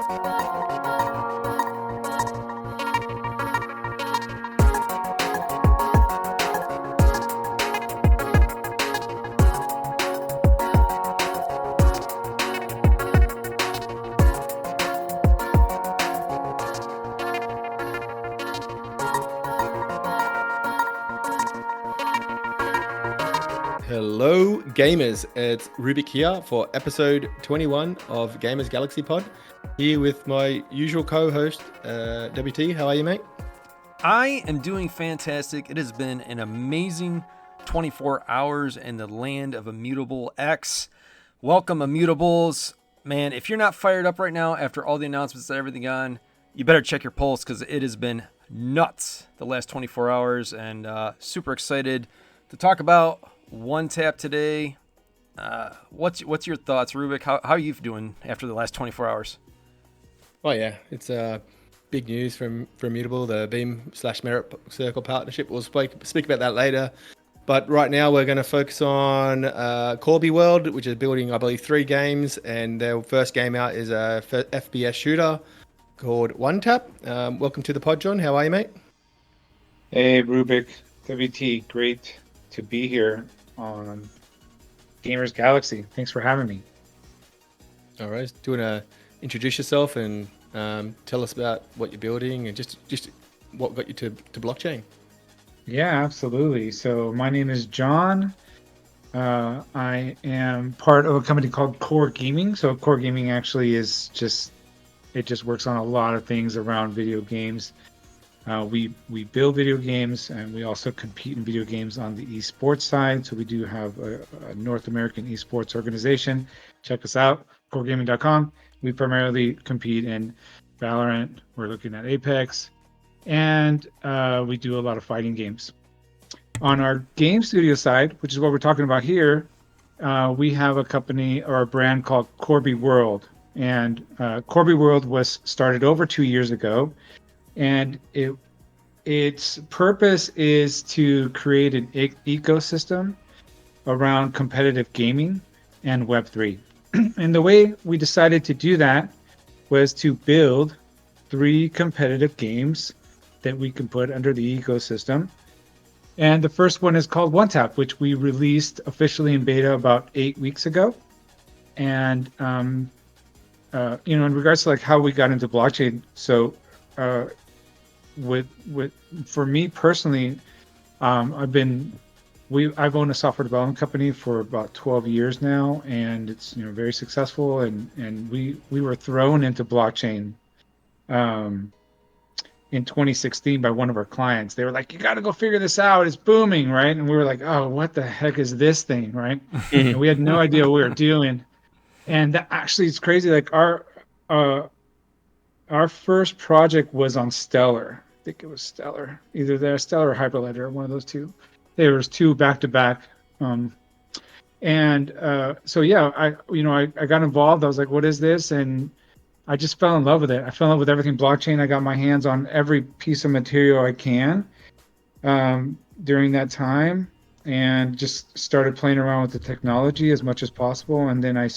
Hello gamers, it's Rubik here for episode 21 of GamersGalaxie pod. Here with my usual co-host, WT. How are you, mate? I am doing fantastic. It has been an amazing 24 hours in the land of Immutable X. Welcome, Immutables. Man, if you're not fired up right now after all the announcements and everything on, you better check your pulse because it has been nuts the last 24 hours, and super excited to talk about One Tap today. What's your thoughts, Rubik? How are you doing after the last 24 hours? Oh yeah, it's big news from Immutable, the Beam/Merit Circle partnership. We'll speak about that later. But right now we're going to focus on Qorbi World, which is building, I believe, 3 games, and their first game out is a FPS shooter called One Tap. Welcome to the pod, John. How are you, mate? Hey, Rubik, WT, great to be here on GamersGalaxie. Thanks for having me. All right. Do you want to introduce yourself and tell us about what you're building and just what got you to blockchain? Yeah, absolutely. So my name is John. I am part of a company called Core Gaming. So Core Gaming actually is just works on a lot of things around video games. We build video games, and we also compete in video games on the esports side. So we do have a North American esports organization. Check us out, coregaming.com. We primarily compete in Valorant. We're looking at Apex, and we do a lot of fighting games. On our game studio side, which is what we're talking about here, we have a company or a brand called Qorbi World. And Qorbi World was started over 2 years ago. And its purpose is to create an ecosystem around competitive gaming and Web3. And the way we decided to do that was to build 3 competitive games that we can put under the ecosystem. And the first one is called One Tap, which we released officially in beta about 8 weeks ago. And in regards to like how we got into blockchain, so for me personally, I've owned a software development company for about 12 years now, and it's very successful. And we were thrown into blockchain in 2016 by one of our clients. They were like, "You got to go figure this out. It's booming, right?" And we were like, "Oh, what the heck is this thing, right?" And we had no idea what we were doing. And that actually is crazy. Like our first project was on Stellar. I think it was Stellar, either there, Stellar or Hyperledger, one of those two. There was 2 back to back. So yeah, I got involved. I was like, "What is this?" And I just fell in love with it. I fell in love with everything blockchain. I got my hands on every piece of material I can during that time, and just started playing around with the technology as much as possible. And then I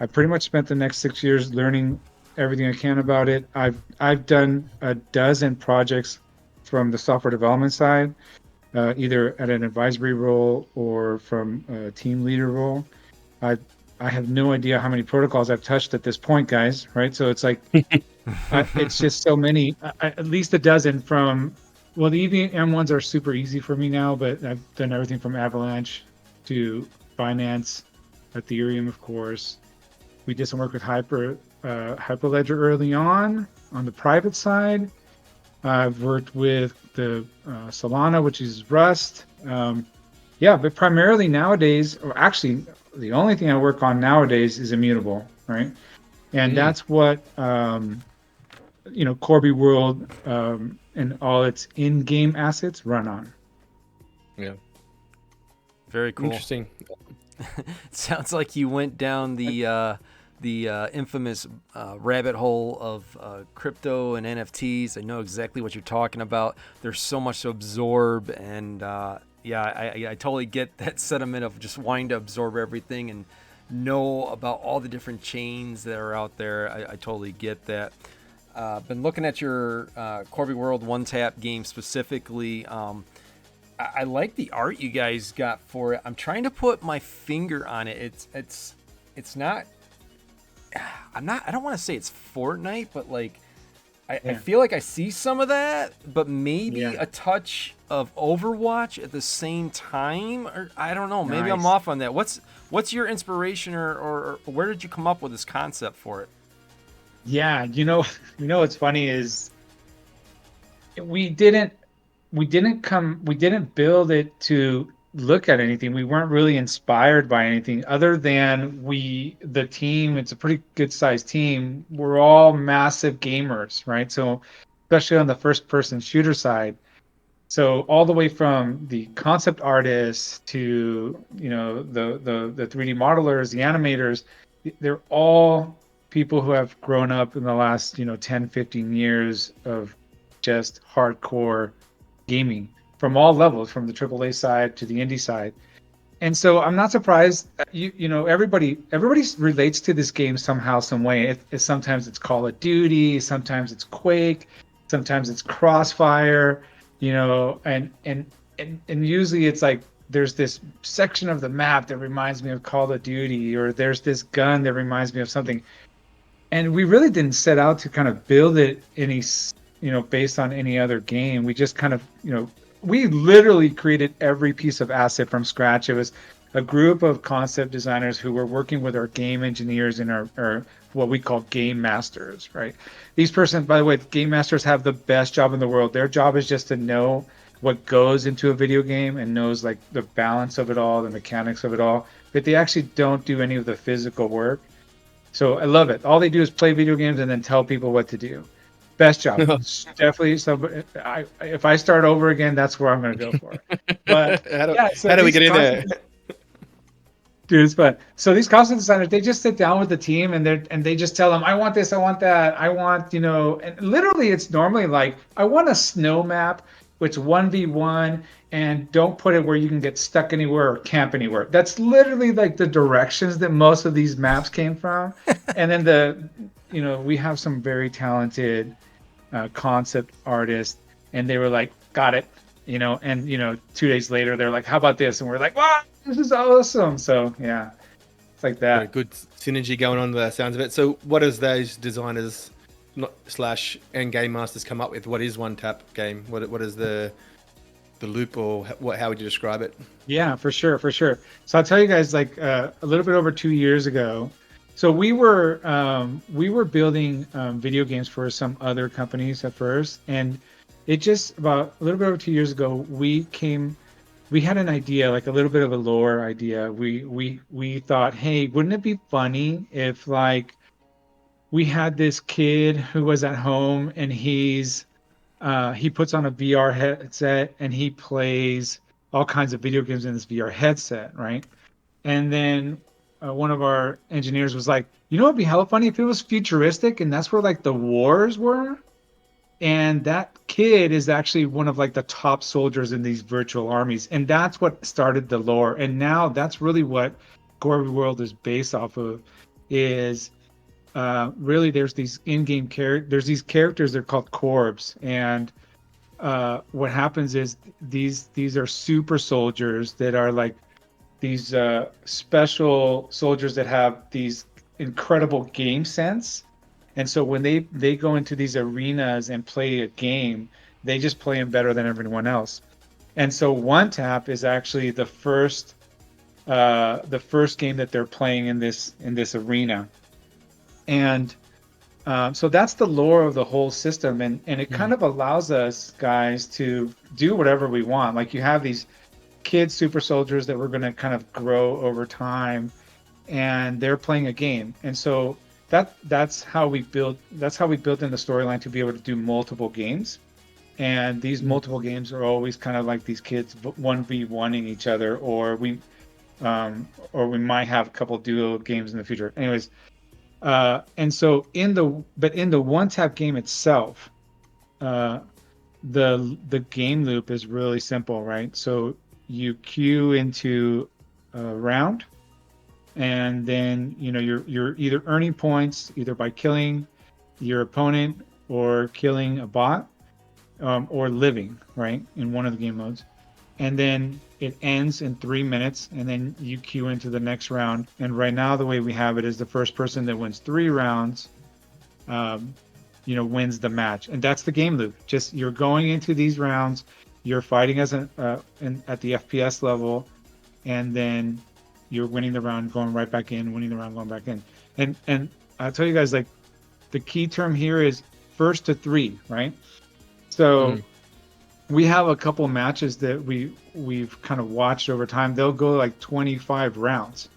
pretty much spent the next 6 years learning everything I can about it. I've done a dozen projects from the software development side, either at an advisory role or from a team leader role. I have no idea how many protocols I've touched at this point, guys. Right? So it's like it's just so many. At least a dozen from. Well, the EVM ones are super easy for me now, but I've done everything from Avalanche to Binance, Ethereum, of course. We did some work with Hyperledger early on the private side. I've worked with the Solana, which is Rust. But primarily nowadays, or actually the only thing I work on nowadays is Immutable, right? And that's what Qorbi World and all its in-game assets run on. Yeah. Very cool. Interesting. Sounds like you went down the infamous rabbit hole of crypto and NFTs. I know exactly what you're talking about. There's so much to absorb, and I totally get that sentiment of just wanting to absorb everything and know about all the different chains that are out there. I totally get that. Been looking at your Qorbi World one tap game specifically. I like the art you guys got for it. I'm trying to put my finger on it. It's not. I don't want to say it's Fortnite, but like I feel like I see some of that, but maybe a touch of Overwatch at the same time, or I don't know. Maybe I'm off on that. What's your inspiration, or where did you come up with this concept for it? Yeah, what's funny is we didn't build it to look at anything. We weren't really inspired by anything other than the team, it's a pretty good sized team. We're all massive gamers, right? So especially on the first person shooter side. So all the way from the concept artists to, the 3D modelers, the animators, they're all people who have grown up in the last, 10, 15 years of just hardcore gaming from all levels, from the AAA side to the indie side. And so I'm not surprised. Everybody relates to this game somehow, some way. Sometimes it's Call of Duty, sometimes it's Quake, sometimes it's Crossfire. And usually it's like there's this section of the map that reminds me of Call of Duty, or there's this gun that reminds me of something. And we really didn't set out to kind of build it based on any other game. We just kind of, we literally created every piece of asset from scratch. It was a group of concept designers who were working with our game engineers and our what we call game masters, right? These persons, by the way, game masters have the best job in the world. Their job is just to know what goes into a video game and knows like the balance of it all, the mechanics of it all, but they actually don't do any of the physical work. So I love it. All they do is play video games and then tell people what to do. Best job. Definitely. So if I start over again, that's where I'm going to go for. But how do we get in there? Dude, it's fun. So these costume designers, they just sit down with the team and they just tell them, I want this, I want that, I want, and literally it's normally like, I want a snow map, which 1v1, and don't put it where you can get stuck anywhere or camp anywhere. That's literally like the directions that most of these maps came from. And then we have some very talented concept artists, and they were like, got it, and 2 days later they're like, how about this? And we're like, wow, this is awesome. So yeah, it's like that. Very good synergy going on by the sounds of it. So what does those designers and game masters come up with? What is one tap game? What is the loop, or how would you describe it? Yeah, for sure. So I'll tell you guys, like a little bit over 2 years ago, so we were building video games for some other companies at first, and it just about a little bit over 2 years ago we had an idea, like a little bit of a lore idea. We thought, hey, wouldn't it be funny if like we had this kid who was at home and he puts on a VR headset and he plays all kinds of video games in this VR headset, right? And then one of our engineers was like, it'd be hella funny if it was futuristic and that's where like the wars were. And that kid is actually one of like the top soldiers in these virtual armies. And that's what started the lore. And now that's really what Qorbi World is based off of, is really there's these in-game there's these characters, they're called Qorbs. And what happens is these are super soldiers that are like these special soldiers that have these incredible game sense. And so when they go into these arenas and play a game, they just play them better than everyone else. And so One Tap is actually the first game that they're playing in this arena. And so that's the lore of the whole system, and it kind of allows us guys to do whatever we want. Like you have these kid super soldiers that we're going to kind of grow over time, and they're playing a game. And so that's how we built in the storyline to be able to do multiple games. And these multiple games are always kind of like these kids 1v1ing each other, or we might have a couple duo games in the future. Anyways, and so in the one tap game itself, the game loop is really simple, right? So you queue into a round, and then you're either earning points either by killing your opponent or killing a bot, or living, right, in one of the game modes. And then it ends in 3 minutes, and then you queue into the next round. And right now, the way we have it is the first person that wins 3 rounds, wins the match. And that's the game loop. Just you're going into these rounds, you're fighting as at the FPS level, and then you're winning the round, going right back in, winning the round, going back in. And I'll tell you guys, like, the key term here is first to 3, right? So we have a couple matches that we've kind of watched over time. They'll go like 25 rounds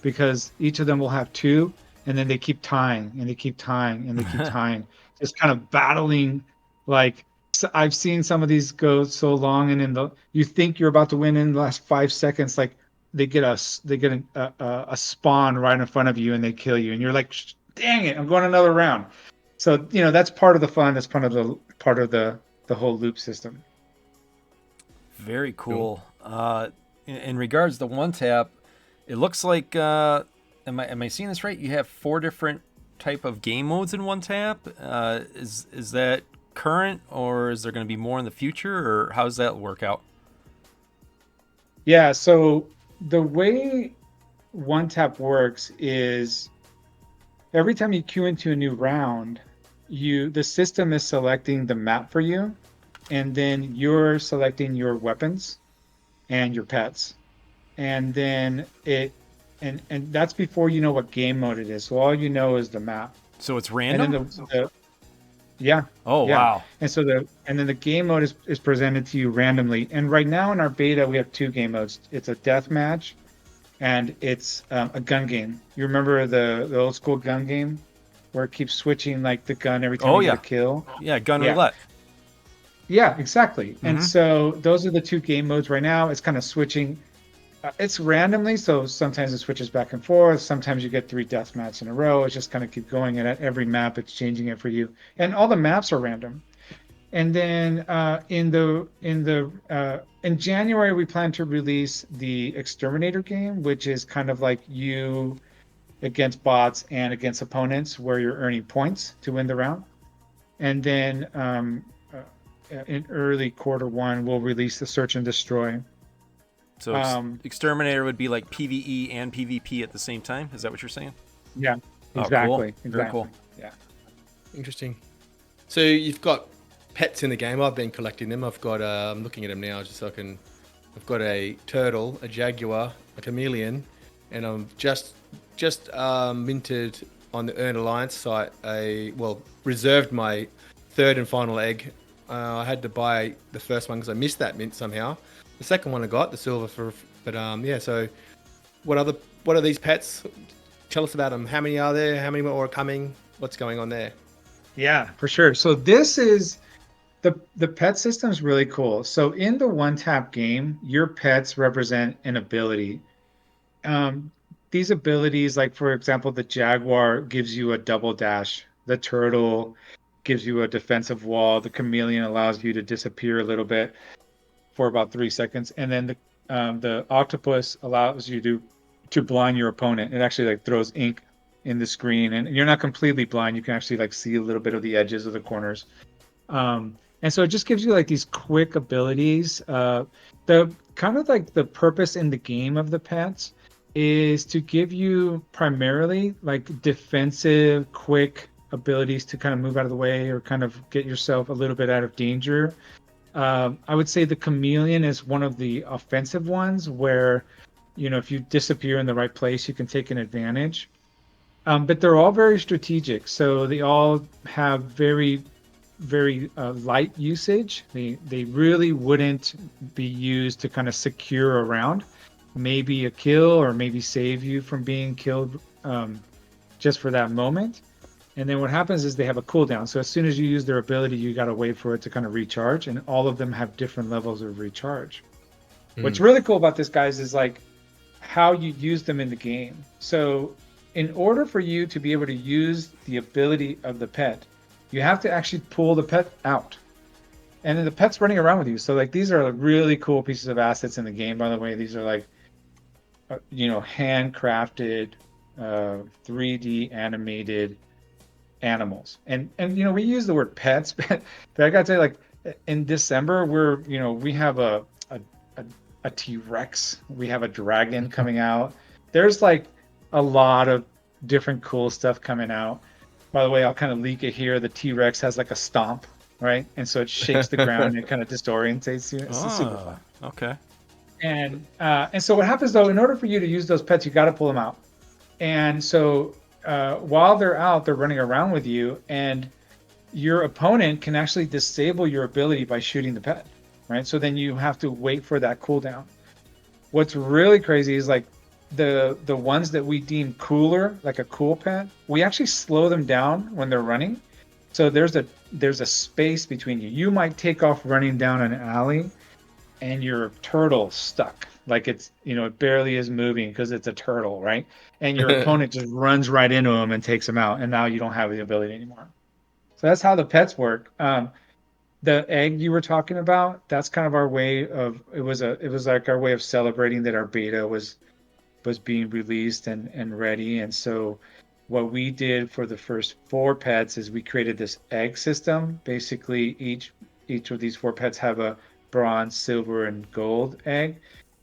because each of them will have 2, and then they keep tying and they keep tying and they keep tying, just kind of battling. Like, so I've seen some of these go so long, and you think you're about to win in the last 5 seconds, like they get a spawn right in front of you and they kill you, and you're like, dang it, I'm going another round. So that's part of the fun. That's part of the whole loop system. Very cool. In regards to one tap, it looks like am I seeing this right? You have 4 different type of game modes in one tap. Is that current, or is there going to be more in the future, or how does that work out? Yeah, so the way one tap works is every time you queue into a new round, the system is selecting the map for you, and then you're selecting your weapons and your pets. And then and that's before you know what game mode it is. So all you know is the map. So it's random? And then yeah. Oh, yeah. wow. And so then the game mode is presented to you randomly. And right now in our beta, we have 2 game modes. It's a death match, and it's a gun game. You remember the old school gun game where it keeps switching like the gun every time you get a kill? Yeah, gun roulette. Yeah, exactly. Mm-hmm. And so those are the 2 game modes right now. It's kind of switching. It's randomly, so sometimes it switches back and forth. Sometimes you get 3 death matches in a row. It's just kind of keep going, and at every map, it's changing it for you. And all the maps are random. And then in January, we plan to release the Exterminator game, which is kind of like you against bots and against opponents, where you're earning points to win the round. And then in early Q1, we'll release the Search and Destroy. So Exterminator would be like PvE and PvP at the same time? Is that what you're saying? Yeah, exactly. Oh, cool. Exactly. Very cool. Yeah. Interesting. So you've got pets in the game. I've been collecting them. I've got, I'm looking at them now just so I can, I've got a turtle, a jaguar, a chameleon, and I'm just minted on the Earn Alliance site, reserved my 3rd and final egg. I had to buy the first one because I missed that mint somehow. The second one I got, the silver so what are these pets? Tell us about them. How many are there? How many more are coming? What's going on there? Yeah, for sure. So this is the pet system is really cool. So in the one tap game, your pets represent an ability. These abilities, like for example, the jaguar gives you a double dash. The turtle gives you a defensive wall. The chameleon allows you to disappear a little bit for about 3 seconds, and then the octopus allows you to blind your opponent. It actually like throws ink in the screen, and you're not completely blind. You can actually like see a little bit of the edges of the corners. And so it just gives you like these quick abilities. The kind of like the purpose in the game of the pets is to give you primarily like defensive, quick abilities to kind of move out of the way or kind of get yourself a little bit out of danger. I would say the chameleon is one of the offensive ones where, if you disappear in the right place, you can take an advantage. But they're all very strategic. So they all have very, very light usage. They really wouldn't be used to kind of secure a round, maybe a kill or maybe save you from being killed just for that moment. And then what happens is they have a cooldown. So as soon as you use their ability, you got to wait for it to kind of recharge. And all of them have different levels of recharge. What's really cool about this, guys, is like how you use them in the game. So in order for you to be able to use the ability of the pet, you have to actually pull the pet out. And then the pet's running around with you. So like these are really cool pieces of assets in the game, by the way. These are like handcrafted 3D animated animals. And we use the word pets, but I gotta tell you, like in December, we have a, a, a T-Rex, we have a dragon coming out. There's like a lot of different cool stuff coming out. By the way, I'll kind of leak it here. The T-Rex has like a stomp, right? And so it shakes the ground and it kind of disorientates you. It's super fun. Okay. And so what happens though, in order for you to use those pets, you got to pull them out. And so while they're out, they're running around with you, and your opponent can actually disable your ability by shooting the pet, right? So then you have to wait for that cooldown. What's really crazy is like the ones that we deem cooler, like a cool pet, we actually slow them down when they're running. So there's a space between you. You might take off running down an alley, and your turtle stuck, like it barely is moving because it's a turtle, right? And your opponent just runs right into him and takes him out, and now you don't have the ability anymore. So that's how the pets work. The egg you were talking about, that's kind of our way of it was like our way of celebrating that our beta was being released and ready. And so what we did for the first 4 pets is we created this egg system. Basically, each of these 4 pets have a bronze, silver, and gold egg.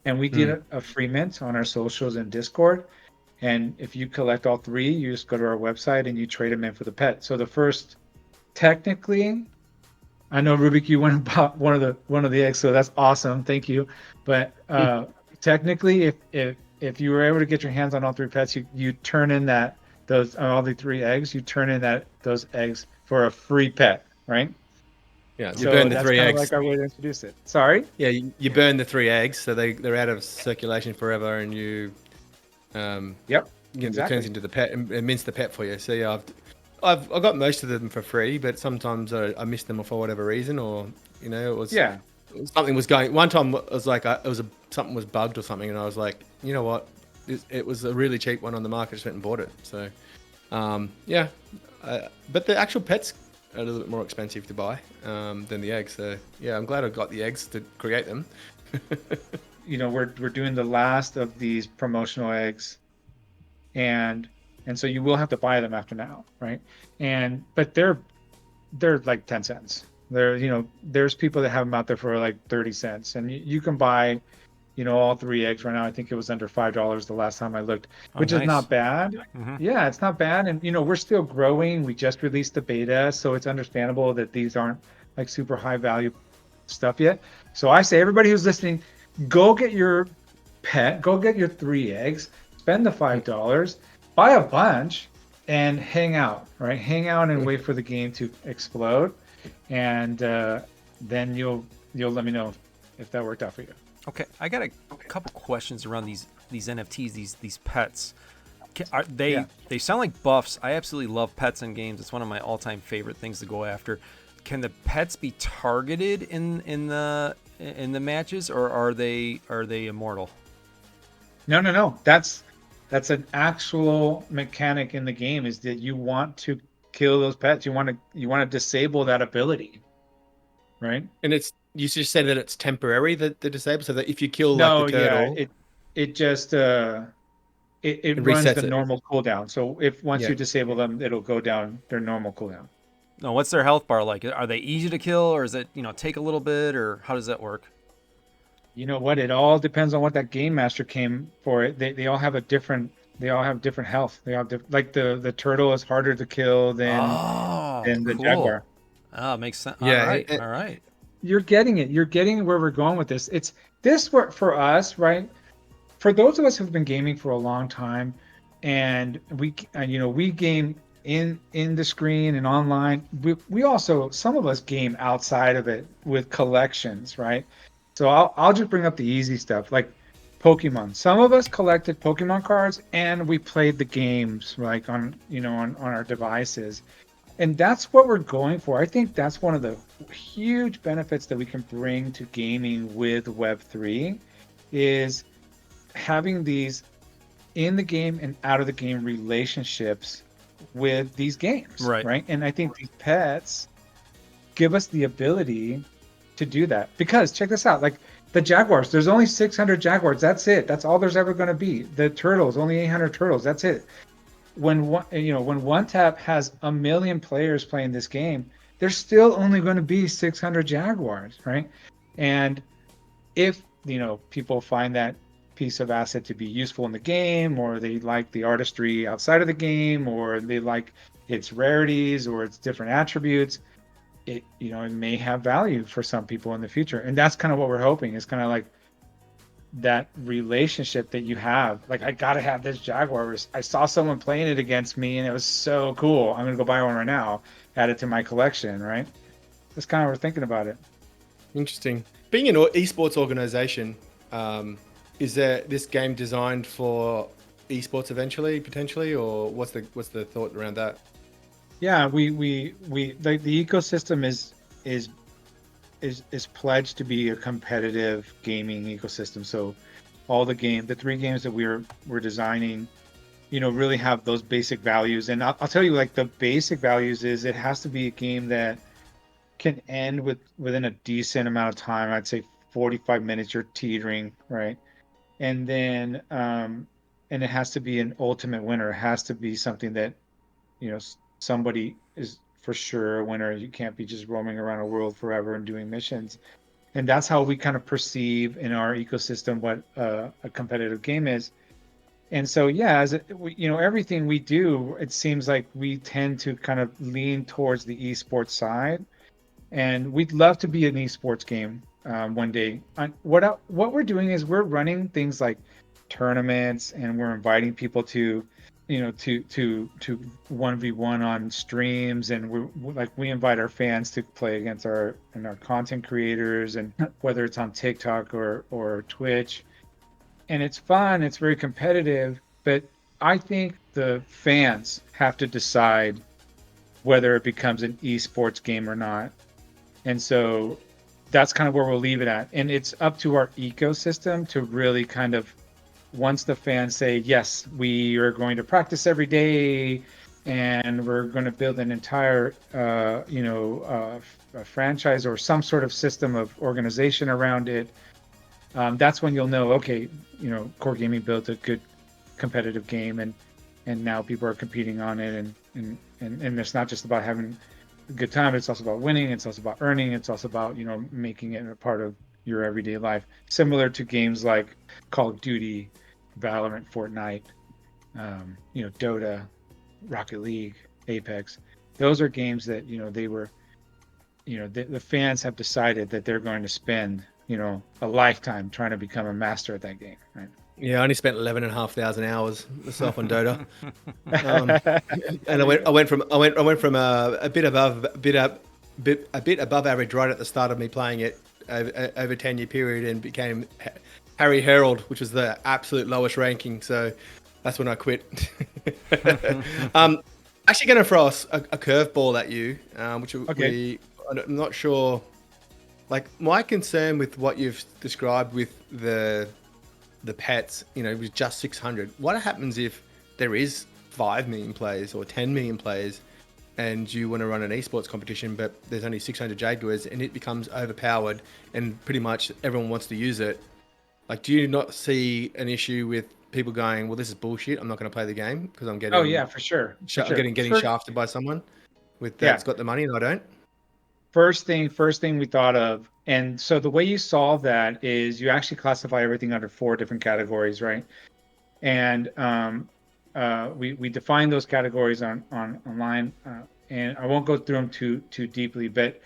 And we did a free mint on our socials and Discord. And if you collect all 3, you just go to our website and you trade them in for the pet. So the first, technically, I know Rubik, you went and bought one of the eggs, so that's awesome. Thank you. But technically, if you were able to get your hands on all 3 pets, you turn in all the 3 eggs. You turn in those eggs for a free pet, right? Yeah, you So burn the that's 3 kind of eggs. like our way to introduce it. Sorry? Yeah, you burn the 3 eggs, so they're out of circulation forever, and Yep. it Exactly. turns into the pet and mints the pet for you. So yeah, I've got most of them for free, but sometimes I missed them for whatever reason, or it was something was going. One time it was like something was bugged or something, and I was like, you know what, it was a really cheap one on the market. I just went and bought it. So but the actual pets are a little bit more expensive to buy than the eggs. So yeah, I'm glad I got the eggs to create them. We're doing the last of these promotional eggs, and so you will have to buy them after now, right? But they're like 10 cents. There's people that have them out there for like 30 cents, and you can buy all 3 eggs right now. I think it was under $5 the last time I looked, which is not bad. Mm-hmm. Yeah, it's not bad. And we're still growing. We just released the beta, so it's understandable that these aren't like super high value stuff yet. So I say, everybody who's listening, go get your pet, go get your 3 eggs, spend the $5, buy a bunch, and hang out, right? Hang out and wait for the game to explode, and then you'll let me know if that worked out for you. Okay, I got a couple questions around these NFTs, these pets. They sound like buffs. I absolutely love pets in games. It's one of my all-time favorite things to go after. Can the pets be targeted in the matches, or are they immortal? No. That's an actual mechanic in the game, is that you want to kill those pets. You want to disable that ability, right? And you just said that it's temporary, the disable, so that if you kill No, like the turtle, it just it runs resets the it. normal cooldown. So once you disable them, it'll go down their normal cooldown. No, what's their health bar like? Are they easy to kill, or is it take a little bit, or how does that work? You know what? It all depends on what that game master came for. It they all have different health. They all like the turtle is harder to kill than the jaguar. Oh, makes sense. Yeah, all right. You're getting it. You're getting where we're going with this. It's this work for us, right? For those of us who've been gaming for a long time, and we game in the screen and online. We also, some of us game outside of it with collections, right? So I'll just bring up the easy stuff, like Pokemon. Some of us collected Pokemon cards, and we played the games like on our devices. And that's what we're going for. I think that's one of the huge benefits that we can bring to gaming with Web3 is having these in the game and out of the game relationships with these games. Right. And I think these pets give us the ability to do that. Because check this out, like The jaguars, there's only 600 jaguars. That's it. That's all there's ever going to be. The turtles, only 800 turtles. That's it. When one tap has a million players playing this game, there's still only going to be 600 jaguars, right? And if people find that piece of asset to be useful in the game, or they like the artistry outside of the game, or they like its rarities or its different attributes, it may have value for some people in the future. And that's kind of what we're hoping. It's kind of like that relationship that you have. Like, I gotta have this jaguar. I saw someone playing it against me and it was so cool. I'm gonna go buy one right now, add it to my collection, right? That's kind of what we're thinking about it. Interesting. Being an esports organization, is this game designed for esports eventually, potentially, or what's the thought around that? Yeah, the ecosystem is pledged to be a competitive gaming ecosystem. So all the 3 games that we're designing, really have those basic values. And I'll tell you, like, the basic values is it has to be a game that can end within a decent amount of time. I'd say 45 minutes. You're teetering, right? And then and it has to be an ultimate winner. It has to be something that somebody is for sure a winner. You can't be just roaming around a world forever and doing missions. And that's how we kind of perceive in our ecosystem what a competitive game is. And so, yeah, everything we do, it seems like we tend to kind of lean towards the esports side. And we'd love to be an esports game one day. What we're doing is we're running things like tournaments, and we're inviting people to 1v1 on streams, and we invite our fans to play against our content creators, and whether it's on TikTok or Twitch. And it's fun, it's very competitive, but I think the fans have to decide whether it becomes an esports game or not. And so that's kind of where we'll leave it at. And it's up to our ecosystem to really kind of, once the fans say, yes, we are going to practice every day, and we're going to build an entire, a franchise or some sort of system of organization around it, that's when you'll know, okay, Core Gaming built a good competitive game, and now people are competing on it, and it's not just about having a good time. It's also about winning. It's also about earning. It's also about making it a part of your everyday life, similar to games like Call of Duty, Valorant, Fortnite, Dota, Rocket League, Apex. Those are games that they were, the fans have decided that they're going to spend a lifetime trying to become a master at that game, right? Yeah, I only spent 11,500 hours myself on Dota, and I went from a bit above average right at the start of me playing it over a 10-year period, and became Harry Herald, which was the absolute lowest ranking. So that's when I quit. Actually, going to throw a curveball at you, which Okay. I'm not sure. Like, my concern with what you've described with the pets, with just 600. What happens if there is 5 million players or 10 million players, and you want to run an esports competition, but there's only 600 Jaguars, and it becomes overpowered, and pretty much everyone wants to use it? Like, do you not see an issue with people going, well, this is bullshit, I'm not going to play the game because I'm Oh getting yeah, for sure. I'm getting shafted by someone Yeah. that's got the money and I don't? First thing we thought of, and so the way you solve that is you actually classify everything under 4 different categories, right? And we define those categories online, and I won't go through them too deeply, but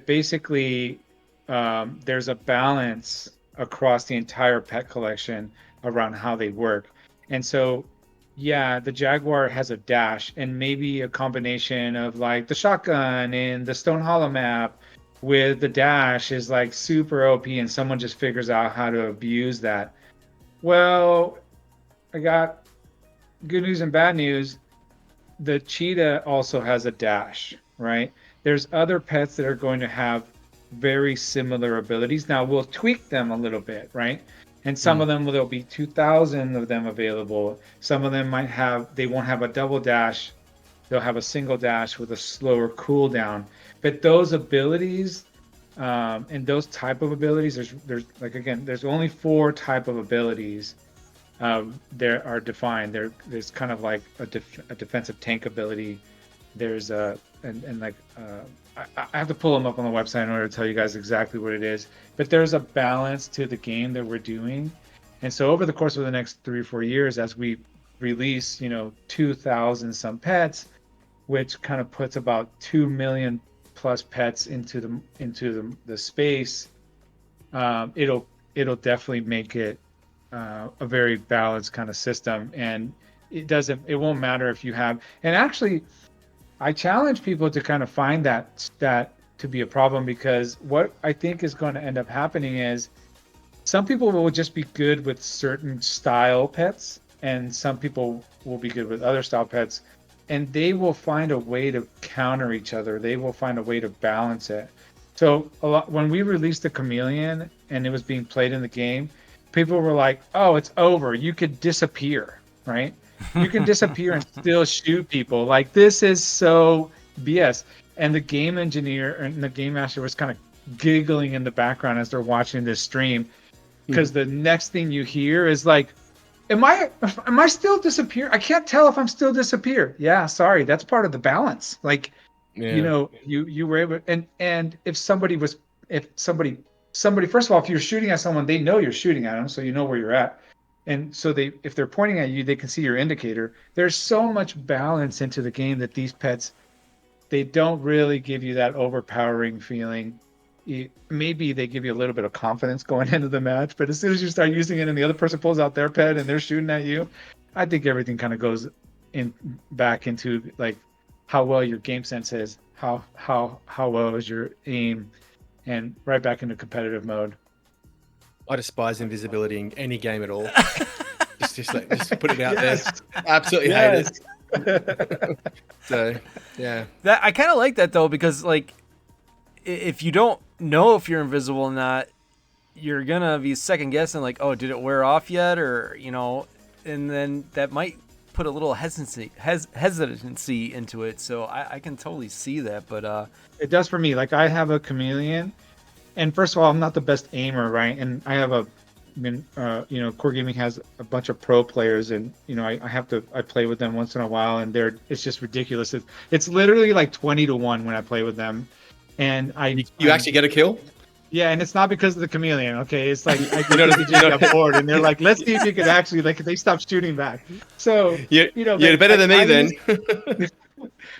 basically, there's a balance across the entire pet collection around how they work. And so, yeah, the Jaguar has a dash, and maybe a combination of like the shotgun and the Stone Hollow map with the dash is like super OP, and someone just figures out how to abuse that. Well, I got good news and bad news. The cheetah also has a dash, right? There's other pets that are going to have very similar abilities. Now we'll tweak them a little bit, right? And some of them, there'll be 2,000 of them available. Some of them they won't have a double dash. They'll have a single dash with a slower cooldown. But those abilities, And those type of abilities, there's like, again, there's only 4 type of abilities there are defined. There's kind of like a defensive tank ability. There's I have to pull them up on the website in order to tell you guys exactly what it is. But there's a balance to the game that we're doing, and so over the course of the next 3 or 4 years, as we release, 2,000 some pets, which kind of puts about 2 million plus pets into the space, it'll definitely make it a very balanced kind of system. And it won't matter if you have, and actually I challenge people to kind of find that to be a problem, because what I think is going to end up happening is some people will just be good with certain style pets, and some people will be good with other style pets, and they will find a way to counter each other. They will find a way to balance it. So when we released the chameleon and it was being played in the game, people were like, "Oh, it's over. You could disappear, right? You can disappear and still shoot people. Like, this is so BS." And the game engineer and the game master was kind of giggling in the background as they're watching this stream, because the next thing you hear is like, Am I still disappear? I can't tell if I'm still disappear. Yeah, sorry, that's part of the balance. Like, you were able, and if somebody first of all, if you're shooting at someone, they know you're shooting at them, so you know where you're at. And so if they're pointing at you, they can see your indicator. There's so much balance into the game that these pets, they don't really give you that overpowering feeling. Maybe they give you a little bit of confidence going into the match, but as soon as you start using it and the other person pulls out their pet and they're shooting at you, I think everything kind of goes back into like how well your game sense is, how well is your aim, and right back into competitive mode. I despise invisibility in any game at all. just put it out there. Absolutely hate it. So yeah, that I kind of like that though, because like if you don't know if you're invisible or not, you're gonna be second guessing, like, oh, did it wear off yet, or and then that might put a little hesitancy into it. So I can totally see that, but it does for me. Like, I have a chameleon, and first of all, I'm not the best aimer, right? And I have Core Gaming has a bunch of pro players, and I play with them once in a while, and it's just ridiculous. It's literally like 20-1 when I play with them, and you actually get a kill. Yeah, and it's not because of the chameleon. Okay, it's like I get bored, and they're like, "Let's see if you can actually they stop shooting back." So you're better than me then.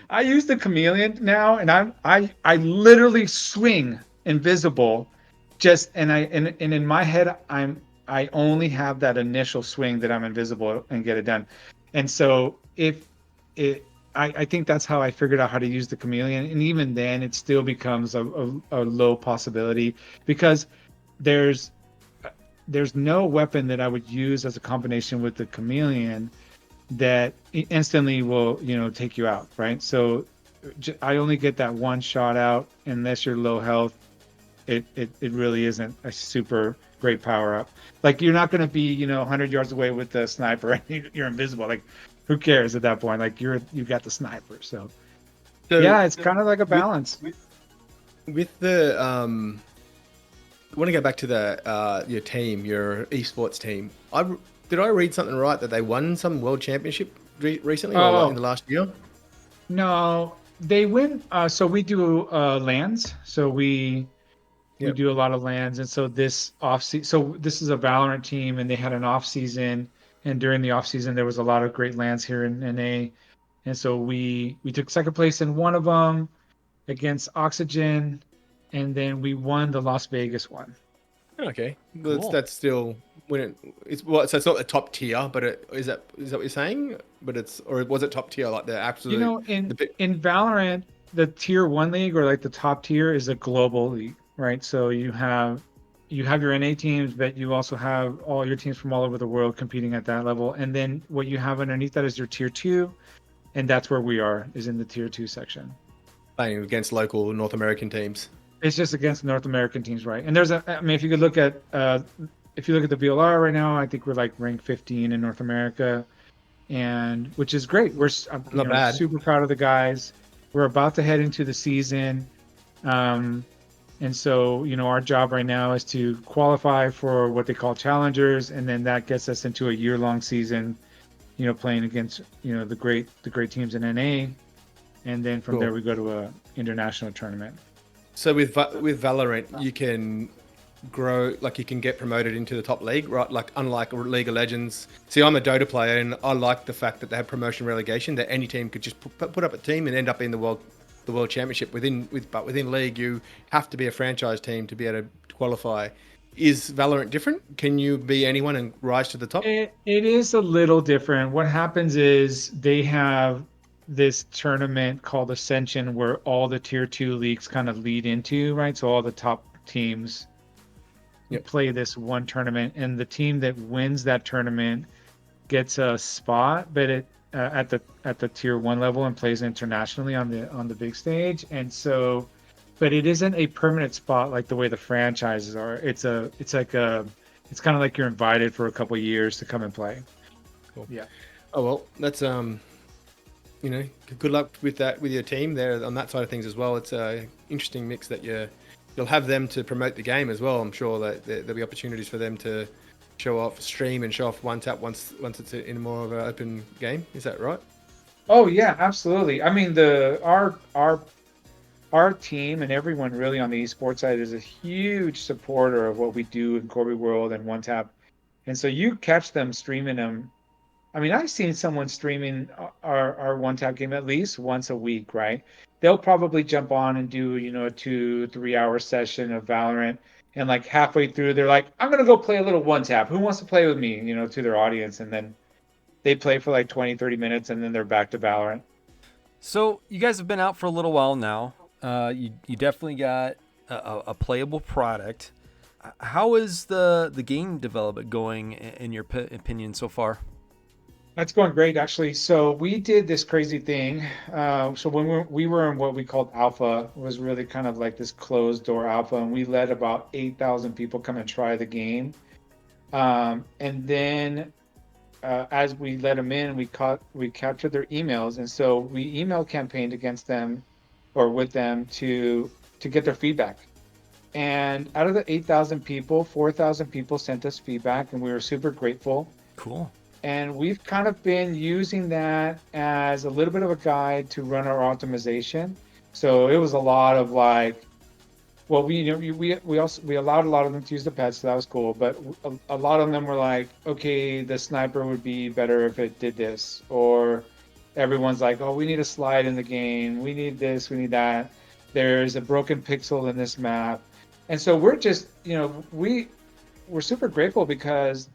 I use the chameleon now, and I literally swing invisible, and in my head I only have that initial swing that I'm invisible and get it done, and so I think that's how I figured out how to use the chameleon, and even then it still becomes a low possibility, because there's no weapon that I would use as a combination with the chameleon that instantly will take you out, right? So I only get that one shot out, unless you're low health. It really isn't a super great power up. Like, you're not going to be 100 yards away with the sniper and you're invisible. Like, who cares at that point? Like, you've got the sniper. So yeah, it's kind of like a balance. With the I want to go back to the your team, your esports team. Did I read something right that they won some world championship recently, or in the last year? No, they win. So we do LANs. So we do a lot of LANs, and so this off-season. So this is a Valorant team, and they had an off-season. And during the off-season, there was a lot of great LANs here in NA. And so we took second place in one of them against Oxygen, and then we won the Las Vegas one. Okay, cool. That's still so it's not a top tier, but is that what you're saying? But or was it top tier, like the absolute? In Valorant, the tier 1 league, or like the top tier, is a global league, right? So you have your NA teams, but you also have all your teams from all over the world competing at that level. And then what you have underneath that is your tier 2, and that's where we are, is in the tier 2 section. Playing against local North American teams. It's just against North American teams, right? And if you could look at the VLR right now, I think we're like ranked 15 in North America, and which is great. We're not bad. Super proud of the guys. We're about to head into the season. And so, our job right now is to qualify for what they call challengers, and then that gets us into a year-long season, playing against, the great teams in NA, and then from there Cool. we go to a international tournament. So with Valorant, you can grow, like you can get promoted into the top league, right? Like unlike League of Legends. See, I'm a Dota player, and I like the fact that they have promotion relegation. That any team could just put up a team and end up in the world championship. But within League, you have to be a franchise team to be able to qualify. Is Valorant different? Can you be anyone and rise to the top? It is a little different. What happens is they have this tournament called Ascension where all the tier 2 leagues kind of lead into, right? So all the top teams Yep. play this one tournament, and the team that wins that tournament gets a spot, but at the tier 1 level, and plays internationally on the big stage. And so, but it isn't a permanent spot like the way the franchises are. It's kind of like you're invited for a couple of years to come and play. Cool. Yeah. Oh well, that's good luck with that with your team there on that side of things as well. It's a interesting mix that you'll have them to promote the game as well. I'm sure that there'll be opportunities for them to show off, stream and show off one tap once it's in more of an open game. Is that right? Oh yeah, absolutely. I mean, our team and everyone really on the esports side is a huge supporter of what we do in Qorbi World and One Tap. And so you catch them streaming them. I mean, I've seen someone streaming our One Tap game at least once a week, right? They'll probably jump on and do, a 2-3 hour session of Valorant. And like halfway through, they're like, I'm going to go play a little One Tap. Who wants to play with me, to their audience. And then they play for like 20, 30 minutes, and then they're back to Valorant. So you guys have been out for a little while now. You definitely got a playable product. How is the game development going in your opinion so far? That's going great, actually. So we did this crazy thing. So when we were in what we called alpha, it was really kind of like this closed door alpha, and we let about 8,000 people come and try the game. And then as we let them in, we captured their emails, and so we email campaigned against them or with them to get their feedback. And out of the 8,000 people, 4,000 people sent us feedback, and we were super grateful. Cool. And we've kind of been using that as a little bit of a guide to run our optimization. So it was a lot of like, well, we allowed a lot of them to use the pets, so that was cool. But a lot of them were like, okay, the sniper would be better if it did this, or everyone's like, oh, we need a slide in the game, we need this, we need that. There's a broken pixel in this map, and so we're just, we're super grateful because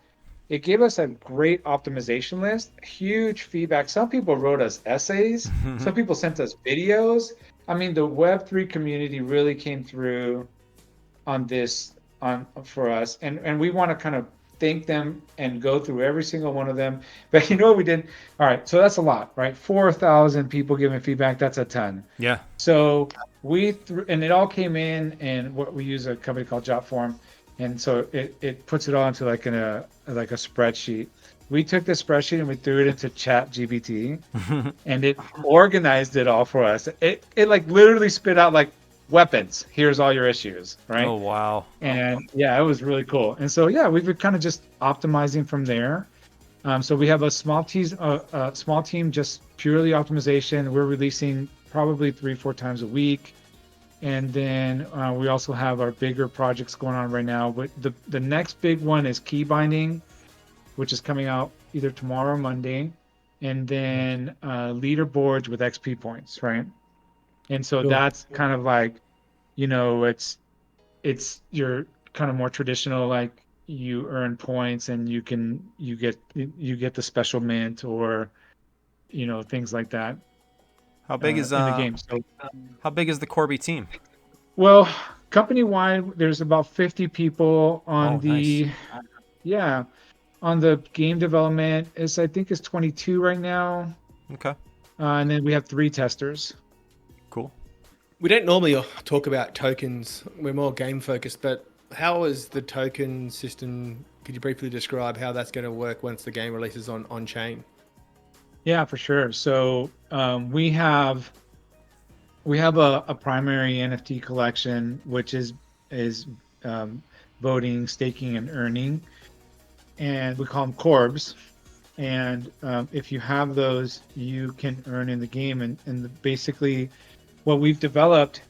it gave us a great optimization list, huge feedback. Some people wrote us essays. Some people sent us videos. I mean, the Web3 community really came through on this for us. And we want to kind of thank them and go through every single one of them. But you know what we did? All right, so that's a lot, right? 4,000 people giving feedback, that's a ton. Yeah. So and it all came in, and what we use a company called Jotform. And so it puts it all into like a spreadsheet. We took the spreadsheet and we threw it into ChatGPT, and it organized it all for us. It like literally spit out like weapons. Here's all your issues, right? Oh wow. And yeah, it was really cool. And so yeah, we've been kind of just optimizing from there. So we have a small team just purely optimization. We're releasing probably 3-4 times a week. And then we also have our bigger projects going on right now. But the next big one is key binding, which is coming out either tomorrow or Monday. And then leaderboards with XP points, right? And so Cool. that's kind of like, it's your kind of more traditional, like you earn points and you get the special mint or, things like that. How big is in the game? So how big is the Qorbi team? well, company-wide, there's about 50 people on nice. On the game development. I think it's 22 right now. Okay. And then we have 3 testers. Cool. We don't normally talk about tokens. We're more game focused, but how is the token system? Could you briefly describe how that's going to work once the game releases on chain? Yeah, for sure. So we have we have a primary NFT collection, which is um, voting, staking, and earning, and we call them Corbs. And if you have those, you can earn in the game. And basically, what we've developed,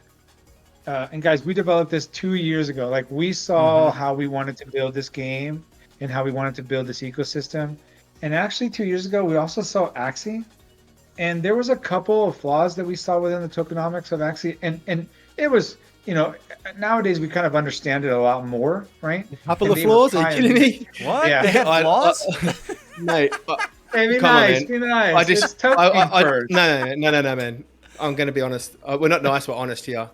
and guys, we developed this 2 years ago. Like we saw Mm-hmm. how we wanted to build this game and how we wanted to build this ecosystem. And actually, 2 years ago, we also saw Axie, and there was a couple of flaws that we saw within the tokenomics of Axie, and it was, nowadays we kind of understand it a lot more, right? Couple And of they were flaws? Are you kidding pioneers. me? What? Yeah. They have flaws? Mate, Hey, be come on, nice, man. be I nice. It's just, token first. no, man. I'm going to be honest. We're not nice, we're honest here.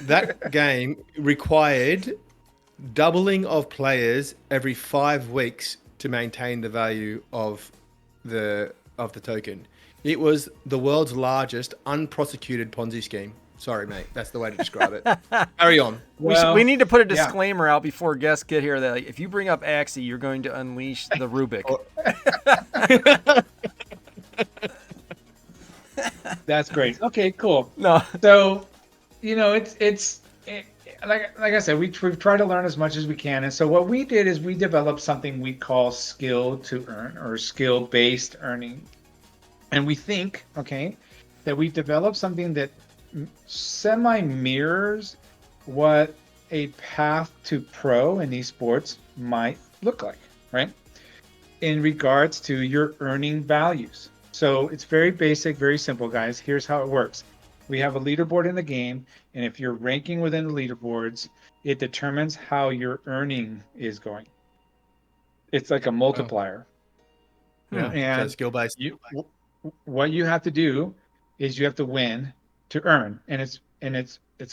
That game required doubling of players every 5 weeks to maintain the value of the token. It was the world's largest unprosecuted Ponzi scheme. Sorry, mate. That's the way to describe it. Carry on. We need to put a yeah. disclaimer out before guests get here that like, if you bring up Axie, you're going to unleash the Rubik. That's great. Okay, cool. No. So, like I said, we've tried to learn as much as we can. And so what we did is we developed something we call skill to earn, or skill based earning. And we think, okay, that we've developed something that semi mirrors what a path to pro in esports might look like, right? In regards to your earning values. So it's very basic, very simple, guys. Here's how it works. We have a leaderboard in the game, and if you're ranking within the leaderboards, it determines how your earning is going. It's like a multiplier. Yeah. So And skill based. what you have to do is you have to win to earn, and it's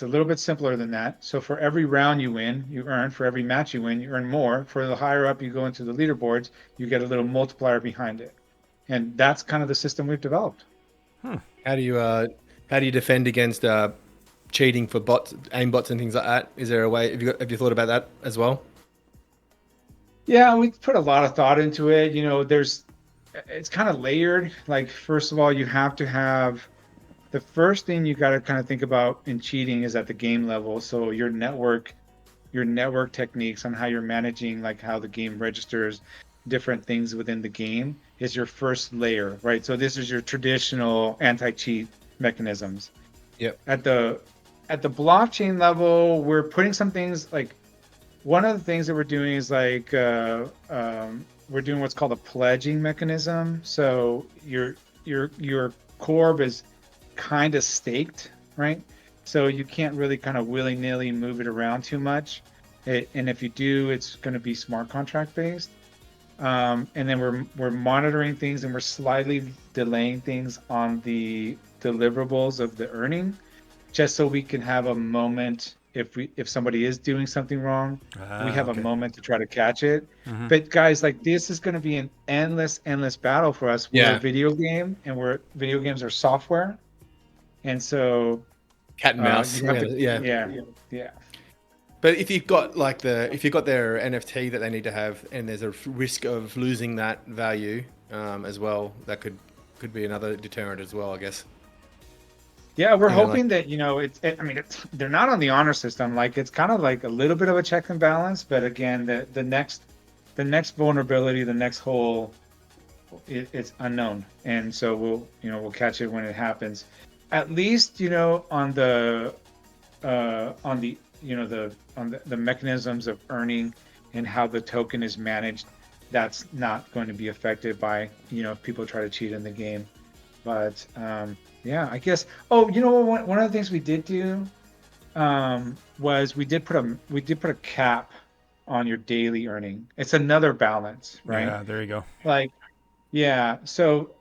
a little bit simpler than that. So for every round you win, you earn. For every match you win, you earn more. For the higher up you go into the leaderboards, you get a little multiplier behind it, and that's kind of the system we've developed. How do you defend against cheating for bots, aim bots, and things like that? Is there a way? Have you thought about that as well? Yeah, we put a lot of thought into it. It's kind of layered. Like, first of all, you have to have the first thing you got to kind of think about in cheating is at the game level. So your network techniques on how you're managing, like how the game registers different things within the game, is your first layer, right? So this is your traditional anti-cheat mechanisms. Yep. At the blockchain level, we're putting some things like, one of the things that we're doing is like we're doing what's called a pledging mechanism. So your Corb is kind of staked, right? So you can't really kind of willy-nilly move it around too much. And if you do, it's going to be smart contract based. And then we're monitoring things, and we're slightly delaying things on the deliverables of the earning, just so we can have a moment if somebody is doing something wrong, we have a moment to try to catch it. But guys, like, this is going to be an endless battle for us. We're a video game, and video games are software, and so Cat and mouse. yeah. But if you've got their NFT that they need to have, and there's a risk of losing that value as well, that could be another deterrent as well, I guess. Yeah, we're hoping that they're not on the honor system. Like, it's kind of like a little bit of a check and balance, but again, the next vulnerability, the next hole, it's unknown, and so we'll catch it when it happens. At least on the mechanisms of earning and how the token is managed, that's not going to be affected by if people try to cheat in the game. But yeah, I guess. Oh, one of the things we did do was we did put a cap on your daily earning. It's another balance, right? Yeah, there you go. Like, yeah. So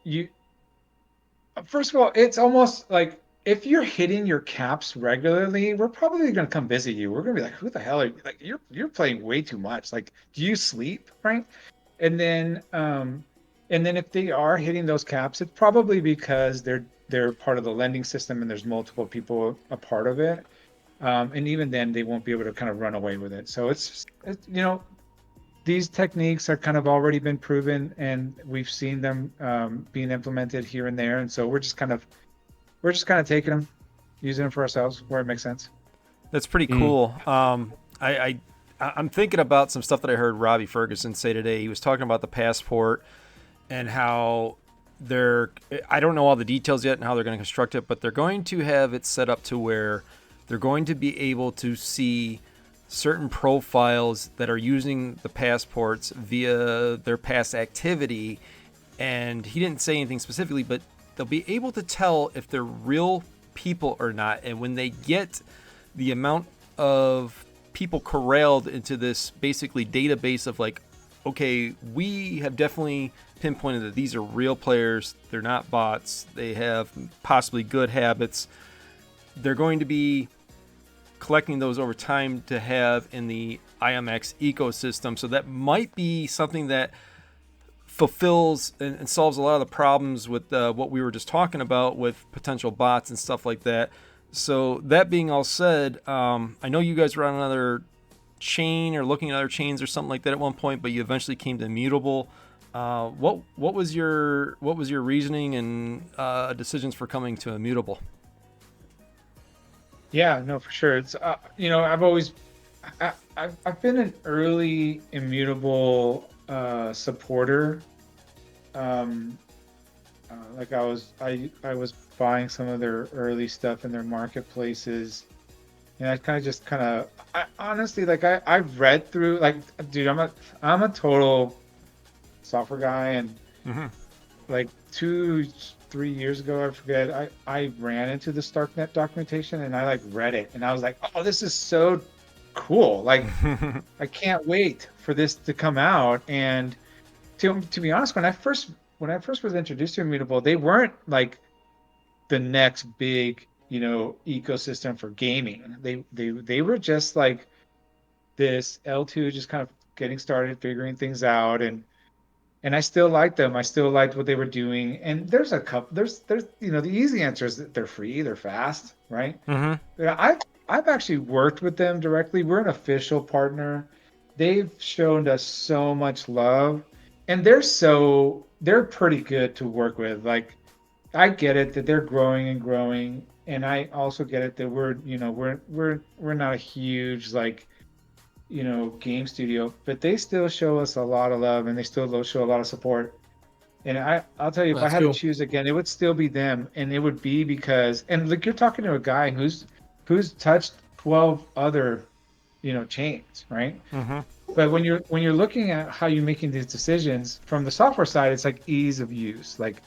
first of all, it's almost like, if you're hitting your caps regularly, we're probably going to come visit you. We're going to be like, who the hell are you? Like, you're playing way too much. Like, do you sleep, right? And then if they are hitting those caps, it's probably because they're part of the lending system and there's multiple people a part of it. And even then, they won't be able to kind of run away with it. So it's these techniques are kind of already been proven, and we've seen them being implemented here and there. And so we're just kind of taking them using them for ourselves where it makes sense. That's pretty cool. I'm thinking about some stuff that I heard Robbie Ferguson say today. He was talking about the passport and how I don't know all the details yet and how they're going to construct it, but they're going to have it set up to where they're going to be able to see certain profiles that are using the passports via their past activity. And he didn't say anything specifically, but they'll be able to tell if they're real people or not. And when they get the amount of people corralled into this basically database of like, okay, we have definitely pinpointed that these are real players, they're not bots, they have possibly good habits, they're going to be collecting those over time to have in the IMX ecosystem. So that might be something that fulfills and solves a lot of the problems with what we were just talking about with potential bots and stuff like that. So that being all said, I know you guys were on another chain or looking at other chains or something like that at one point, but you eventually came to Immutable. What was your reasoning and decisions for coming to Immutable? Yeah, no, for sure. It's I've been an early Immutable supporter. Like I was buying some of their early stuff in their marketplaces, and I honestly, like I've read through, like, dude, I'm a total software guy, and like 2-3 years ago, I forget, I ran into the Starknet documentation and I like read it and I was like, oh, this is so cool. Like I can't wait for this to come out. And to be honest, when I first was introduced to Immutable, they weren't like the next big, ecosystem for gaming. They were just like this L2, just kind of getting started, figuring things out, and I still liked them. I still liked what they were doing. And there's a couple. There's the easy answer is that they're free, they're fast, right? Yeah, I've actually worked with them directly. We're an official partner. They've shown us so much love, and they're pretty good to work with. Like, I get it that they're growing and growing, and I also get it that we're not a huge, like, game studio, but they still show us a lot of love and they still show a lot of support. And I'll tell you, if I That's had to cool. choose again, it would still be them, and it would be because, and look, you're talking to a guy who's touched 12 other, chains, right? But when you're looking at how you're making these decisions from the software side, it's like ease of use. Like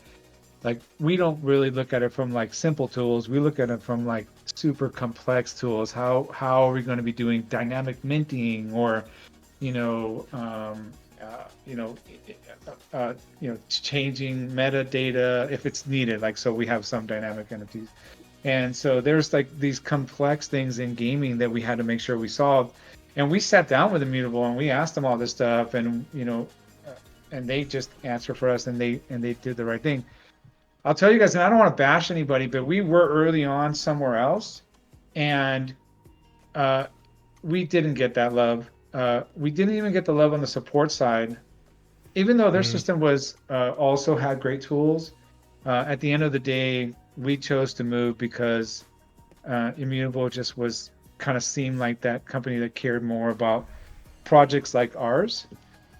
we don't really look at it from like simple tools. We look at it from like super complex tools. How are we going to be doing dynamic minting, or changing metadata if it's needed. Like, so we have some dynamic NFTs, and so there's like these complex things in gaming that we had to make sure we solved. And we sat down with Immutable and we asked them all this stuff, and and they just answered for us, and they did the right thing. I'll tell you guys, and I don't want to bash anybody, but we were early on somewhere else, and we didn't get that love. We didn't even get the love on the support side, even though their system was also had great tools. At the end of the day, we chose to move because Immutable just kind of seemed like that company that cared more about projects like ours.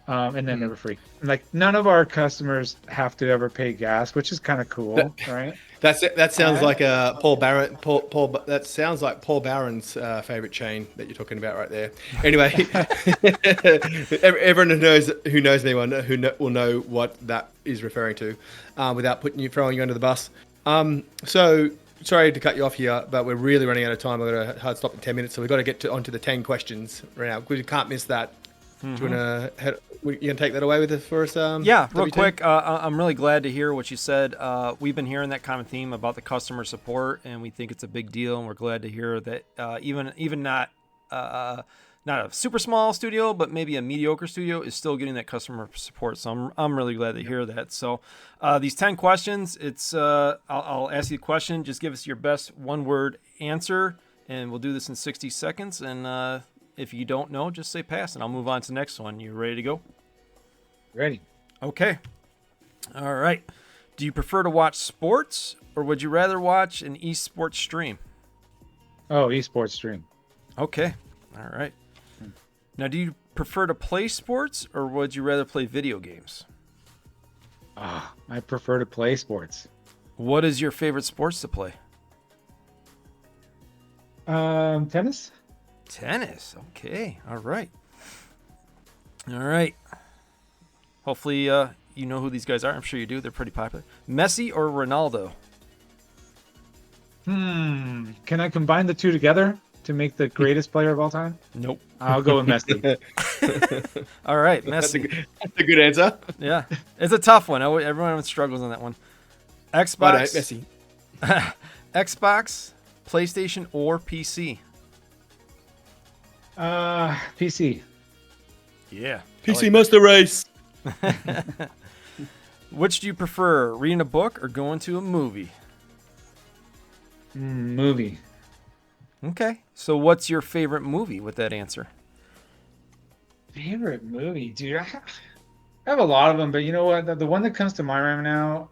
And then they were free. Like, none of our customers have to ever pay gas, which is kind of cool, right? That sounds like Paul Barron. That sounds like Paul Barron's favorite chain that you're talking about right there. Anyway, everyone who knows me will know what that is referring to, without throwing you under the bus. So sorry to cut you off here, but we're really running out of time. I've got a hard stop in 10 minutes, so we've got to get onto the 10 questions right now. We can't miss that. Do you want to? You can take that away with us for us? Yeah, real quick. I'm really glad to hear what you said. We've been hearing that common theme about the customer support, and we think it's a big deal. And we're glad to hear that even not a super small studio, but maybe a mediocre studio is still getting that customer support. So I'm really glad to hear that. So these 10 questions, it's I'll ask you a question. Just give us your best one-word answer, and we'll do this in 60 seconds. And if you don't know, just say pass, and I'll move on to the next one. You ready to go? Ready. Okay. All right. Do you prefer to watch sports, or would you rather watch an esports stream? Oh, esports stream. Okay. All right. Now, do you prefer to play sports or would you rather play video games? I prefer to play sports. What is your favorite sports to play? Tennis. Tennis. Okay. All right. All right. Hopefully, you know who these guys are. I'm sure you do. They're pretty popular. Messi or Ronaldo? Can I combine the two together to make the greatest player of all time? Nope. I'll go with Messi. All right, That's Messi. that's a good answer. Yeah, it's a tough one. Everyone struggles on that one. Xbox, I don't, Messi. Xbox, PlayStation, or PC? PC. Yeah. PC Master Race. Which do you prefer, reading a book or going to a movie? Movie. Okay. So what's your favorite movie with that answer? Favorite movie, dude. I have a lot of them, but you know what? The one that comes to mind right now,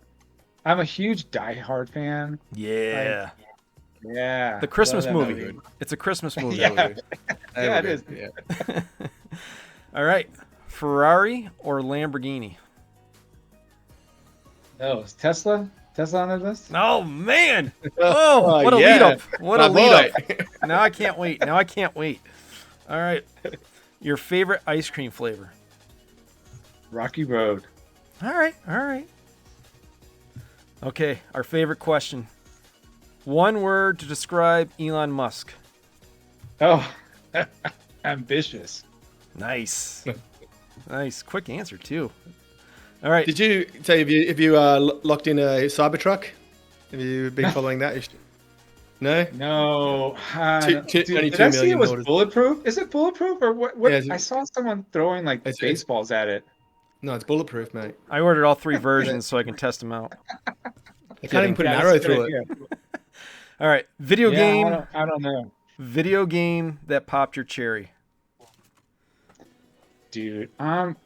I'm a huge Die Hard fan. Yeah. Yeah. The Christmas love that movie. It's a Christmas movie. Yeah. Yeah, it is. Yeah. All right. Ferrari or Lamborghini? Oh, is Tesla on the list? Oh, man. Oh, what a yeah. lead up. What a My lead boy. up. Now I can't wait. All right. Your favorite ice cream flavor? Rocky Road. All right. Okay, our favorite question. One word to describe Elon Musk. Oh, ambitious. Nice. Nice. Quick answer, too. All right. Did you say if you locked in a Cybertruck? Have you been following that? No. No. Only Did 2 I see it million was orders. bulletproof? Is it bulletproof or what? Yeah, I saw someone throwing like It's- baseballs at it. No, it's bulletproof, mate. I ordered all 3 versions so I can test them out. You can't even put an Yeah, arrow that's a through good it. idea. All right. Video Yeah, game. I don't know, Video game that popped your cherry. dude. I'm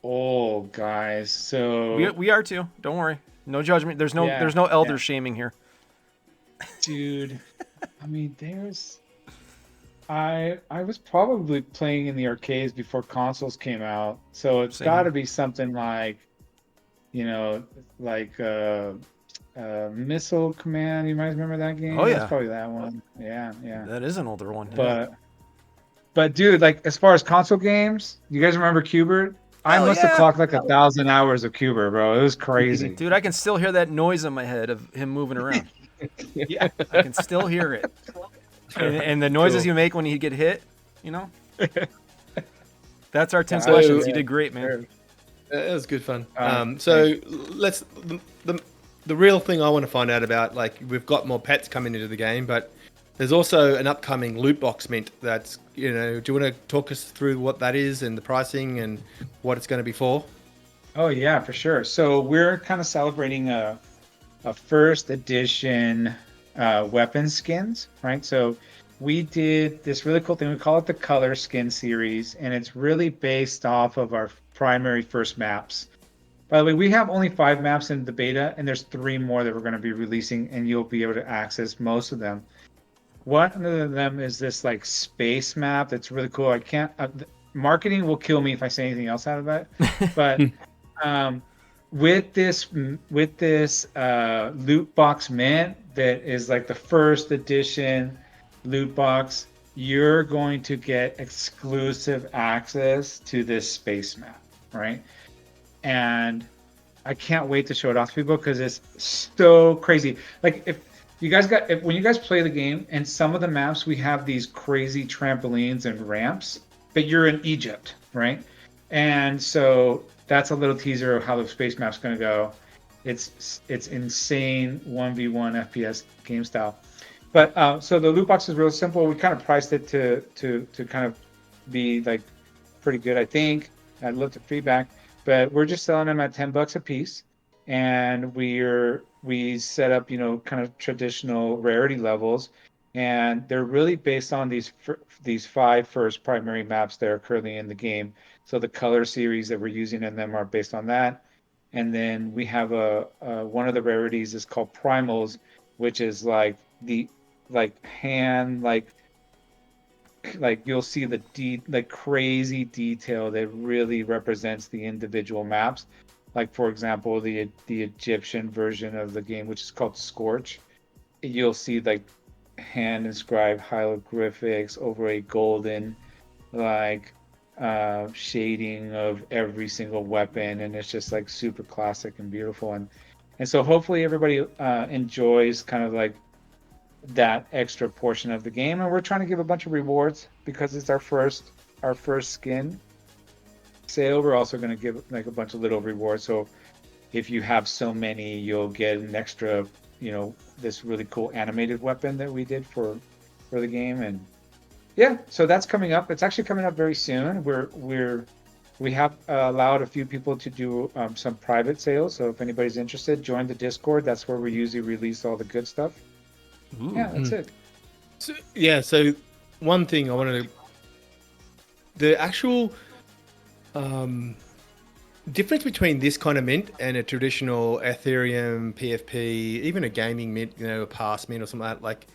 old, guys. So, We are too. Don't worry. No judgment. There's no Yeah, elder yeah. shaming here. dude, I mean, I was probably playing in the arcades before consoles came out, so it's Same. got to be something like, like Missile Command. You might remember that game. Oh, yeah. That's probably that one. Yeah. That is an older one. Yeah. But dude, like as far as console games, you guys remember Cubert? I Hell must yeah. have clocked like 1,000 hours of Cubert, bro. It was crazy. Dude, I can still hear that noise in my head of him moving around. Yeah. I can still hear it. And the noises you make when you get hit, you know? That's our 10 So, questions. You did great, man. It was good fun. Thanks. So let's the real thing I want to find out about, like, we've got more pets coming into the game, but there's also an upcoming loot box mint that's, do you want to talk us through what that is and the pricing and what it's going to be for? Oh yeah, for sure. So we're kind of celebrating a first edition weapon skins, right? So we did this really cool thing. We call it the Color Skin series, and it's really based off of our primary first maps. By the way, we have only 5 maps in the beta, and there's 3 more that we're going to be releasing, and you'll be able to access most of them. One of them is this like space map that's really cool. I can't. Marketing will kill me if I say anything else out of that. But with this loot box mint that is like the first edition loot box, you're going to get exclusive access to this space map, right? And I can't wait to show it off to people because it's so crazy. Like when you guys play the game, and some of the maps we have these crazy trampolines and ramps, but you're in Egypt, right? And so that's a little teaser of how the space map's going to go. It's insane 1v1 FPS game style. But so the loot box is real simple. We kind of priced it to kind of be like pretty good, I think. I'd love the feedback, but we're just selling them at $10 a piece, and we set up kind of traditional rarity levels, and they're really based on these 5 first primary maps that are currently in the game. So the color series that we're using in them are based on that, and then we have one of the rarities is called primals, which is like like hand like you'll see the crazy detail that really represents the individual maps. Like for example, the Egyptian version of the game, which is called Scorch, you'll see like hand inscribed hieroglyphics over a golden like shading of every single weapon, and it's just like super classic and beautiful. And so hopefully everybody enjoys kind of like that extra portion of the game, and we're trying to give a bunch of rewards because it's our first skin sale. We're also going to give like a bunch of little rewards, so if you have so many, you'll get an extra, this really cool animated weapon that we did for the game. And yeah, so that's coming up. It's actually coming up very soon. We have allowed a few people to do some private sales, so if anybody's interested, join the Discord. That's where we usually release all the good stuff. Ooh. Yeah, that's it. So one thing I wanted to, the actual difference between this kind of mint and a traditional Ethereum PFP, even a gaming mint, a pass mint or something like that, like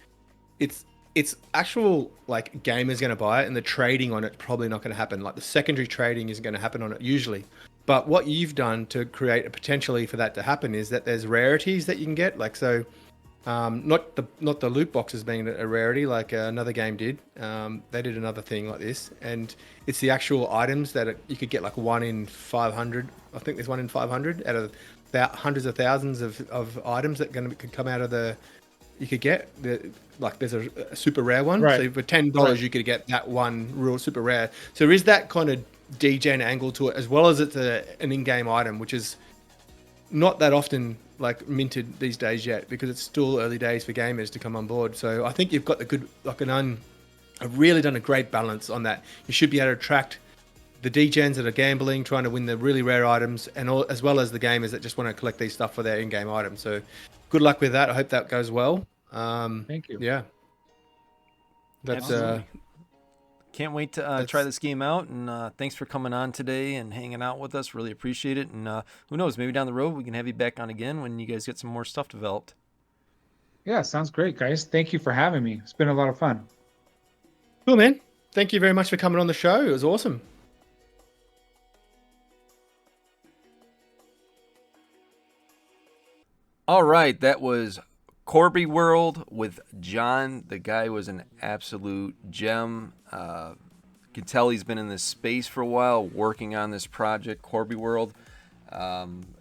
it's actual like gamers going to buy it, and the trading on it probably not going to happen. Like the secondary trading isn't going to happen on it usually. But what you've done to create a potentially for that to happen is that there's rarities that you can get, like so. Not the loot boxes being a rarity like another game did. They did another thing like this, and it's the actual items that you could get, like 1 in 500. I think there's 1 in 500 out of hundreds of thousands of items that could come out of you could get like there's a super rare one. Right. So for $10 you could get that one real super rare. So there is that kind of degen angle to it, as well as it's an in-game item, which is not that often like minted these days yet, because it's still early days for gamers to come on board. So I think you've got the good, like I've really done a great balance on that. You should be able to attract the degens that are gambling, trying to win the really rare items, and as well as the gamers that just want to collect these stuff for their in-game items. So good luck with that. I hope that goes well. Thank you. Yeah. That's Absolutely. Can't wait to try this game out, and thanks for coming on today and hanging out with us. Really appreciate it. And who knows, maybe down the road we can have you back on again when you guys get some more stuff developed. Yeah, sounds great, guys. Thank you for having me. It's been a lot of fun. cool, man. Thank you very much for coming on the show. It was awesome. All right, that was Qorbi World with John. The guy was an absolute gem. You can tell he's been in this space for a while, working on this project, Qorbi World.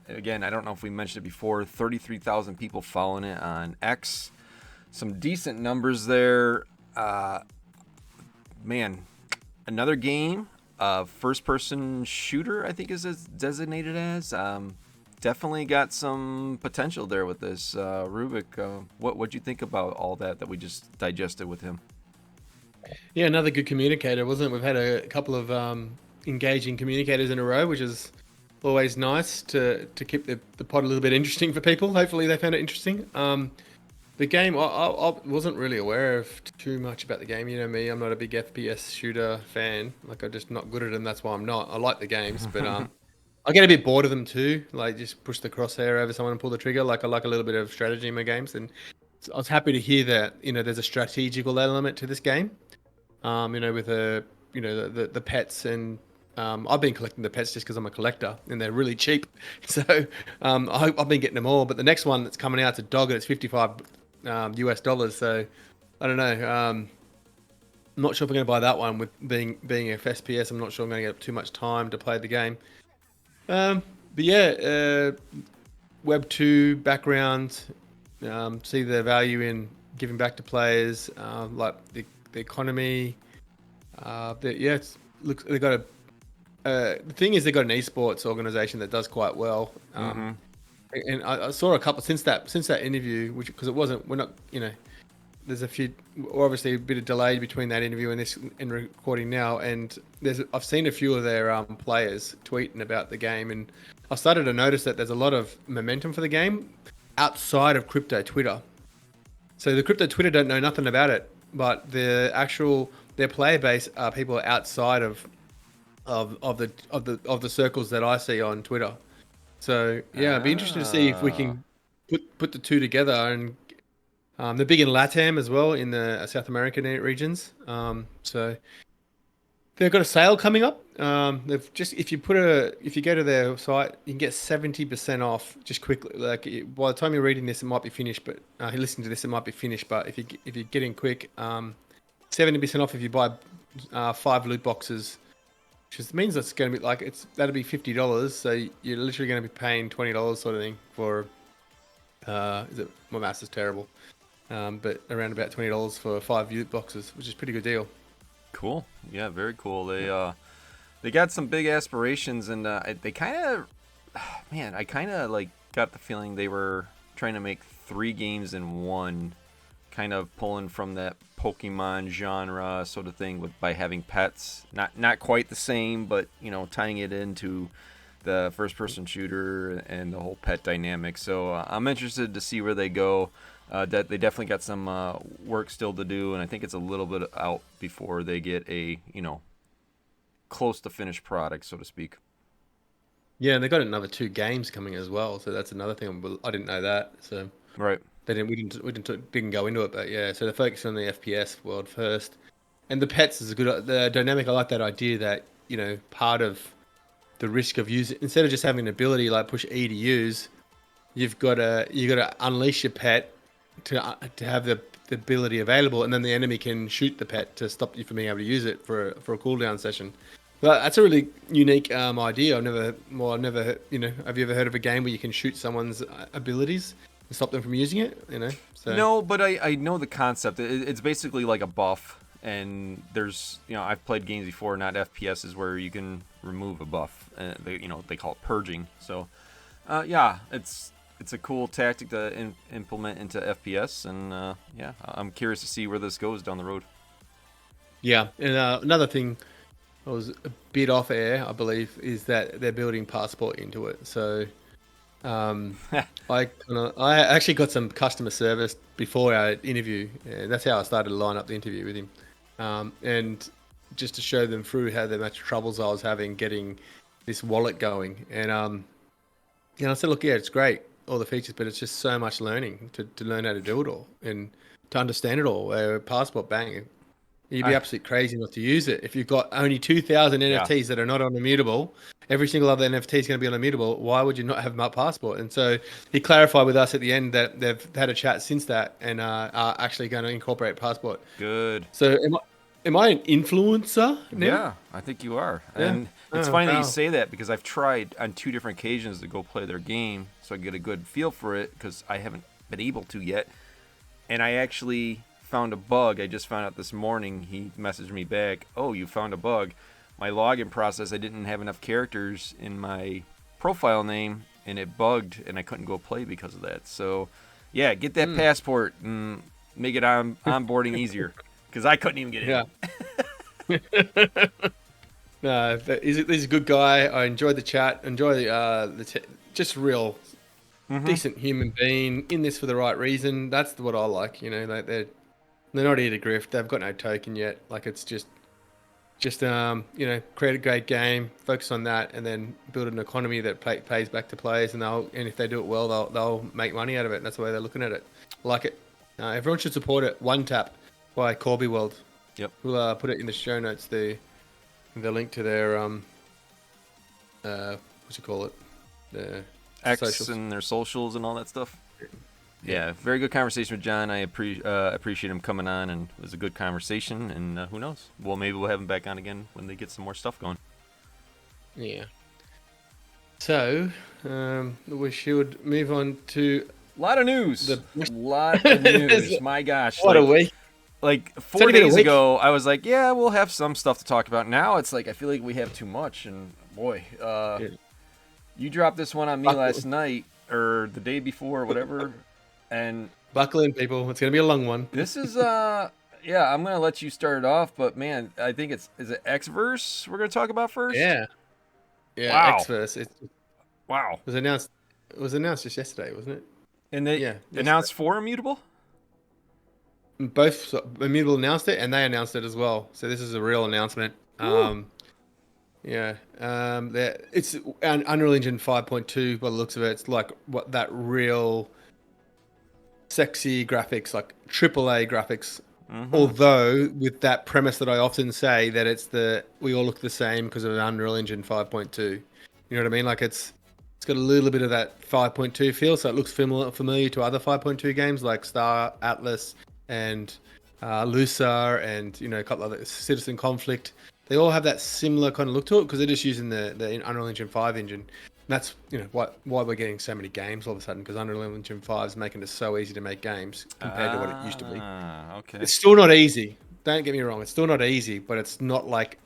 Again, I don't know if we mentioned it before, 33,000 people following it on X. Some decent numbers there. Man, another game, first-person shooter, I think is designated as. Definitely got some potential there with this. Rubik, what'd you think about all that we just digested with him? Yeah, another good communicator, wasn't it? We've had a couple of engaging communicators in a row, which is always nice to keep the pod a little bit interesting for people. Hopefully they found it interesting. The game, I wasn't really aware of too much about the game. You know me, I'm not a big FPS shooter fan. Like, I'm just not good at them. That's why I'm not. I like the games, but I get a bit bored of them too. Like, just push the crosshair over someone and pull the trigger. Like, I like a little bit of strategy in my games, and I was happy to hear that there's a strategical element to this game. With the pets, and I've been collecting the pets just because I'm a collector and they're really cheap. So I've been getting them all. But the next one that's coming out, it's a dog and it's $55 US. So I don't know. I'm not sure if I'm going to buy that one with being FPS. I'm not sure I'm going to get too much time to play the game. But yeah, Web 2 background, see the value in giving back to players, like the economy. Looks they got the thing is they got an esports organization that does quite well. And I saw a couple since that interview, which because we're not there's a few, obviously a bit of delay between that interview and this and recording now, and I've seen a few of their players tweeting about the game, and I started to notice that there's a lot of momentum for the game outside of crypto Twitter. So the crypto Twitter don't know nothing about it, but their player base are people outside of the circles that I see on Twitter. So yeah, I'd be interested to see if we can put the two together and They're big in LATAM as well, in the South American regions. So they've got a sale coming up. They've just if you go to their site, you can get 70% off just quickly. Like by the time you're reading this, it might be finished, but you're listening to this, it might be finished. But if you get in quick, 70% off if you buy 5 loot boxes, which means that's going to be like that'll be $50. So you're literally going to be paying $20 sort of thing for. My maths is terrible, but around about $20 for 5 loot boxes, which is a pretty good deal. Cool. Yeah, very cool. They got some big aspirations, and they kind of, man, I kind of like got the feeling they were trying to make 3 games in one, kind of pulling from that Pokemon genre sort of thing by having pets. Not quite the same, but tying it into the first-person shooter and the whole pet dynamic. So I'm interested to see where they go. That they definitely got some work still to do, and I think it's a little bit out before they get a close to finished product, so to speak. Yeah, and they got another 2 games coming as well, so that's another thing. I didn't know that. So right, we didn't go into it, but yeah. So they're focusing on the FPS world first, and the pets is the dynamic. I like that idea that part of the risk of using, instead of just having an ability like push E to use, you got to unleash your pet to have the ability available, and then the enemy can shoot the pet to stop you from being able to use it for a cooldown session. But that's a really unique idea. I've never, have you ever heard of a game where you can shoot someone's abilities and stop them from using it? So no, but I know the concept. It's basically like a buff, and there's I've played games before, not FPSs, where you can remove a buff. They call it purging. So yeah, it's a cool tactic to implement into FPS, and yeah, I'm curious to see where this goes down the road. Yeah, and another thing I was a bit off air, I believe, is that they're building Passport into it. So I actually got some customer service before our interview, and that's how I started to line up the interview with him, and just to show them through how much troubles I was having getting this wallet going, and I said, look, yeah, it's great, all the features, but it's just so much learning to learn how to do it all and to understand it all. Passport, bang. You'd be absolutely crazy not to use it. If you've got only 2,000 NFTs that are not on Immutable, every single other NFT is going to be on Immutable. Why would you not have my Passport? And so he clarified with us at the end that they've had a chat since that and are actually going to incorporate Passport. Good. So am I an influencer now? Yeah, I think you are. Yeah. And it's funny that you say that, because I've tried on 2 different occasions to go play their game so I get a good feel for it, because I haven't been able to yet. And I actually found a bug. I just found out this morning. He messaged me back, oh, you found a bug. My login process, I didn't have enough characters in my profile name, and it bugged, and I couldn't go play because of that. So yeah, get that passport and make it onboarding easier, because I couldn't even get in. Yeah. No, he's a good guy. I enjoyed the chat. Enjoy just real decent human being in this for the right reason. That's what I like. Like they're not here to grift. They've got no token yet. Like it's just create a great game, focus on that, and then build an economy that pays back to players. And if they do it well, they'll make money out of it. And that's the way they're looking at it. I like it. Everyone should support it. One Tap by Qorbi World. Yep. We'll put it in the show notes. The link to their what you call it, the X socials. and their socials and all that stuff. Yeah, very good conversation with John. I appreciate him coming on, and it was a good conversation. And who knows? Well, maybe we'll have him back on again when they get some more stuff going. Yeah. So we should move on to a lot of news. Lot of news. My gosh. What a week. Like 4 days ago, I was like, yeah, we'll have some stuff to talk about. Now it's like I feel like we have too much. And boy, you dropped this one on me last night or the day before or whatever. And buckle in, people. It's going to be a long one. This is, I'm going to let you start it off. But, man, I think is it Exverse we're going to talk about first? Yeah. Yeah, wow. Exverse. Wow. It was announced just yesterday, wasn't it? And they announced for Immutable? Both Immutable announced it, and they announced it as well. So this is a real announcement. It's an Unreal Engine 5.2 by the looks of it. It's like what that real sexy graphics, like AAA graphics. Mm-hmm. Although with that premise that I often say that we all look the same because of an Unreal Engine 5.2. You know what I mean? Like it's got a little bit of that 5.2 feel, so it looks familiar to other 5.2 games like Star Atlas and Lusa, and a couple other Citizen Conflict. They all have that similar kind of look to it because they're just using the Unreal Engine 5 engine. And that's why we're getting so many games all of a sudden, because Unreal Engine 5 is making it so easy to make games compared to what it used to be. Okay. It's still not easy. Don't get me wrong. It's still not easy, but it's not like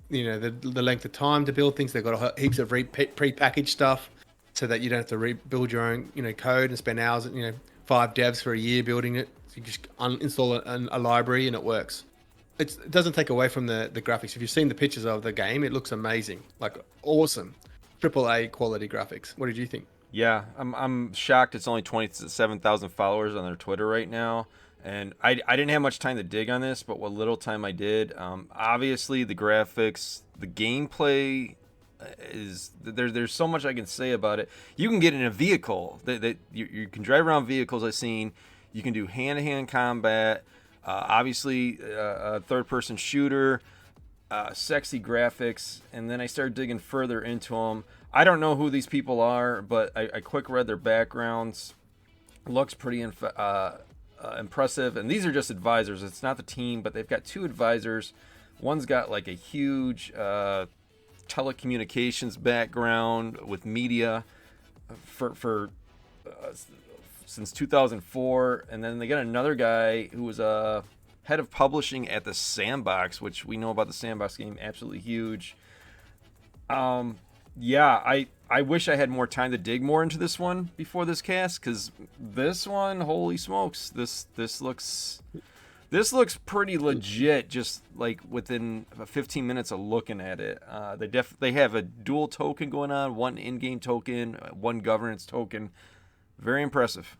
the length of time to build things. They've got heaps of pre-packaged stuff, so that you don't have to rebuild your own code and spend hours. 5 devs for a year building it. So you just install a library and it works. It doesn't take away from the graphics. If you've seen the pictures of the game, it looks amazing, like awesome, AAA quality graphics. What did you think? Yeah, I'm shocked. It's only 27,000 followers on their Twitter right now, and I didn't have much time to dig on this, but what little time I did, obviously the graphics, the gameplay is there's so much I can say about it. You can get in a vehicle that you can drive around vehicles. I've seen. You can do hand-to-hand combat. Obviously, a third-person shooter, sexy graphics, and then I started digging further into them. I don't know who these people are, but I quick read their backgrounds. Looks pretty impressive, and these are just advisors. It's not the team, but they've got 2 advisors. One's got like a huge telecommunications background with media for since 2004, and then they got another guy who was a head of publishing at the Sandbox, which we know about the Sandbox game, absolutely huge. Yeah, I wish I had more time to dig more into this one before this cast, because this one, holy smokes, this looks pretty legit. Just like within 15 minutes of looking at it, they have a dual token going on, one in-game token, one governance token. Very impressive.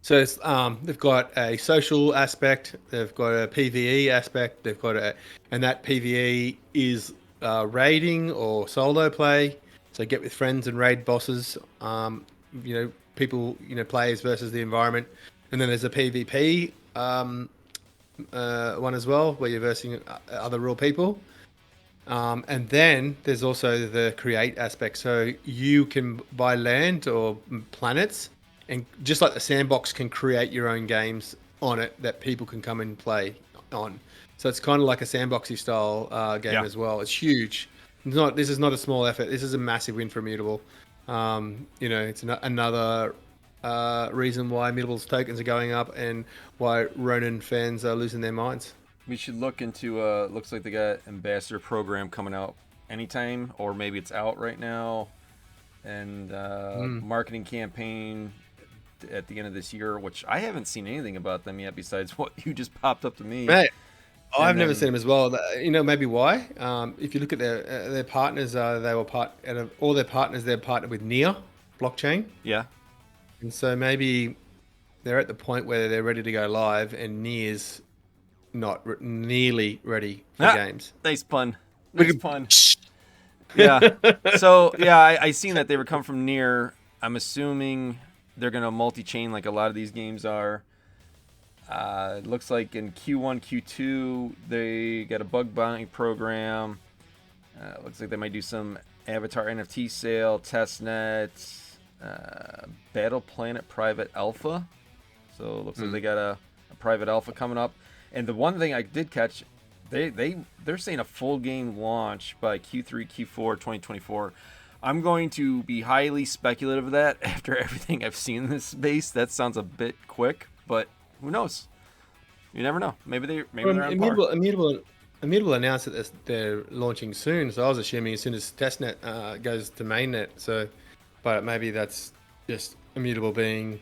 So it's, they've got a social aspect, they've got a PvE aspect, and that PvE is raiding or solo play. So get with friends and raid bosses. People, players versus the environment, and then there's a PvP one as well, where you're versing other real people. And then there's also the create aspect. So you can buy land or planets, and just like the Sandbox can create your own games on it that people can come and play on. So it's kind of like a Sandboxy style game as well. It's huge. This is not a small effort. This is a massive win for Immutable. It's another reason why Immutable's tokens are going up and why Ronin fans are losing their minds. We should look into, looks like they got ambassador program coming out anytime, or maybe it's out right now, and marketing campaign at the end of this year, which I haven't seen anything about them yet besides what you just popped up to me. Mate, I've never seen them as well. Maybe why? If you look at their partners, they were out of all their partners, they're partnered with Near blockchain. Yeah. And so maybe they're at the point where they're ready to go live, and Near's not nearly ready for games. Nice pun. Yeah. So yeah, I seen that they were come from Near. I'm assuming they're gonna multi-chain like a lot of these games are. It looks like in Q1, Q2 they got a bug bounty program. Looks like they might do some Avatar NFT sale, testnet, Battle Planet private alpha. So it looks like they got a private alpha coming up. And the one thing I did catch, they're saying a full game launch by Q3, Q4 2024. I'm going to be highly speculative of that after everything I've seen in this space. That sounds a bit quick, but who knows? You never know. Maybe they're on par. Immutable announced that they're launching soon, so I was assuming as soon as testnet goes to mainnet. So, but maybe that's just Immutable being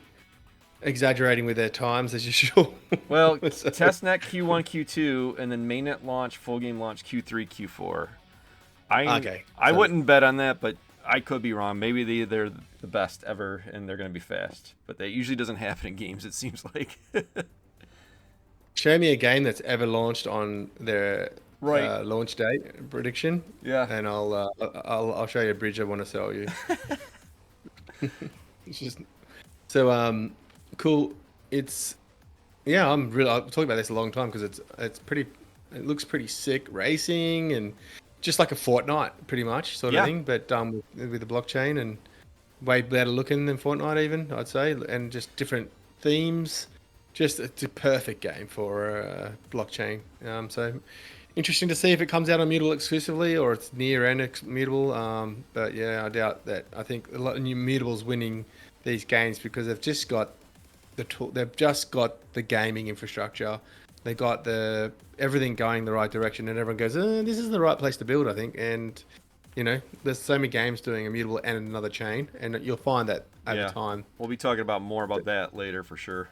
exaggerating with their times as usual. Well, testnet Q1, Q2, and then mainnet launch, full game launch Q3, Q4. I wouldn't bet on that, but I could be wrong. Maybe they're the best ever, and they're going to be fast. But that usually doesn't happen in games, it seems like. Show me a game that's ever launched on their launch date prediction. Yeah, and I'll show you a bridge I want to sell you. It's just so cool. it's yeah, I'll talk about this a long time because it looks pretty sick racing and just like a Fortnite pretty much sort of Yeah. thing, but with the blockchain and way better looking than Fortnite even, I'd say, and just different themes. Just it's a perfect game for blockchain. So interesting to see if it comes out on Mutable exclusively or it's near and Mutable. But yeah, I doubt that. I think a lot of new Mutables winning these games because they've just got they've just got the gaming infrastructure. They got the everything going the right direction, and everyone goes, "This is the right place to build," I think. And there's so many games doing Immutable and another chain, and you'll find that over time. We'll be talking about more about that later for sure.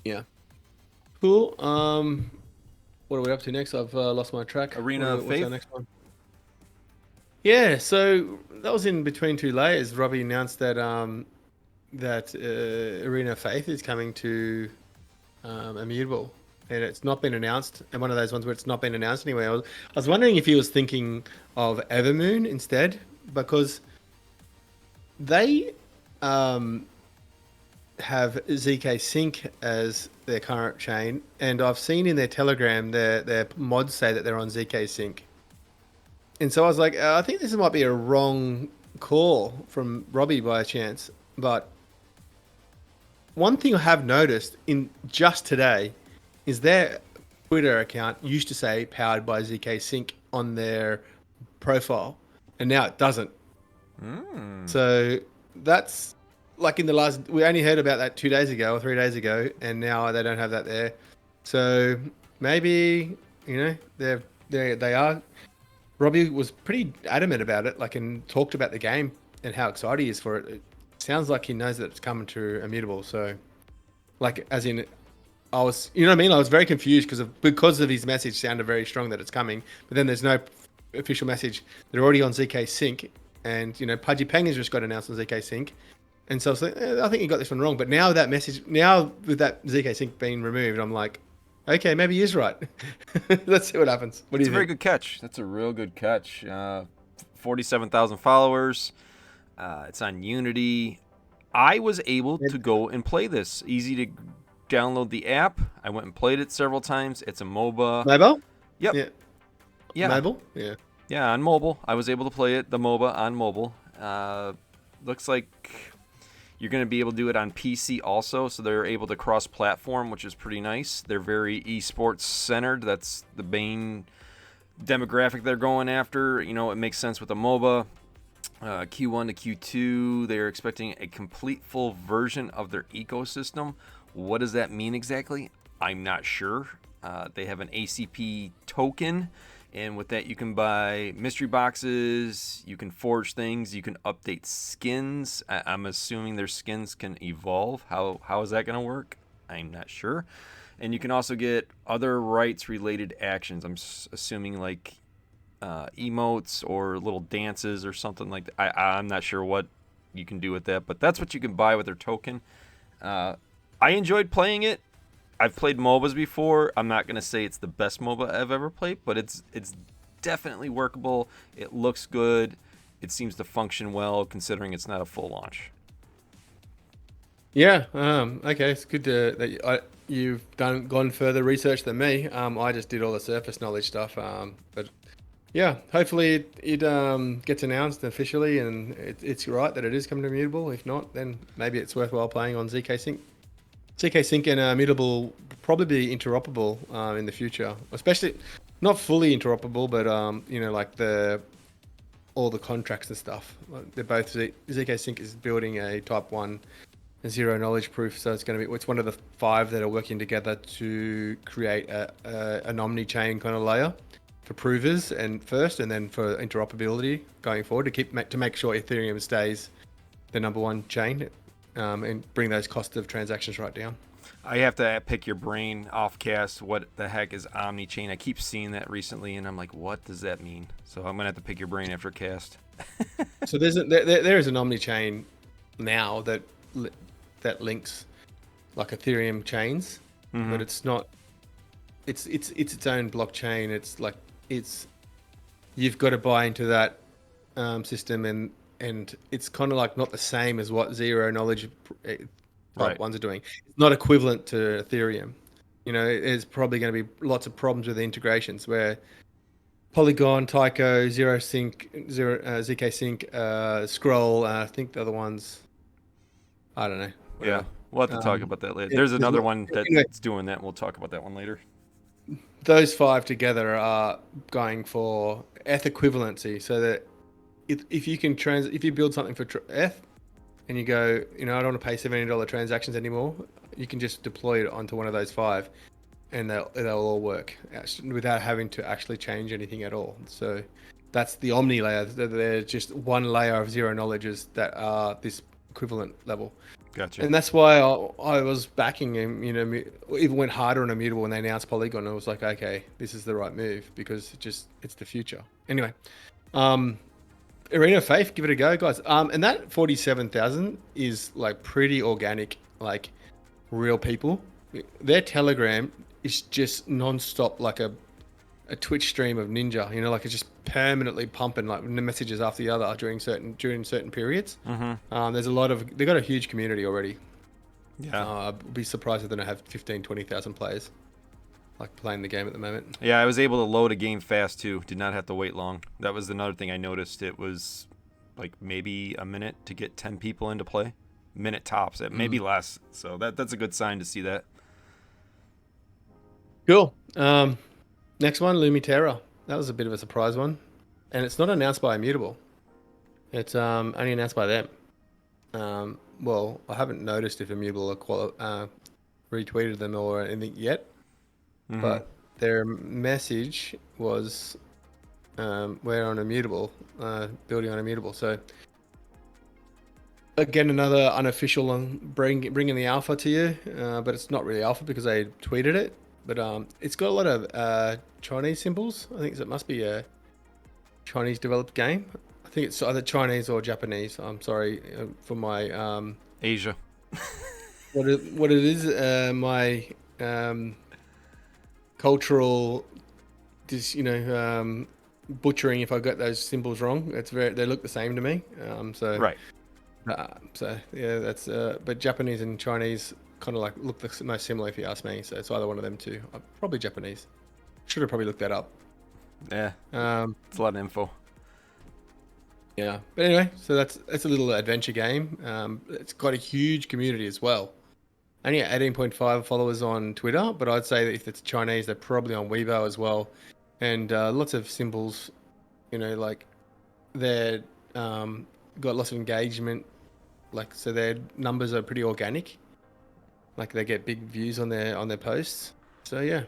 Yeah. Cool. What are we up to next? I've lost my track. Arena of What's Faith. our next one? Yeah, so that was in between two layers. Robbie announced that Arena of Faith is coming to Immutable, and it's not been announced. And one of those ones where it's not been announced anyway. I was wondering if he was thinking of Evermoon instead, because they have ZK Sync as their current chain, and I've seen in their Telegram their mods say that they're on ZK Sync. And so I was like, I think this might be a wrong call from Robbie by a chance. But one thing I have noticed in just today is their Twitter account used to say powered by ZK Sync on their profile, and now it doesn't. So that's like in the last, we only heard about that 2 days ago or 3 days ago, and now they don't have that there. So maybe, they are. Robbie was pretty adamant about it, like, and talked about the game and how excited he is for it. It sounds like he knows that it's coming to Immutable. So, like, as in, I was, you know what I mean? I was very confused because of his message sounded very strong that it's coming, but then there's no official message. They're already on ZK Sync, and Pudgy Penguins just got announced on ZK Sync, and so I was like, I think you got this one wrong. But now that message, now with that ZK Sync being removed, I'm like, okay, maybe he is right. Let's see what happens. What do you think? It's a very good catch. That's a real good catch. 47,000 followers. It's on Unity. I was able to go and play this. Easy to download the app. I went and played it several times. It's a MOBA. Mobile? Yep. Yeah. Mobile? Yeah. Yeah, on mobile. I was able to play it, the MOBA, on mobile. Looks like you're going to be able to do it on PC also, so they're able to cross-platform, which is pretty nice. They're very esports centered. That's the main demographic they're going after. It makes sense with the MOBA. Q1 to Q2, they're expecting a complete full version of their ecosystem. What does that mean exactly? I'm not sure. They have an ACP token, and with that you can buy mystery boxes, you can forge things, you can update skins. I'm assuming their skins can evolve. How is that going to work? I'm not sure. And you can also get other rights related actions. I'm assuming like emotes or little dances or something like that. I'm not sure what you can do with that, but that's what you can buy with their token. I enjoyed playing it. I've played MOBAs before. I'm not going to say it's the best MOBA I've ever played, but it's definitely workable. It looks good. It seems to function well considering it's not a full launch. Yeah. Okay. It's good that you've gone further research than me. I just did all the surface knowledge stuff. But yeah, hopefully it gets announced officially, and it's right that it is coming to Immutable. If not, then maybe it's worthwhile playing on ZK Sync. ZK Sync and Immutable probably be interoperable in the future, especially not fully interoperable, but like all the contracts and stuff. They're both ZK Sync is building a Type 1 zero knowledge proof, so it's one of the 5 that are working together to create an omni-chain kind of layer for provers and then for interoperability going forward to make sure Ethereum stays the number 1 chain. And bring those costs of transactions right down. I have to pick your brain off cast. What the heck is omni-chain? I keep seeing that recently, and I'm like, what does that mean? So I'm going to have to pick your brain after cast. So there is an omni-chain now that links like Ethereum chains, but it's not. It's its own blockchain. It's like you've got to buy into that system and it's kind of like not the same as what zero knowledge Right. ones are doing. It's not equivalent to Ethereum. You know, there's probably going to be lots of problems with the integrations where Polygon, Tyco, ZK Sync, Scroll, I think the other ones, I don't know, Yeah. whatever. We'll have to talk about that later. There's another one Anyway, that's doing that. And we'll talk about that one later. those five together are going for ETH equivalency, so that if you can if you build something for ETH and you go, I don't want to pay $70 transactions anymore, you can just deploy it onto one of those five, and they'll all work without having to actually change anything at all. So that's the Omni layer. They're just one layer of zero knowledges that are this equivalent level. Gotcha. And that's why I was backing him, even went harder on Immutable when they announced Polygon. I was like, okay, this is the right move because it's the future. Anyway, Arena of Faith, give it a go, guys. And that 47,000 is like pretty organic, like real people. Their Telegram is just non-stop, like a Twitch stream of Ninja. Like it's just permanently pumping like messages after the other during certain periods. Mm-hmm. They've got a huge community already. Yeah. I'd be surprised if they don't have 20,000 players like playing the game at the moment. Yeah, I was able to load a game fast too. Did not have to wait long. That was another thing I noticed. It was like maybe a minute to get 10 people into play. Minute tops, maybe less. So that's a good sign to see that. Cool. Next one, Lumiterra. That was a bit of a surprise one, and it's not announced by Immutable. It's only announced by them. Well, I haven't noticed if Immutable retweeted them or anything yet, but their message was we're on Immutable, building on Immutable. So again, another unofficial bringing the alpha to you, but it's not really alpha because they tweeted it. But it's got a lot of Chinese symbols. I think it must be a Chinese developed game. I think it's either Chinese or Japanese. I'm sorry for my Asia. what it is. My cultural, butchering if I got those symbols wrong. They look the same to me. Right. So yeah, that's but Japanese and Chinese kind of like look the most similar if you ask me. So it's either one of them two. Probably Japanese. Should have probably looked that up. Yeah. It's a lot of info. Yeah, but anyway, so that's a little adventure game. It's got a huge community as well. Only 18.5 followers on Twitter, but I'd say that if it's Chinese, they're probably on Weibo as well, and lots of symbols. Like they're got lots of engagement. Like so, their numbers are pretty organic. Like they get big views on their posts. So yeah.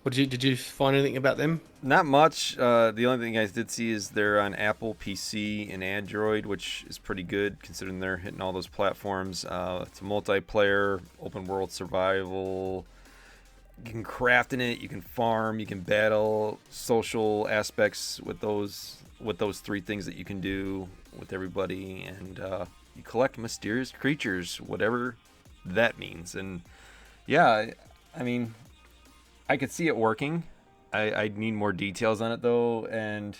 Did you find anything about them? Not much. The only thing I did see is they're on Apple, PC, and Android, which is pretty good considering they're hitting all those platforms. It's a multiplayer, open world survival. You can craft in it, you can farm, you can battle, social aspects with those three things that you can do with everybody, and you collect mysterious creatures, whatever that means. And yeah, I mean, I could see it working. I need more details on it though, and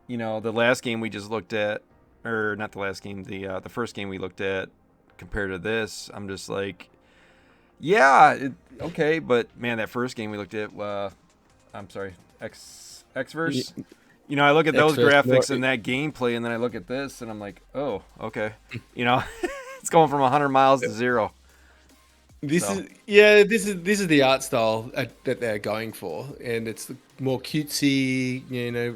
the last game we just looked at, or not the last game, the first game we looked at compared to this, I'm just like, yeah, okay, but man, that first game we looked at, I'm sorry, Exverse. I look at those graphics and that gameplay, and then I look at this, and I'm like, oh, okay, it's going from 100 miles to 0. This is the art style that they're going for, and it's the more cutesy,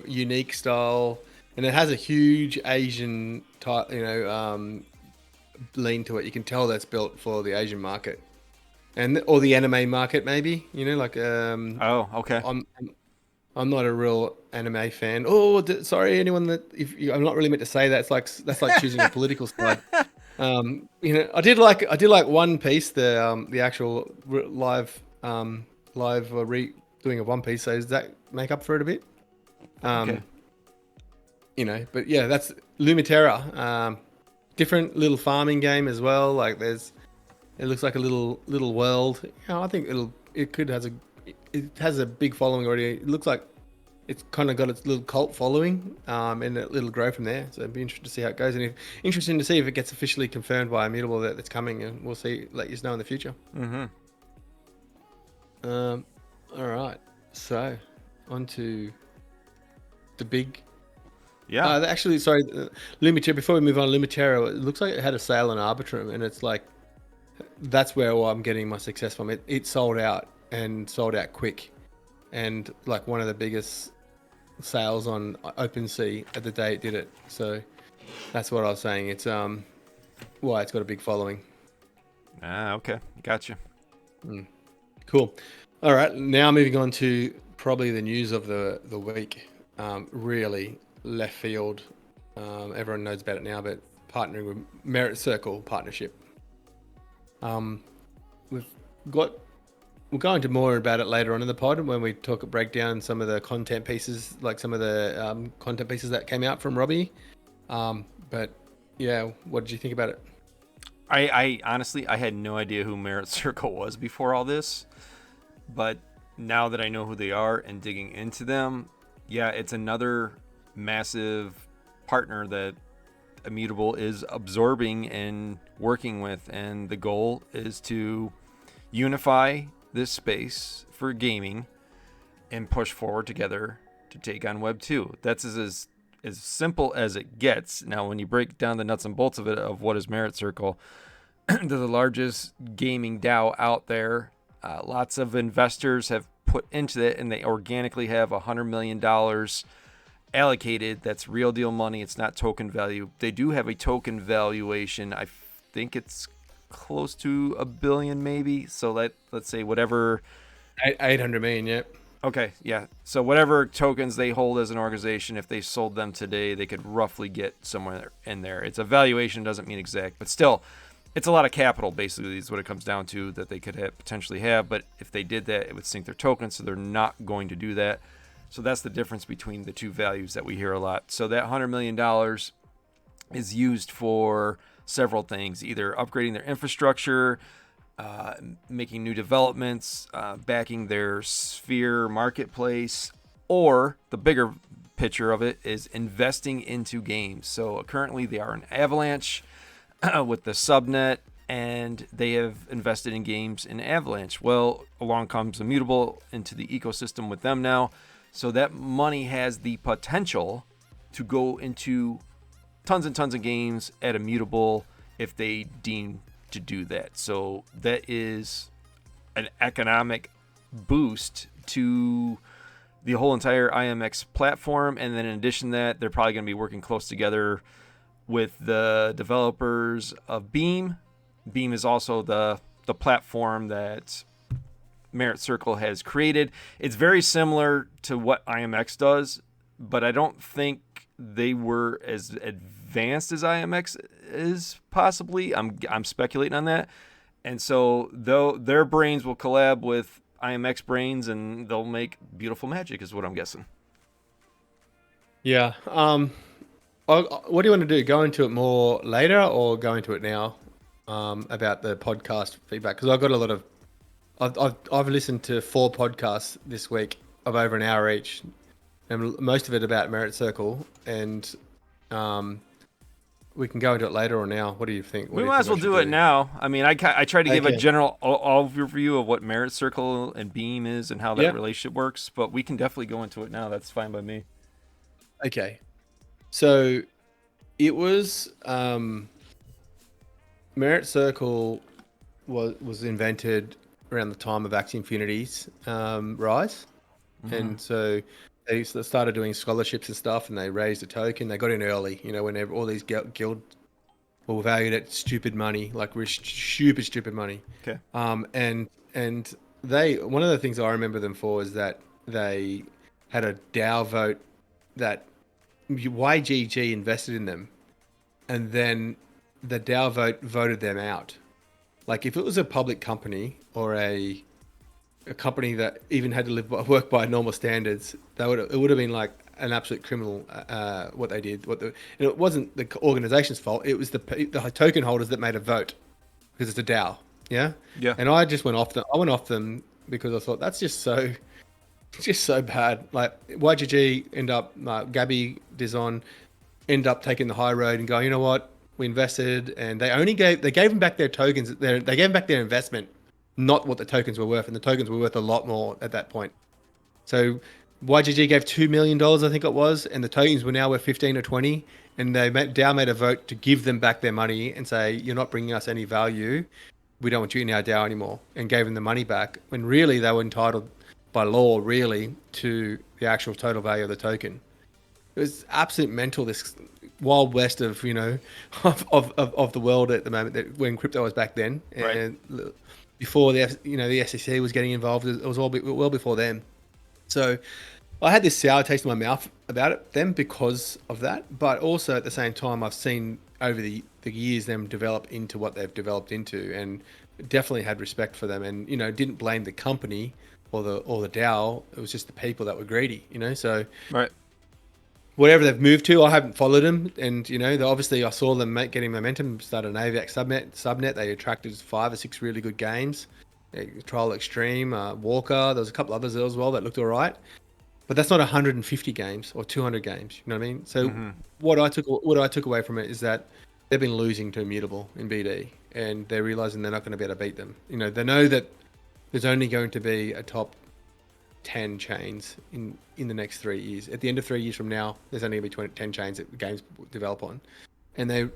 unique style, and it has a huge Asian type, lean to it. You can tell that's built for the Asian market, or the anime market, maybe. Oh, okay. I'm not a real anime fan. Oh, sorry, anyone I'm not really meant to say that. That's like choosing a political side. I did like One Piece, the actual live doing of One Piece. So does that make up for it a bit? Okay. But yeah, that's Lumiterra. Different little farming game as well. Like it looks like a little world. I think it has a big following already. It looks like it's kind of got its little cult following, and it'll grow from there. So it'd be interesting to see how it goes, and interesting to see if it gets officially confirmed by Immutable that it's coming, and we'll see. Let you know in the future. Mm-hmm. All right. So, on to the big. Yeah. Actually, sorry, Lumiterra. Before we move on, Lumiterra. It looks like it had a sale on Arbitrum, and it's like that's where I'm getting my success from. It sold out and sold out quick, and like one of the biggest sales on OpenSea at the day it did it. So that's what I was saying. It's why it's got a big following. Okay, gotcha. Cool. All right, now moving on to probably the news of the week. Really left field. Everyone knows about it now, but partnering with Merit Circle partnership. We'll go into more about it later on in the pod when we break down some of the content pieces, like some of the content pieces that came out from Robbie. But yeah, what did you think about it? I honestly, I had no idea who Merit Circle was before all this, but now that I know who they are and digging into them, yeah, it's another massive partner that Immutable is absorbing and working with, and the goal is to unify this space for gaming and push forward together to take on Web 2. That's as simple as it gets. Now, when you break down the nuts and bolts of it, of what is Merit Circle, they're the largest gaming DAO out there. Lots of investors have put into it, and they organically have $100 million allocated. That's real deal money. It's not token value. They do have a token valuation. I think it's close to $1 billion, maybe. So let's say whatever. 800 million. Yep. Okay, yeah. So whatever tokens they hold as an organization, if they sold them today, they could roughly get somewhere in there. It's a valuation, doesn't mean exact, but still, it's a lot of capital, basically, is what it comes down to, that they could potentially have. But if they did that, it would sink their tokens, so they're not going to do that. So that's the difference between the two values that we hear a lot. So that $100 million is used for several things, either upgrading their infrastructure, making new developments, backing their Sphere marketplace, or the bigger picture of it is investing into games. So currently they are an Avalanche with the subnet, and they have invested in games in Avalanche. Well, along comes Immutable into the ecosystem with them now. So that money has the potential to go into tons and tons of games at Immutable if they deem to do that. So that is an economic boost to the whole entire IMX platform. And then in addition to that, they're probably going to be working close together with the developers of Beam. Beam is also the platform that Merit Circle has created. It's very similar to what IMX does, but I don't think they were as advanced as IMX is, possibly. I'm speculating on that. And so though their brains will collab with IMX brains, and they'll make beautiful magic, is what I'm guessing. Yeah. What do you want to do? Go into it more later or go into it now about the podcast feedback? Because I've got a lot of... I've listened to 4 podcasts this week of over an hour each, and most of it about Merit Circle, and we can go into it later or now. What do you think? We might as well do it now. I mean, I tried to give a general overview of what Merit Circle and Beam is and how that relationship works, but we can definitely go into it now. That's fine by me. Okay. So it was Merit Circle was invented around the time of Axie Infinity's rise. Mm-hmm. And so they started doing scholarships and stuff, and they raised a token. They got in early, whenever all these guilds were valued at stupid money, like stupid money. Okay. And they, one of the things I remember them for is that they had a DAO vote that YGG invested in them, and then the DAO vote voted them out. Like if it was a public company or a company that even had to work by normal standards, it would have been like an absolute criminal what they did. And it wasn't the organization's fault. It was the token holders that made a vote because it's a DAO. Yeah. Yeah. And I just went off them. I went off them because I thought that's just so It's just so bad. Like YGG end up, Gabby Dizon end up taking the high road and going, you know what? We invested, and they gave them back their tokens. They gave them back their investment, not what the tokens were worth, and the tokens were worth a lot more at that point. So YGG gave $2 million, I think it was, and the tokens were now worth 15 or 20, and DAO made a vote to give them back their money and say, you're not bringing us any value. We don't want you in our DAO anymore, and gave them the money back, when really they were entitled by law, really, to the actual total value of the token. It was absolute mental, this wild west of, of the world at the moment, that when crypto was back then. And before the SEC was getting involved, it was all well before them. So I had this sour taste in my mouth about it then because of that. But also at the same time, I've seen over the years them develop into what they've developed into, and definitely had respect for them, and didn't blame the company or the DAO. It was just the people that were greedy, so Right. whatever they've moved to, I haven't followed them, and obviously I saw them getting momentum, started an AVAX subnet. They attracted 5 or 6 really good games. Trial Extreme, Walker. There was a couple others as well that looked all right, but that's not 150 games or 200 games. You know what I mean? So what I took away from it is that they've been losing to Immutable in BD, and they're realizing they're not going to be able to beat them. They know that there's only going to be a top 10 chains in the next 3 years. At the end of 3 years from now, there's only going to be 10 chains that the games develop on, and they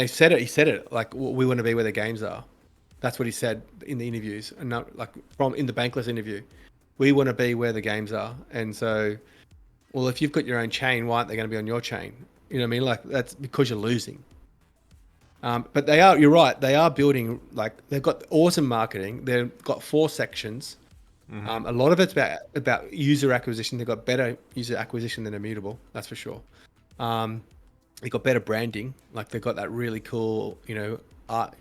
said it. He said it like, we want to be where the games are. That's what he said in the interviews, and not like in the Bankless interview. We want to be where the games are, and so, well, if you've got your own chain, why aren't they going to be on your chain? You know what I mean? Like, that's because you're losing. But they are. You're right. They are building. Like, they've got awesome marketing. They've got 4 sections. A lot of it's about user acquisition. They've got better user acquisition than Immutable. That's for sure. They've got better branding. Like, they've got that really cool, art,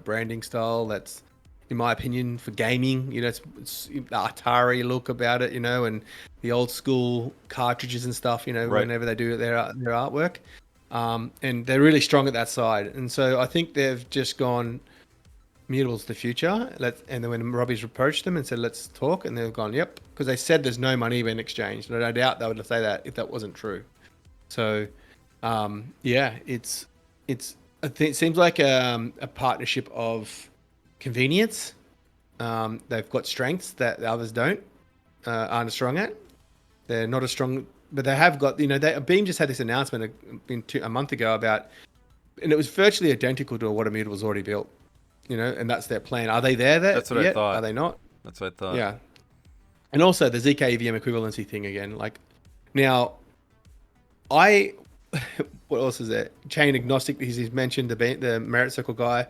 branding style that's, in my opinion, for gaming, it's the Atari look about it, and the old school cartridges and stuff, whenever they do their artwork, and they're really strong at that side. And so I think they've just gone, Immutable's the future. And then when Robbie's approached them and said, let's talk, and they've gone, yep, because they said there's no money being exchanged. No doubt they would say that if that wasn't true. So it seems like a partnership of convenience. They've got strengths that the others aren't as strong at. They're not as strong, but they have got, Beam just had this announcement a month ago about, and it was virtually identical to what Immutable's already built, and that's their plan. Are they there yet? That's what I thought. Are they not? That's what I thought. Yeah. And also the ZK EVM equivalency thing again. Like, now, what else is there? Chain agnostic. He's mentioned the Merit Circle guy.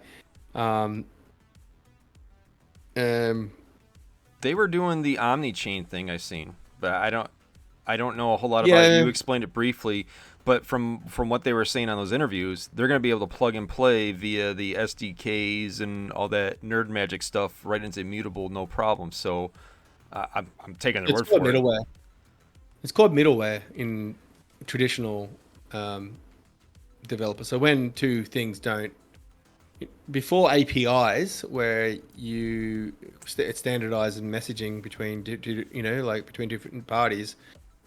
They were doing the Omni chain thing I've seen, but I don't know a whole lot about it. You explained it briefly, but from what they were saying on those interviews, they're going to be able to plug and play via the SDKs and all that nerd magic stuff right into Immutable, no problem. So I'm taking their word for middleware. it. It's called middleware in traditional developer. So when two things don't, before APIs, where it's standardized in messaging between between different parties,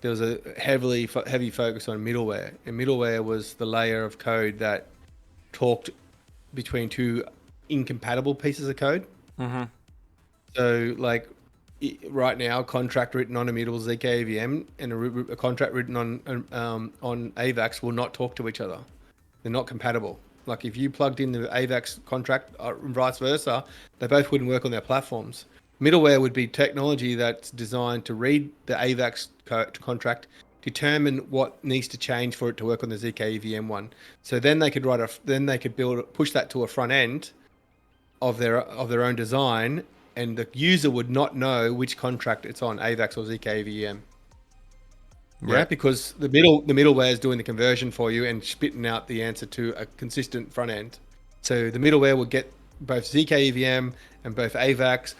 there was a heavy focus on middleware, and middleware was the layer of code that talked between two incompatible pieces of code. Mm-hmm. So like right now, a contract written on Immutable ZKVM and a contract written on AVAX will not talk to each other. They're not compatible. Like if you plugged in the AVAX contract and vice versa, they both wouldn't work on their platforms. Middleware would be technology that's designed to read the AVAX contract, determine what needs to change for it to work on the ZKVM one. So then they could push that to a front end of their own design, and the user would not know which contract it's on, AVAX or ZKVM. Right. Yeah, because the middleware is doing the conversion for you and spitting out the answer to a consistent front end. So the middleware will get both ZKVM and both AVAX.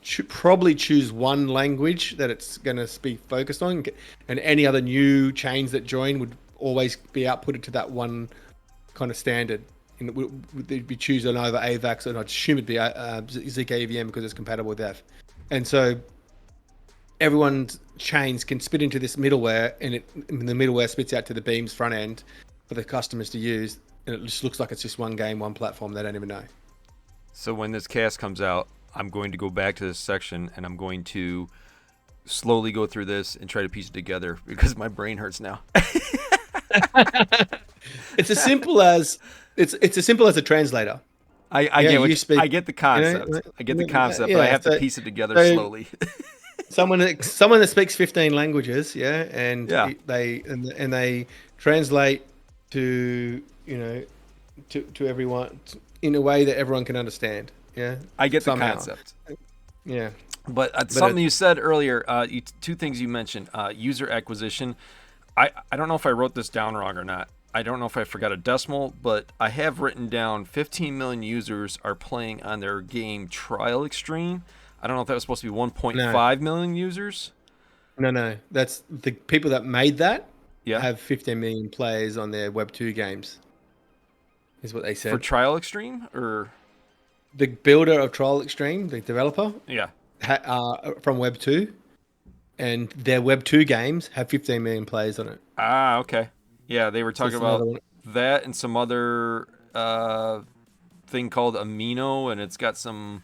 Should probably choose one language that it's going to be focused on, and any other new chains that join would always be outputted to that one kind of standard. And they'd be choosing either AVAX, and I'd assume it'd be ZKVM because it's compatible with that. And so everyone's chains can spit into this middleware, and the middleware spits out to the Beam's front end for the customers to use, and it just looks like it's just one game, one platform. They don't even know. So when this cast comes out, I'm going to go back to this section and I'm going to slowly go through this and try to piece it together because my brain hurts now. It's as simple as a translator. I get the concept. I get the concept, but I have to piece it together slowly. someone that speaks 15 languages, and they translate to to everyone in a way that everyone can understand. Yeah, I get the concept. Yeah, but something you said earlier, two things you mentioned, user acquisition. I don't know if I wrote this down wrong or not. I don't know if I forgot a decimal, but I have written down 15 million users are playing on their game Trial Extreme. I don't know if that was supposed to be 1.5 million users. No, that's the people that made that. Yeah, have 15 million players on their Web 2 games. Is what they said. For Trial Extreme, or the builder of Trial Extreme, the developer. Yeah. From Web 2, and their Web 2 games have 15 million players on it. Ah, okay. Yeah, they were talking about that and some other thing called Amino, and it's got some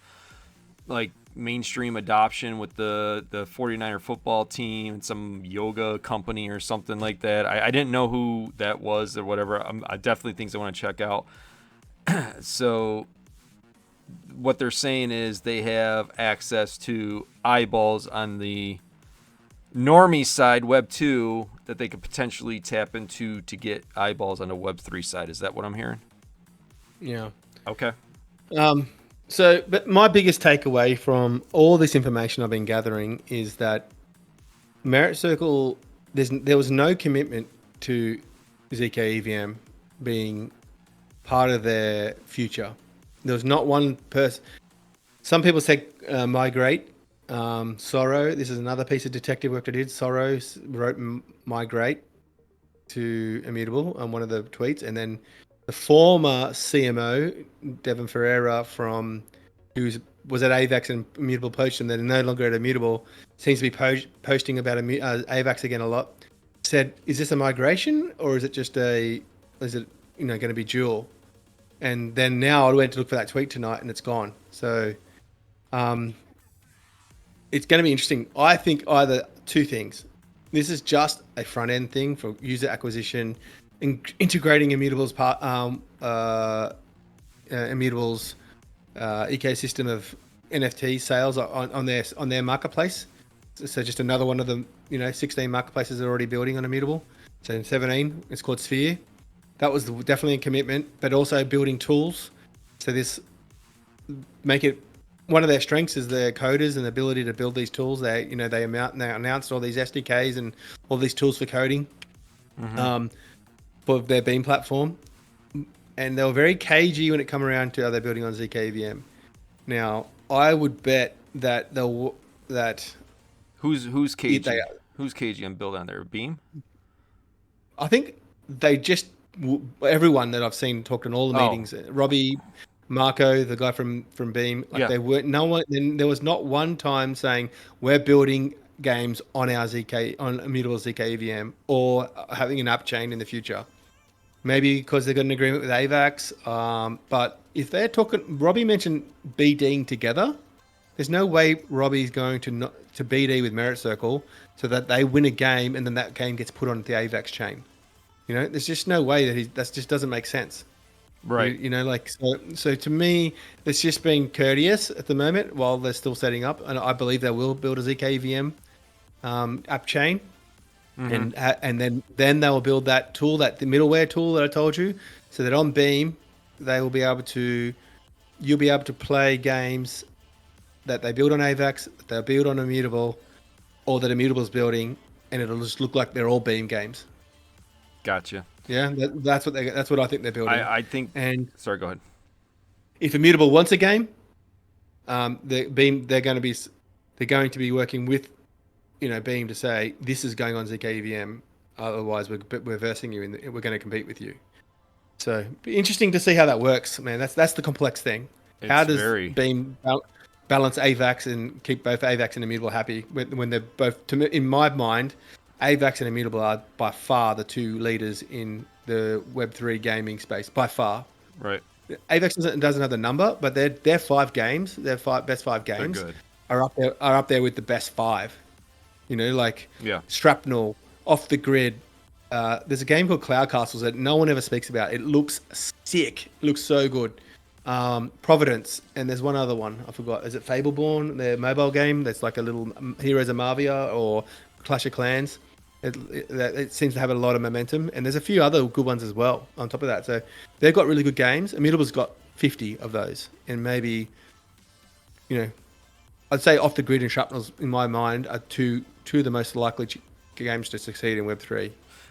like mainstream adoption with the 49er football team and some yoga company or something like that. I didn't know who that was or whatever. I definitely things I want to check out. So what they're saying is they have access to eyeballs on the normie side, Web 2, that they could potentially tap into to get eyeballs on the Web 3 side. Is that what I'm hearing? Yeah. Okay. But my biggest takeaway from all this information I've been gathering is that Merit Circle, there was no commitment to ZK EVM being part of their future. There was not one person. Some people say migrate. Sorrow, this is another piece of detective work I did. Sorrow wrote migrate to Immutable on one of the tweets, and then the former CMO, Devon Ferreira, who was at AVAX and Immutable poached, and they're no longer at Immutable, seems to be posting about AVAX again a lot. Said, is this a migration or is it just going to be dual? And then now I went to look for that tweet tonight and it's gone. So it's going to be interesting. I think either two things. This is just a front end thing for user acquisition, integrating Immutable's ecosystem of NFT sales on their marketplace. So just another one of the 16 marketplaces they're already building on Immutable. So in 17, it's called Sphere. That was definitely a commitment, but also building tools. So this make it one of their strengths is their coders and the ability to build these tools. They announced all these SDKs and all these tools for coding for their Beam platform, and they were very cagey when it come around to how they're building on ZK EVM. Now, I would bet that who's cagey? Who's cagey on build on their Beam? I think they just everyone that I've seen talked in all the meetings. Robbie, Marco, the guy from Beam, they weren't. No one. There was not one time saying we're building games on our ZK on Immutable ZK EVM or having an app chain in the future. Maybe because they've got an agreement with AVAX. But if they're talking, Robbie mentioned BDing together. There's no way Robbie's going to BD with Merit Circle so that they win a game and then that game gets put on the AVAX chain. There's just no way that just doesn't make sense. Right. So to me, it's just being courteous at the moment while they're still setting up. And I believe they will build a ZK EVM app chain. Mm-hmm. And then they will build that tool, the middleware tool that I told you, so that on Beam, you'll be able to play games that they build on AVAX, that they'll build on Immutable, or that Immutable's building, and it'll just look like they're all Beam games. Gotcha. Yeah, that's what I think they're building. I think. And sorry, go ahead. If Immutable wants a game, they're going to be working with, Beam to say this is going on ZK EVM. Otherwise, we're versing you and we're going to compete with you. So, be interesting to see how that works, man. That's the complex thing. How does Beam balance AVAX and keep both AVAX and Immutable happy when they're both. In my mind, AVAX and Immutable are by far the two leaders in the Web3 gaming space by far. Right. AVAX doesn't have the number, but their 5 games, best 5 games, are up there with the best 5. You know, like Shrapnel, Off the Grid. There's a game called Cloud Castles that no one ever speaks about. It looks sick. It looks so good. Providence, and there's one other one I forgot. Is it Fableborn, their mobile game? That's like a little Heroes of Marvia or Clash of Clans. It seems to have a lot of momentum, and there's a few other good ones as well on top of that. So they've got really good games. Immutable's got 50 of those, and maybe, you know, I'd say Off the Grid and Shrapnel's in my mind are two of the most likely games to succeed in Web3.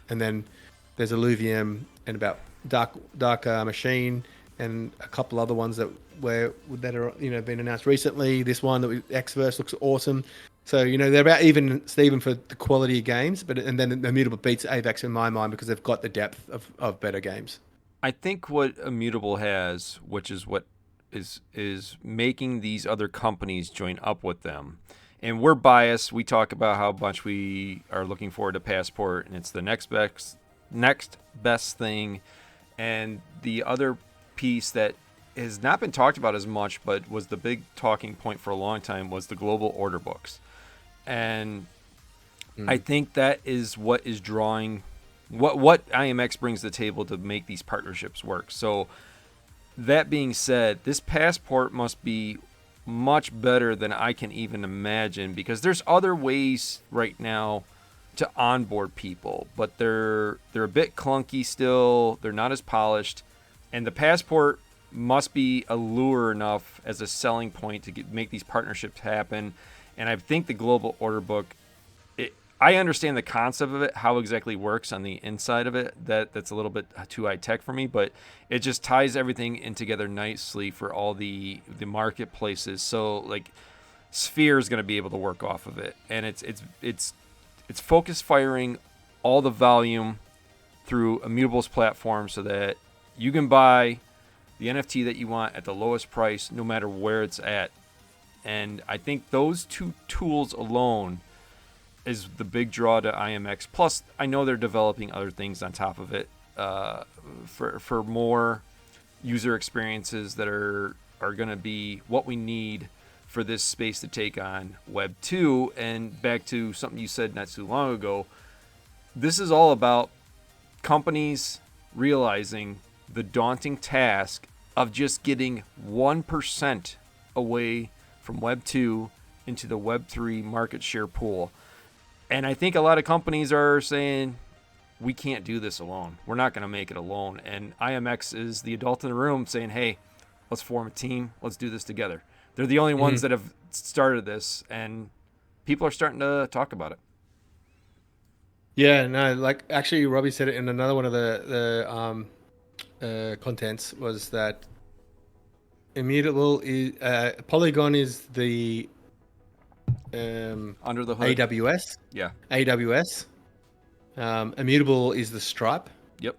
And then there's Illuvium and about Dark Machine and a couple other ones that are, you know, been announced recently. This one Exverse looks awesome. So, you know, they're about even Steven for the quality of games, and then Immutable beats AVAX in my mind because they've got the depth of better games. I think what Immutable has, which is what is making these other companies join up with them. And we're biased. We talk about how much we are looking forward to Passport, and it's the next best thing. And the other piece that has not been talked about as much, but was the big talking point for a long time, was the global order books. And I think that is what is drawing what IMX brings to the table to make these partnerships work. So that being said, this Passport must be much better than I can even imagine, because there's other ways right now to onboard people, but they're a bit clunky still. They're not as polished, and the Passport must be a lure enough as a selling point to make these partnerships happen. And I think the global order book, I understand the concept of it, how exactly it works on the inside of it. That's a little bit too high tech for me, but it just ties everything in together nicely for all the marketplaces. So like Sphere is going to be able to work off of it, and it's focus firing all the volume through Immutable's platform so that you can buy the NFT that you want at the lowest price, no matter where it's at. And I think those two tools alone is the big draw to IMX. Plus, I know they're developing other things on top of it for more user experiences that are going to be what we need for this space to take on Web 2. And back to something you said not too long ago, this is all about companies realizing the daunting task of just getting 1% away from Web 2 into the Web 3 market share pool. And I think a lot of companies are saying, we can't do this alone. We're not going to make it alone. And IMX is the adult in the room saying, hey, let's form a team. Let's do this together. They're the only ones that have started this, and people are starting to talk about it. Yeah, no, like actually Robbie said it in another one of the contents, was that Immutable is Polygon is the under the hood AWS. Yeah. AWS. Immutable is the Stripe. Yep.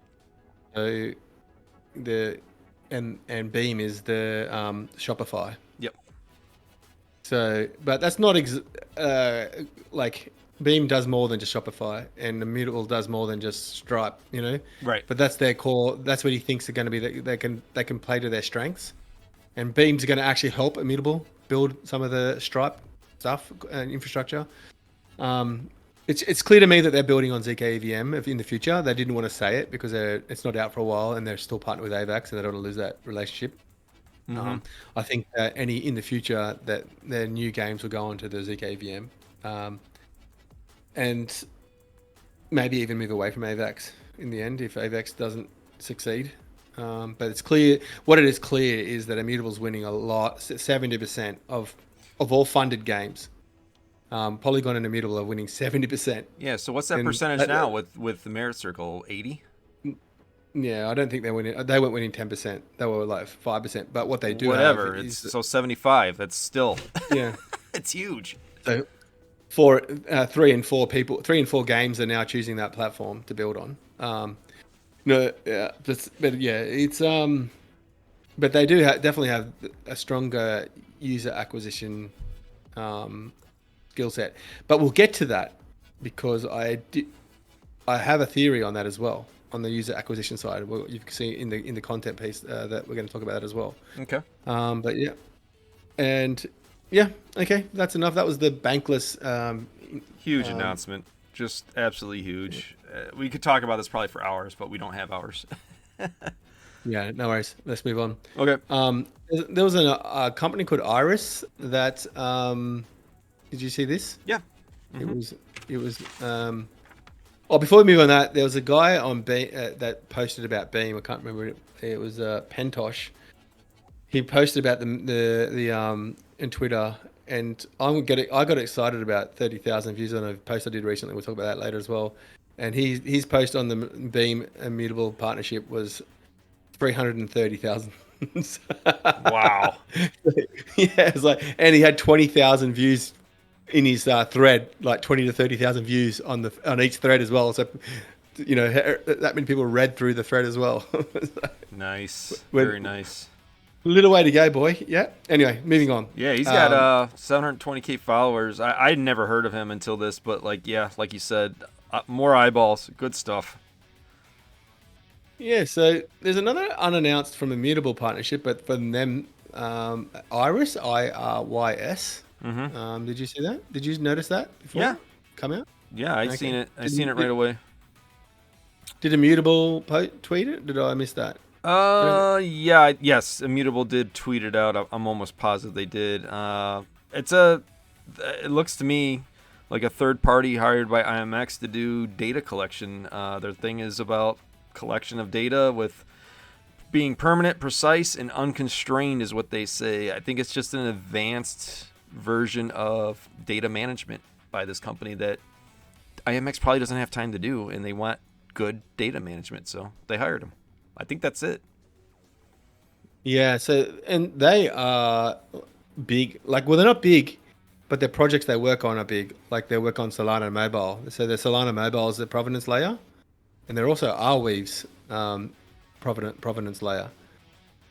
So and Beam is the Shopify. Yep. So, but that's not like Beam does more than just Shopify, and Immutable does more than just Stripe, you know. Right. But that's their core. That's what he thinks are going to be. They can play to their strengths, and Beam's going to actually help Immutable build some of the Stripe stuff and infrastructure. It's clear to me that they're building on ZK EVM in the future. They didn't want to say it because it's not out for a while, and they're still partnered with AVAX, and they don't want to lose that relationship. I think that in the future that their new games will go onto the ZK EVM, and maybe even move away from AVAX in the end if AVAX doesn't succeed. But it's clear. What it is clear is that Immutable's winning a lot, 70% of all funded games. Polygon and Immutable are winning 70%. Yeah, so what's that percentage now with the Merit Circle? 80? Yeah, I don't think they're winning. They weren't winning 10%. They were like 5%. But what they do whatever. have It's so 75. That's still yeah, it's huge. So 3 and 4 games are now choosing that platform to build on. But yeah, it's but they do definitely have a stronger user acquisition skill set. But we'll get to that because I have a theory on that as well, on the user acquisition side. Well, you can see in the content piece that we're going to talk about that as well. Okay. But yeah, and yeah, okay, that's enough. That was the Bankless. Huge announcement, just absolutely huge. We could talk about this probably for hours, but we don't have hours. Yeah, no worries. Let's move on. Okay. There was a company called Irys that. Did you see this? Yeah. It was. Oh, before we move on that, there was a guy on Beam that posted about Beam. I can't remember it was Pentosh. He posted about the in Twitter, and I got excited about 30,000 views on a post I did recently. We'll talk about that later as well. And his post on the Beam Immutable partnership was 330,000. Wow. Yeah, it was like, and he had 20,000 views in his thread, like 20 to 30,000 views on each thread as well. So, you know, that many people read through the thread as well. Nice. Very nice. Little way to go, boy. Yeah. Anyway, moving on. Yeah, he's got 720K followers. I'd never heard of him until this, but like you said, more eyeballs. Good stuff. Yeah, so there's another unannounced from Immutable partnership, but from them, Irys, Irys. Mm-hmm. Did you see that? Did you notice that before? Yeah. Come out? Yeah, I seen it. I seen it right away. Did Immutable tweet it? Did I miss that? Yeah, yes, Immutable did tweet it out. I'm almost positive they did. It looks to me like a third party hired by IMX to do data collection. Their thing is about collection of data with being permanent, precise, and unconstrained is what they say. I think it's just an advanced version of data management by this company that IMX probably doesn't have time to do, and they want good data management, so they hired him. I think that's it. Yeah, so, and they are big. Like, well, they're not big, but the projects they work on are big. Like, they work on Solana Mobile. So the Solana Mobile is the provenance layer, and they're also Arweave's provenance layer.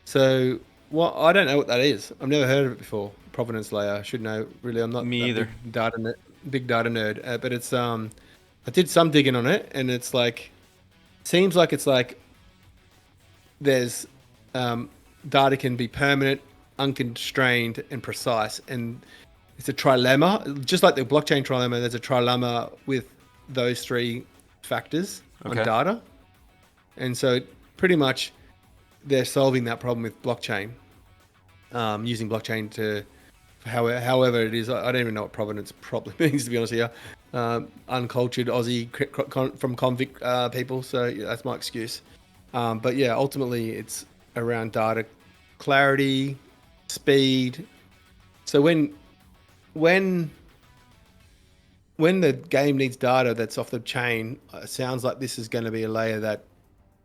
So, I don't know what that is. I've never heard of it before. Provenance layer. I should know. Really, I'm not Me either. Big data nerd. But it's I did some digging on it, and it's like, seems like it's like there's data can be permanent, unconstrained, and precise, and it's a trilemma. Just like the blockchain trilemma, there's a trilemma with those three factors on data, and so pretty much they're solving that problem with blockchain, using blockchain to however it is. I don't even know what provenance probably means, to be honest here. Uncultured Aussie from convict people, so yeah, that's my excuse. But yeah, ultimately it's around data clarity, speed. So when the game needs data that's off the chain, it sounds like this is going to be a layer that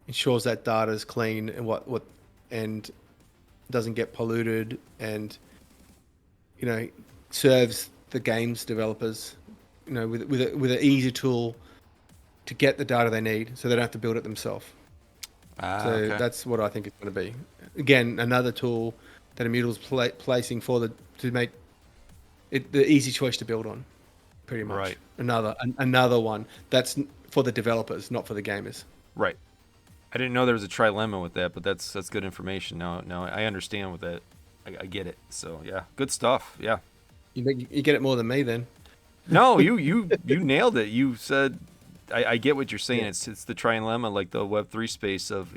ensures that data is clean and and doesn't get polluted, and serves the games developers, with an easy tool to get the data they need, so they don't have to build it themselves. That's what I think it's going to be. Again, another tool that Immutable's placing to make it the easy choice to build on, pretty much. Right. Another one that's for the developers, not for the gamers. Right. I didn't know there was a trilemma with that, but that's good information. Now I understand with that. I get it. So yeah, good stuff. Yeah. You get it more than me then. No, you nailed it. You said I get what you're saying. Yeah. It's the trilemma, like the Web3 space of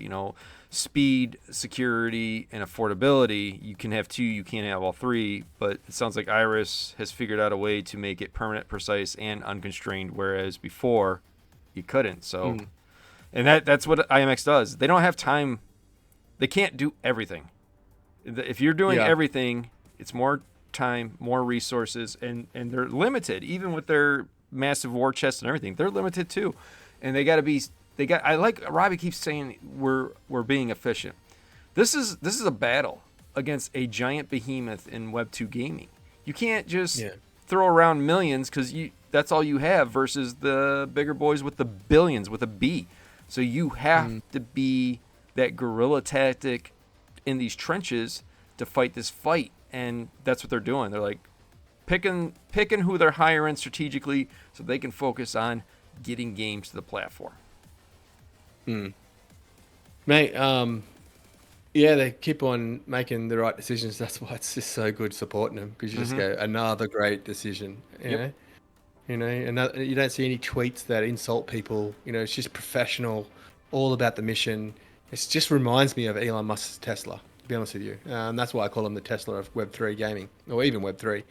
speed, security, and affordability. You can have two, you can't have all three. But it sounds like Irys has figured out a way to make it permanent, precise, and unconstrained, whereas before you couldn't. So, and that's what IMX does. They don't have time. They can't do everything. If you're doing everything, it's more time, more resources, and they're limited. Even with their massive war chest and everything, they're limited too. And I like Robbie keeps saying we're being efficient. This is a battle against a giant behemoth in Web2 gaming. You can't just throw around millions because that's all you have versus the bigger boys with the billions with a B. So you have to be that guerrilla tactic in these trenches to fight this fight. and that's what they're doing. They're like picking who they're hiring strategically so they can focus on getting games to the platform. Mate, yeah, they keep on making the right decisions. That's why it's just so good supporting them, because you just go, another great decision. You know, and you don't see any tweets that insult people. You know, it's just professional, all about the mission. It just reminds me of Elon Musk's Tesla, to be honest with you. That's why I call him the Tesla of Web3 gaming, or even Web3.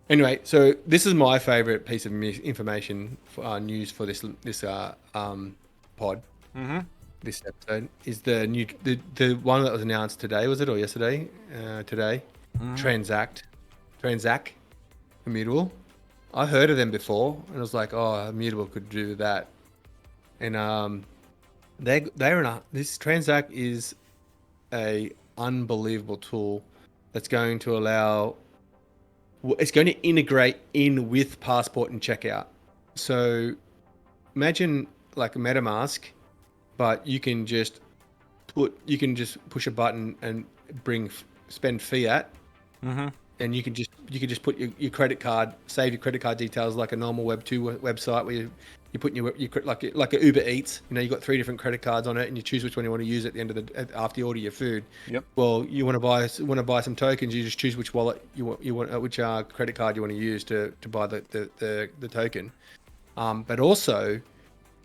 Anyway, so this is my favorite piece of information, news for this pod. This episode is the one that was announced today. Was it, or yesterday? Today, Transak, Immutable. I heard of them before, and I was like, oh, Immutable could do that. And this Transak is a unbelievable tool that's going to allow. It's going to integrate in with Passport and Checkout. So imagine like a MetaMask, but you can just push a button and spend fiat, and you can just put your credit card, save your credit card details like a normal Web2 website where you put your like a Uber Eats. You know, you got 3 different credit cards on it, and you choose which one you want to use at the end of after you order your food. Yep. Well, you want to buy some tokens. You just choose which wallet you want which credit card you want to use to buy the token. But also,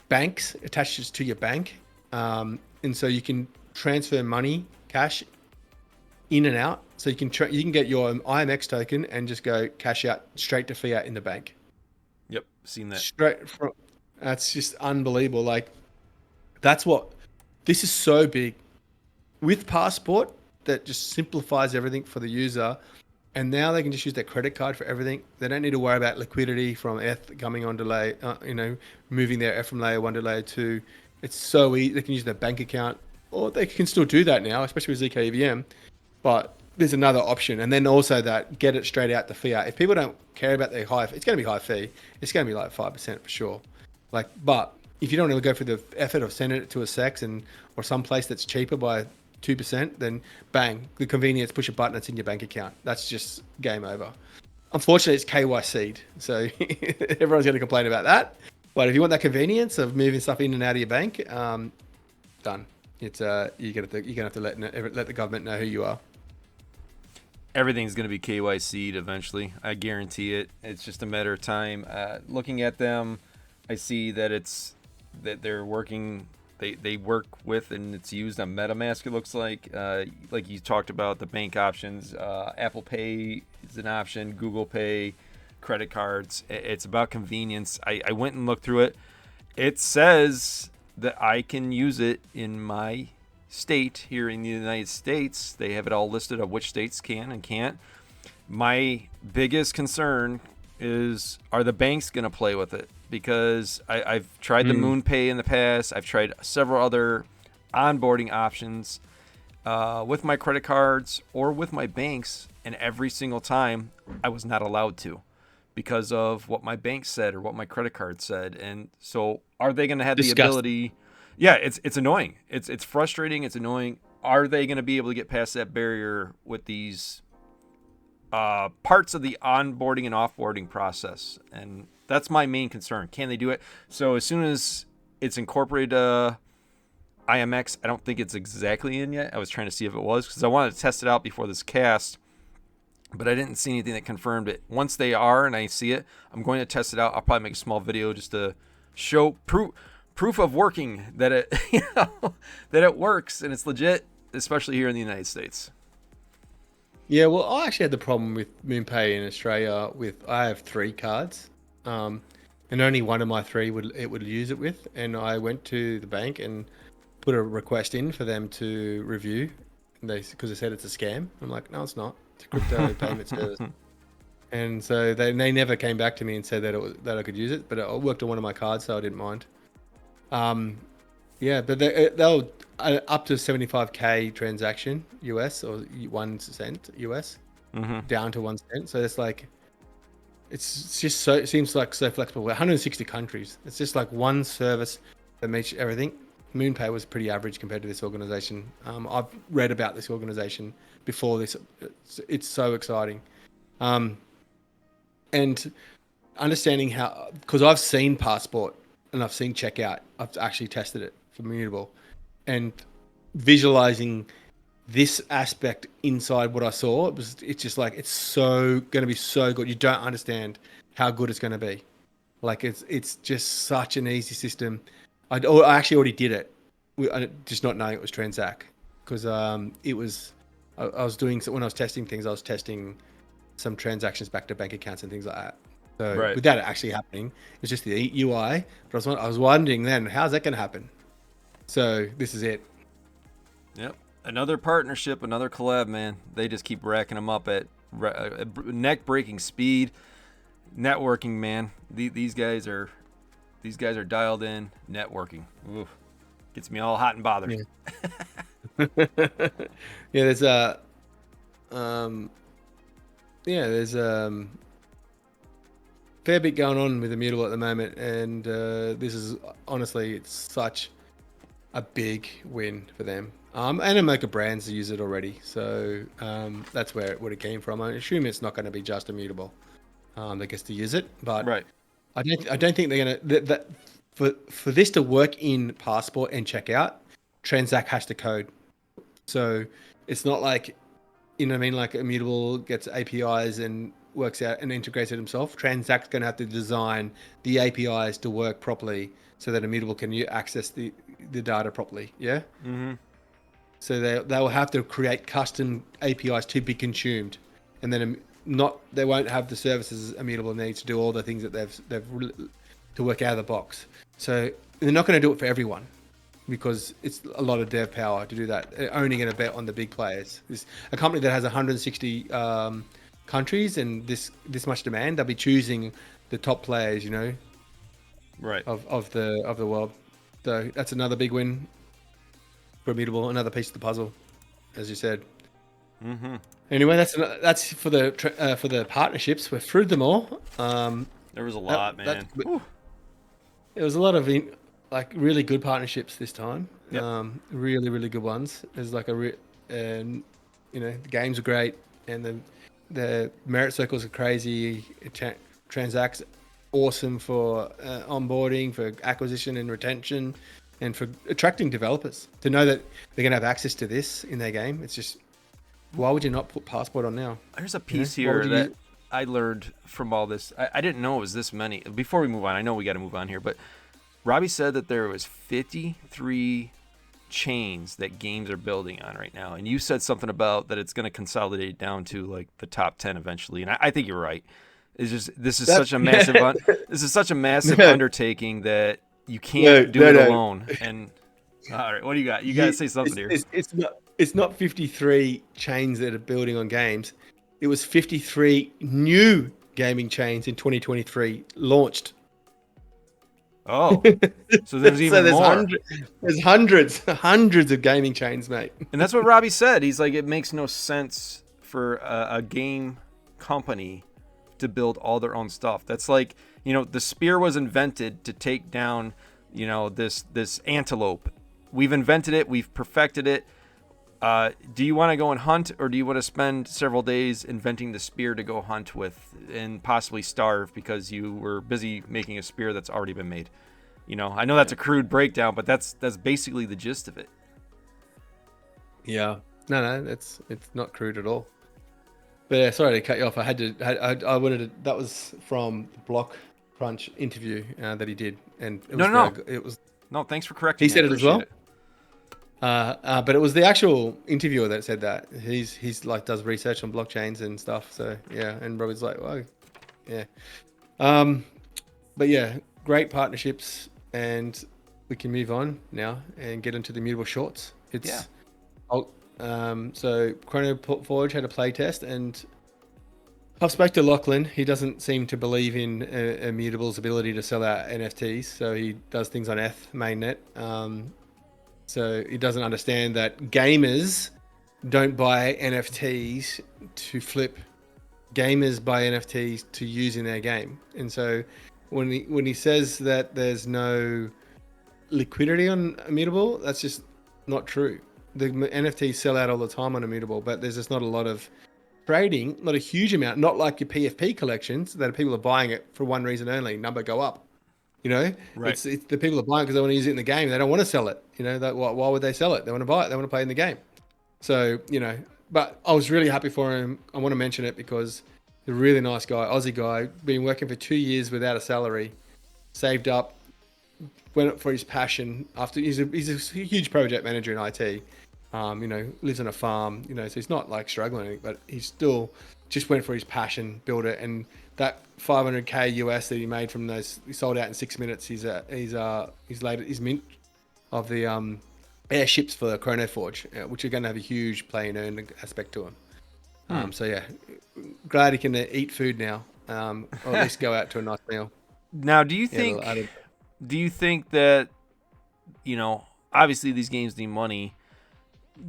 banks attaches to your bank, and so you can transfer money, cash, in and out. So you can get your IMX token and just go cash out straight to fiat in the bank. Yep, seen that. Straight from. That's just unbelievable. Like, this is so big with Passport that just simplifies everything for the user. And now they can just use their credit card for everything. They don't need to worry about liquidity from ETH coming on delay, moving their ETH from layer 1 to layer 2. It's so easy. They can use their bank account, or they can still do that now, especially with ZK EVM. But there's another option. And then also that get it straight out to fiat. If people don't care about their it's going to be high fee. It's going to be like 5% for sure. But if you don't want to go through the effort of sending it to a SEX or some place that's cheaper by 2%, then bang, the convenience, push a button, it's in your bank account. That's just game over. Unfortunately, it's KYC'd, so everyone's going to complain about that. But if you want that convenience of moving stuff in and out of your bank, done. It's you're gonna have to let the government know who you are. Everything's going to be KYC'd eventually. I guarantee it. It's just a matter of time. Looking at them, I see that they're working. They work with, and it's used on MetaMask. It looks like you talked about the bank options. Apple Pay is an option. Google Pay, credit cards. It's about convenience. I went and looked through it. It says that I can use it in my state here in the United States. They have it all listed of which states can and can't. My biggest concern is, are the banks going to play with it? Because I've tried the MoonPay in the past. I've tried several other onboarding options with my credit cards or with my banks, and every single time I was not allowed to because of what my bank said or what my credit card said. And so are they going to have the ability? Yeah, it's annoying. It's frustrating. It's annoying. Are they going to be able to get past that barrier with these parts of the onboarding and offboarding process? And that's my main concern. Can they do it? So as soon as it's incorporated IMX, I don't think it's exactly in yet. I was trying to see if it was because I wanted to test it out before this cast, but I didn't see anything that confirmed it. Once they are and I see it, I'm going to test it out. I'll probably make a small video just to show proof of working that it that it works and it's legit, especially here in the United States. Yeah, well, I actually had the problem with MoonPay in Australia. I have 3 cards, and only one of my 3 would use it with. And I went to the bank and put a request in for them to review, because they said it's a scam. I'm like, no, it's not. It's a crypto payment service. And so they never came back to me and said that I could use it, but it worked on one of my cards, so I didn't mind. Yeah, but they'll up to 75k transaction US or 1 cent US, down to 1 cent. So it's like, it's just so, it seems like so flexible. 160 countries. It's just like one service that makes everything. MoonPay was pretty average compared to this organization. I've read about this organization before this. It's so exciting. And understanding how, because I've seen Passport and I've seen Checkout, I've actually tested it for Immutable, and visualizing this aspect inside what I saw, it's just like, it's so going to be so good. You don't understand how good it's going to be. Like it's just such an easy system. I actually already did it, just not knowing it was Transak, because it was, I was doing, when I was testing things, I was testing some transactions back to bank accounts and things like that. So without it actually happening, it was just the UI. But I was wondering then, how's that going to happen? So this is it. Yep. Another partnership, another collab, man. They just keep racking them up at neck-breaking speed. Networking, man. These guys are dialed in. Networking. Oof. Gets me all hot and bothered. Yeah. Yeah, there's fair bit going on with Immutable at the moment, and this is honestly, it's such a big win for them. And Amoka Brands use it already, so that's where it came from. I assume it's not going to be just Immutable that gets to use it, but I don't think they're going to. That for this to work in Passport and Checkout, Transak has to code. So it's not like, you know what I mean, like Immutable gets APIs and works out and integrates it himself. Transak's going to have to design the APIs to work properly so that Immutable can access the data properly. Yeah. Mm-hmm. So they will have to create custom APIs to be consumed, and then they won't have the services Immutable needs to do all the things that they've to work out of the box. So they're not going to do it for everyone, because it's a lot of dev power to do that. They're only going to bet on the big players. It's a company that has 160 countries and this much demand. They'll be choosing the top players, you know, of the world. So that's another big win for Immutable, another piece of the puzzle, as you said. Mm-hmm. Anyway, that's for the partnerships. We've through them all. There was a lot, man. It was a lot of like really good partnerships this time. Yep. Really, really good ones. There's like and you know, the games are great, and the merit circles are crazy. Transact's awesome for onboarding, for acquisition and retention, and for attracting developers to know that they're going to have access to this in their game. It's just, why would you not put Passport on now? There's a piece here that I learned from all this. I didn't know it was this many. Before we move on, I know we got to move on here, but Robbie said that there was 53 chains that games are building on right now, and you said something about that it's going to consolidate down to like the top 10 eventually, and I think you're right. It's just this is such a massive undertaking that you can't do it alone. And all right, what do you got? You got to say something here. It's not 53 chains that are building on games. It was 53 new gaming chains in 2023 launched. Oh, so there's even more. There's hundreds of gaming chains, mate. And that's what Robbie said. He's like, it makes no sense for a game company to build all their own stuff. That's like, you know, the spear was invented to take down, you know, this antelope. We've invented it. We've perfected it. Do you want to go and hunt, or do you want to spend several days inventing the spear to go hunt with and possibly starve because you were busy making a spear that's already been made? You know, I know that's a crude breakdown, but that's basically the gist of it. Yeah. No, it's not crude at all. But yeah, sorry to cut you off. I wanted to. That was from the Blockcrunch interview that he did, and it was. No, thanks for correcting. He said it as well. But it was the actual interviewer that said that. He's like does research on blockchains and stuff. So yeah, and Robbie's like, well, yeah. But yeah, great partnerships, and we can move on now and get into the Immutable shorts. So ChronoForge had a play test, and I've spoke to Lachlan. He doesn't seem to believe in Immutable's ability to sell out NFTs, so he does things on ETH mainnet. So he doesn't understand that gamers don't buy NFTs to flip. Gamers buy NFTs to use in their game. And so when he says that there's no liquidity on Immutable. That's just not true. The NFTs sell out all the time on Immutable, but there's just not a lot of trading, not a huge amount, not like your PFP collections that people are buying it for one reason only, number go up. You know, Right. it's the people are buying because they want to use it in the game. They don't want to sell it. You know, why would they sell it? They want to buy it. They want to play in the game. So, you know, but I was really happy for him. I want to mention it because he's a really nice guy, Aussie guy, been working for 2 years without a salary, saved up, went up for his passion. After he's a huge project manager in IT. You know, lives on a farm. You know, so he's not like struggling, but he's still just went for his passion, built it, and that 500K US that he made from those, he sold out in 6 minutes. He's mint of the airships for ChronoForge, which are going to have a huge play and earn aspect to him. So yeah, glad he can eat food now, or at least go out to a nice meal. Now, do you think that, you know, obviously these games need money.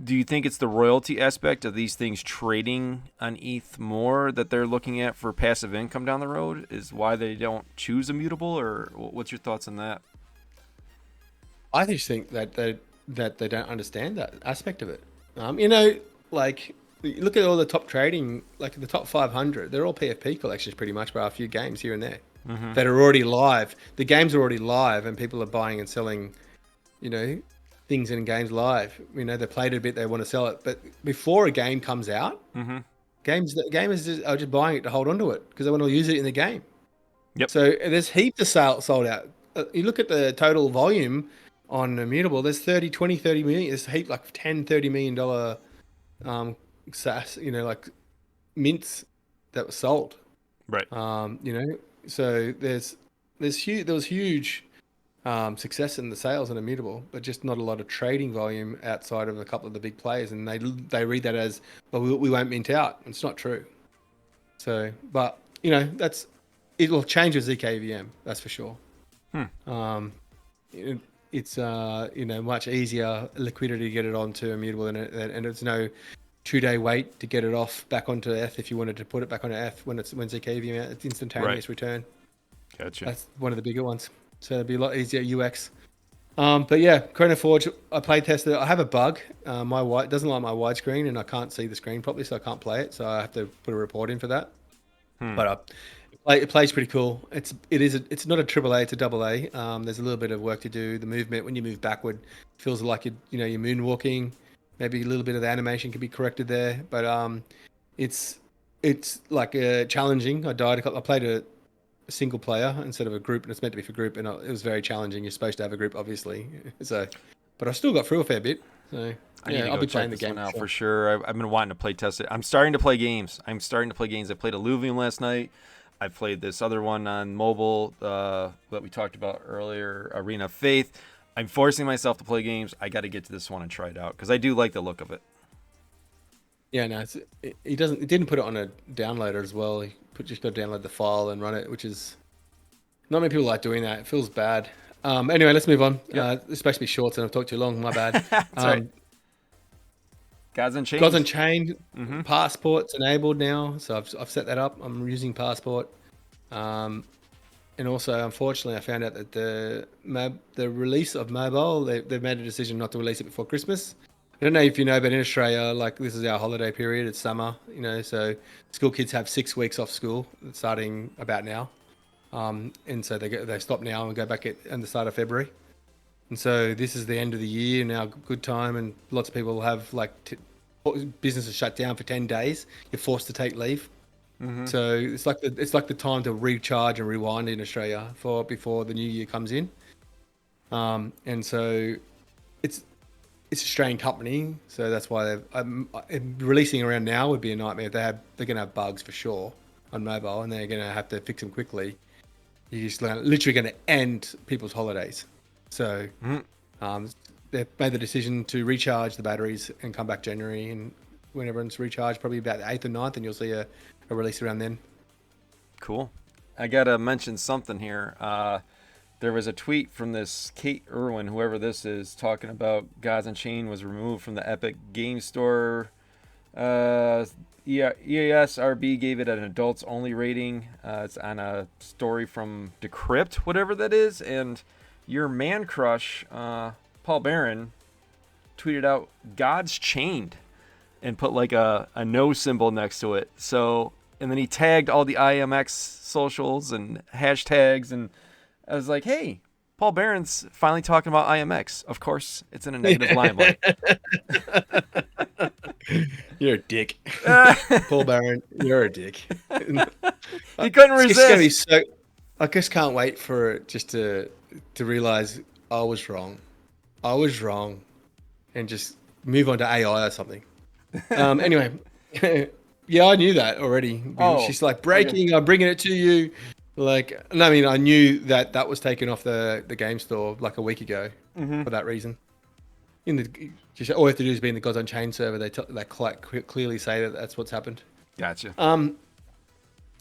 Do you think it's the royalty aspect of these things trading on ETH more that they're looking at for passive income down the road is why they don't choose Immutable, or what's your thoughts on that? I just think that they don't understand that aspect of it. You know, like you look at all the top trading, like the top 500, they're all PFP collections pretty much, but a few games here and there that are already live. The games are already live, and people are buying and selling, you know, things in games live. You know, they played it a bit, they want to sell it, but before a game comes out, gamers are just buying it to hold on to it because they want to use it in the game. Yep. So there's heaps of sold out. You look at the total volume on Immutable, there's 30 million. There's a heap, like $10-30 million SaaS, you know, like mints that were sold. Right. You know, so there was huge success in the sales on Immutable, but just not a lot of trading volume outside of a couple of the big players, and they read that as, well, we won't mint out. It's not true. So, but you know, it'll change with ZKVM, that's for sure. It's you know, much easier liquidity to get it onto Immutable, and it's no 2-day wait to get it off back onto ETH if you wanted to put it back onto ETH when ZKVM out. It's instantaneous return. Gotcha. That's one of the bigger ones. So it'd be a lot easier UX. But yeah, ChronoForge, I play tested it. I have a bug. My doesn't like my widescreen, and I can't see the screen properly, so I can't play it. So I have to put a report in for that. But it plays pretty cool. It's not a AAA, it's a AA. There's a little bit of work to do. The movement when you move backward feels like you're moonwalking. Maybe a little bit of the animation can be corrected there, but it's like challenging. I played a single player instead of a group, and it's meant to be for group, and it was very challenging. You're supposed to have a group, obviously. So, but I still got through a fair bit. So I need to I'll go be check playing the this game one out for sure. I've been wanting to play test it. I'm starting to play games. I played Illuvium last night. I played this other one on mobile that we talked about earlier, Arena of Faith. I'm forcing myself to play games. I got to get to this one and try it out because I do like the look of it. Yeah, no, he didn't put it on a downloader as well. He just got to download the file and run it, which is not many people like doing that. It feels bad. Anyway, let's move on. Yep. It's supposed to be short, and I've talked too long. My bad. That's right. Gods Unchained. Gods Unchained. Passport's enabled now, so I've set that up. I'm using Passport. And also, unfortunately, I found out that the release of mobile, they've made a decision not to release it before Christmas. I don't know if you know, but in Australia, like this is our holiday period. It's summer, you know, so school kids have 6 weeks off school starting about now. And so they stop now and go back at the start of February. And so this is the end of the year now, good time, and lots of people have businesses shut down for 10 days. You're forced to take leave. So it's like the time to recharge and rewind in Australia before the new year comes in. And so it's a Australian company, so that's why releasing around now would be a nightmare. They're going to have bugs for sure on mobile, and they're going to have to fix them quickly. You're just literally going to end people's holidays. So they've made the decision to recharge the batteries and come back January, and when everyone's recharged, probably about the 8th or 9th, and you'll see a release around then. Cool. I got to mention something here. There was a tweet from this Kate Irwin, whoever this is, talking about Gods Unchained was removed from the Epic Game Store. EASRB gave it an adults only rating. It's on a story from Decrypt, whatever that is. And your man crush, Paul Barron, tweeted out "God's chained" and put like a no symbol next to it. So, and then he tagged all the IMX socials and hashtags, and I was like, hey, Paul Barron's finally talking about IMX. Of course, it's in a negative limelight. You're a dick. Paul Barron, you're a dick. He couldn't resist. It's gonna be so. I just can't wait for it just to realize I was wrong. I was wrong, and just move on to AI or something. Anyway, yeah, I knew that already. She's like, breaking. I'm bringing it to you. Like, I mean, I knew that was taken off the game store like a week ago for that reason. All you have to do is be in the Gods Unchained server. They quite clearly say that that's what's happened. Gotcha.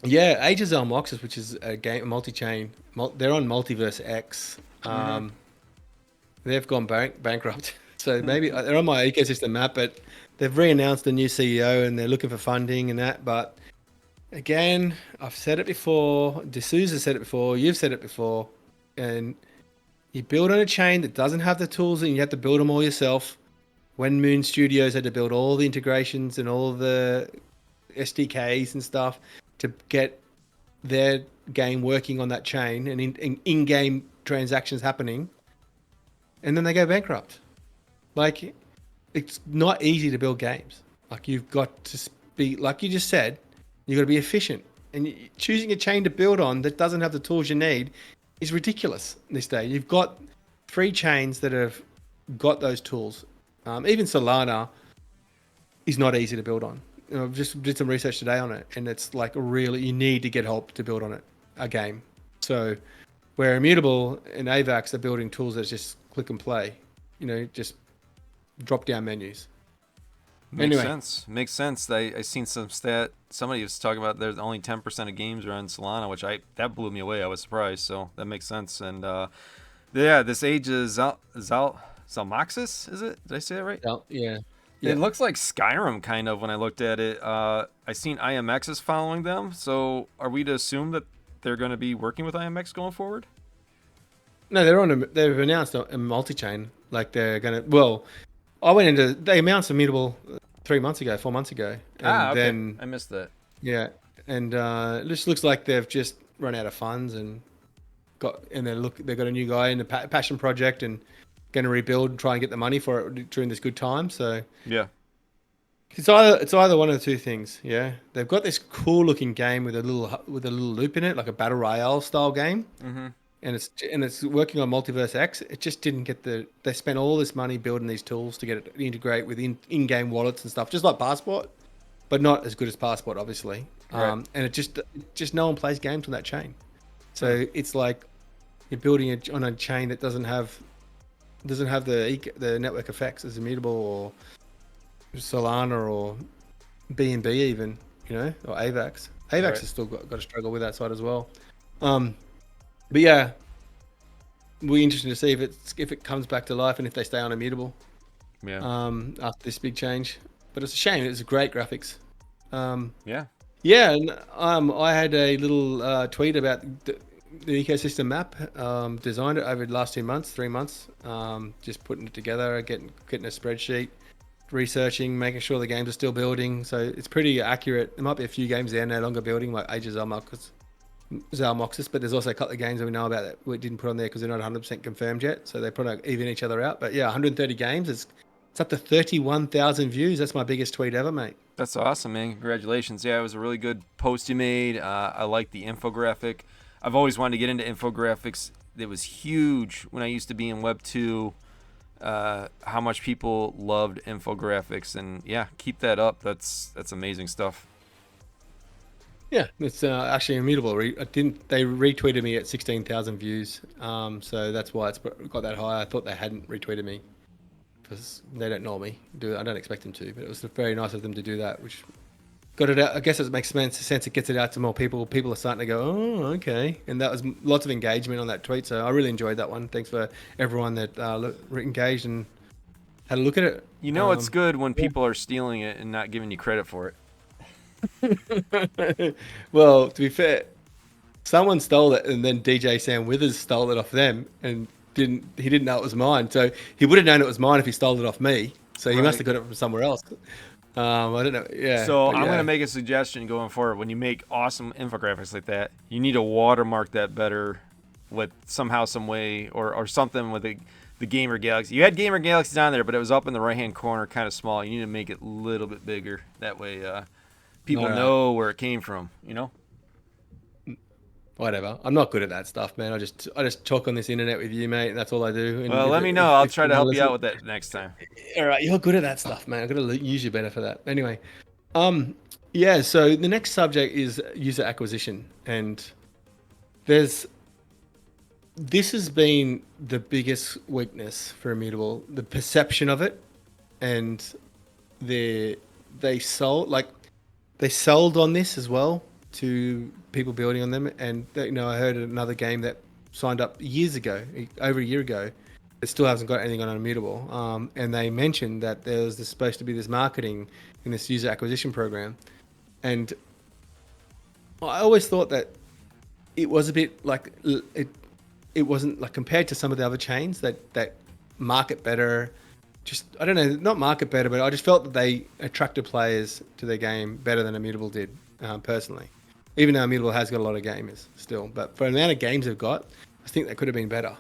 Yeah, Age of Zalmoxis, which is a game multi-chain. They're on Multiverse X. They've gone bankrupt. So maybe they're on my ecosystem map, but they've re-announced a new CEO and they're looking for funding and that. But again, I've said it before. D'Souza said it before. You've said it before. And you build on a chain that doesn't have the tools and you have to build them all yourself. When Moon Studios had to build all the integrations and all the SDKs and stuff to get their game working on that chain and in-game transactions happening, and then they go bankrupt. Like, it's not easy to build games. Like, you've got to be, like you just said, you've got to be efficient. And choosing a chain to build on that doesn't have the tools you need is ridiculous this day. You've got 3 chains that have got those tools. Even Solana is not easy to build on. I just did some research today on it, and it's like really, you need to get help to build on it, a game. So where Immutable and AVAX are building tools that just click and play, just drop down menus. Makes sense. I seen some stat. Somebody was talking about there's only 10% of games are on Solana, which that blew me away. I was surprised. So that makes sense. And this Age is Zalmoxis, is it? Did I say that right? Yeah. It looks like Skyrim kind of when I looked at it. I seen IMX is following them. So are we to assume that they're going to be working with IMX going forward? No, they've announced a multi-chain. Like they're going to. Well, they announced Immutable 4 months ago. And okay. Then, I missed that. Yeah, and it just looks like they've just run out of funds and they've got a new guy in the passion project and going to rebuild and try and get the money for it during this good time. So yeah, it's either one of the two things. Yeah, they've got this cool looking game with a little loop in it, like a battle royale style game. And it's working on Multiverse X. It just didn't get they spent all this money building these tools to get it to integrate with in-game wallets and stuff, just like Passport, but not as good as Passport, obviously. Right. And it just no one plays games on that chain. So it's like you're building it on a chain that doesn't have the network effects as Immutable or Solana or BNB even, or AVAX. AVAX has still got to struggle with that side as well. But yeah, we're interested to see if it comes back to life and if they stay on Immutable. Yeah. After this big change, but it's a shame. It's great graphics. Yeah. Yeah, and I had a little tweet about the ecosystem map. Designed it over the last 3 months. Just putting it together, getting a spreadsheet, researching, making sure the games are still building. So it's pretty accurate. There might be a few games there no longer building, like Age of Zalmoxis, but there's also a couple of games that we know about that we didn't put on there because they're not 100% confirmed yet. So they probably even each other out. But yeah, 130 games. It's up to 31,000 views. That's my biggest tweet ever, mate. That's awesome, man. Congratulations. Yeah, it was a really good post you made. I like the infographic. I've always wanted to get into infographics. It was huge when I used to be in Web 2, how much people loved infographics. And yeah, keep that up. That's amazing stuff. Yeah, it's actually Immutable. They retweeted me at 16,000 views. So that's why it's got that high. I thought they hadn't retweeted me because they don't normally do it. I don't expect them to, but it was very nice of them to do that, which got it out. I guess it makes sense. It gets it out to more people. People are starting to go, oh, okay. And that was lots of engagement on that tweet. So I really enjoyed that one. Thanks for everyone that engaged and had a look at it. It's good when people are stealing it and not giving you credit for it. Well, to be fair, someone stole it and then DJ Sam Withers stole it off them and didn't know it was mine. So he would have known it was mine if he stole it off me. So he must Right. have got it from somewhere else. I don't know. Yeah. So but I'm yeah. going to make a suggestion going forward. When you make awesome infographics like that, you need to watermark that better with somehow, some way, or something with the GamerGalaxie. You had GamerGalaxies on there, but it was up in the right-hand corner, kind of small. You need to make it a little bit bigger. That way people All right. know where it came from, you know? Whatever. I'm not good at that stuff, man. I just talk on this internet with you, mate, and that's all I do. And Well, let me know. I'll try to help you out with that next time. All right, you're good at that stuff, man. I've got to use you better for that. Anyway, yeah. So the next subject is user acquisition, and this has been the biggest weakness for Immutable, the perception of it, and they sold on this as well to people building on them. And I heard another game that signed up years ago, over a year ago, it still hasn't got anything on Immutable. And they mentioned that there was supposed to be this marketing in this user acquisition program, and I always thought that it was a bit like it wasn't like, compared to some of the other chains that market better. Just, I don't know, not market better, but I just felt that they attracted players to their game better than Immutable did, personally. Even though Immutable has got a lot of gamers still, but for the amount of games they've got, I think they could have been better.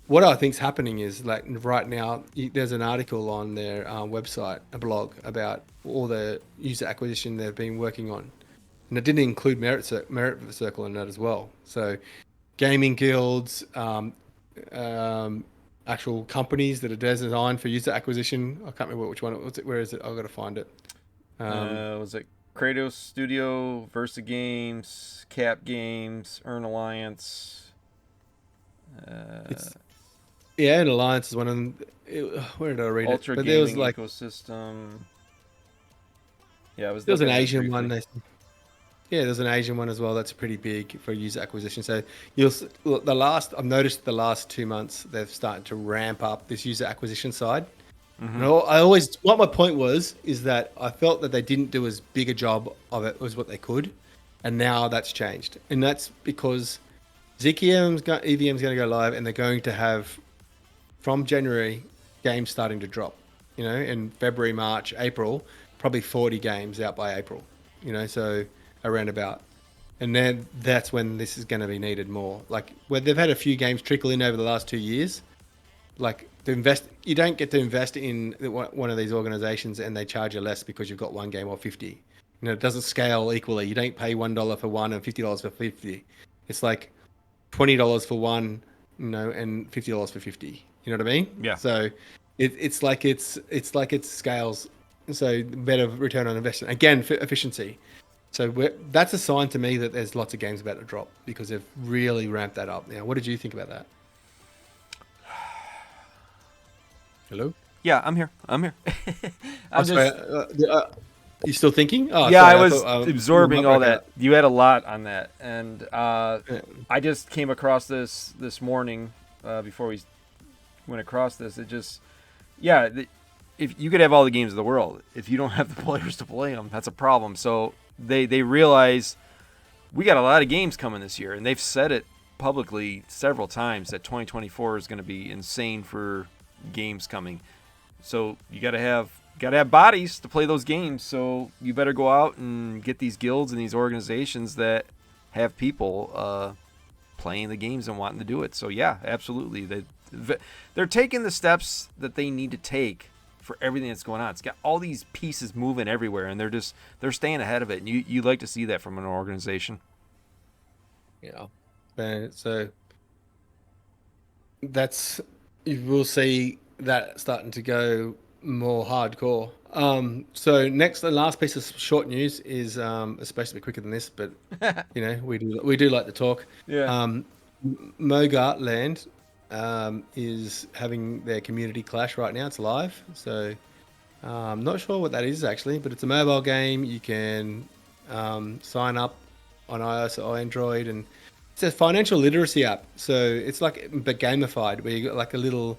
What I think's happening is, like, right now, there's an article on their website, a blog, about all the user acquisition they've been working on, and it didn't include Merit Circle in that as well. So, gaming guilds, actual companies that are designed for user acquisition. I can't remember which one it was. Where is it? I've got to find it. Was it Kratos Studio, Versa Games, Cap Games, Earn Alliance? And Alliance is one of them. Where did I read Ultra it? But Gaming there was like Ecosystem. Yeah, it was. There was an looking at it Asian briefly. one. Yeah, there's an Asian one as well. That's pretty big for user acquisition. So I've noticed the last 2 months they've started to ramp up this user acquisition side. Mm-hmm. And what my point is that I felt that they didn't do as big a job of it as what they could, and now that's changed, and that's because EVM's going to go live, and they're going to have, from January, games starting to drop. In February, March, April, probably 40 games out by April. So around about, and then that's when this is going to be needed more. Like, where they've had a few games trickle in over the last 2 years, like, you don't get to invest in one of these organizations and they charge you less because you've got one game or 50. It doesn't scale equally. You don't pay $1 for one and $50 for 50. It's like $20 for one, and $50 for 50. You know what I mean? Yeah. So it's like it scales. So better return on investment. Again, for efficiency. So that's a sign to me that there's lots of games about to drop because they've really ramped that up. Now, what did you think about that? Hello? Yeah, I'm here. You still thinking? Oh, yeah, sorry, I was thought, absorbing all okay. that. You had a lot on that, and I just came across this morning before we went across this. It just, if you could have all the games of the world, if you don't have the players to play them, that's a problem. So they realize we got a lot of games coming this year, and they've said it publicly several times that 2024 is going to be insane for games coming. So you got to have bodies to play those games. So you better go out and get these guilds and these organizations that have people playing the games and wanting to do it. So yeah, absolutely, they're taking the steps that they need to take for everything that's going on. It's got all these pieces moving everywhere, and they're staying ahead of it. And you like to see that from an organization. Yeah. So we'll see that starting to go more hardcore. So next and last piece of short news is it's supposed to be quicker than this, but we do like to talk. Yeah. Mogaland is having their community clash right now. It's live, so I'm not sure what that is actually, but it's a mobile game. You can sign up on iOS or Android, and it's a financial literacy app. So it's like, but gamified, where you got like a little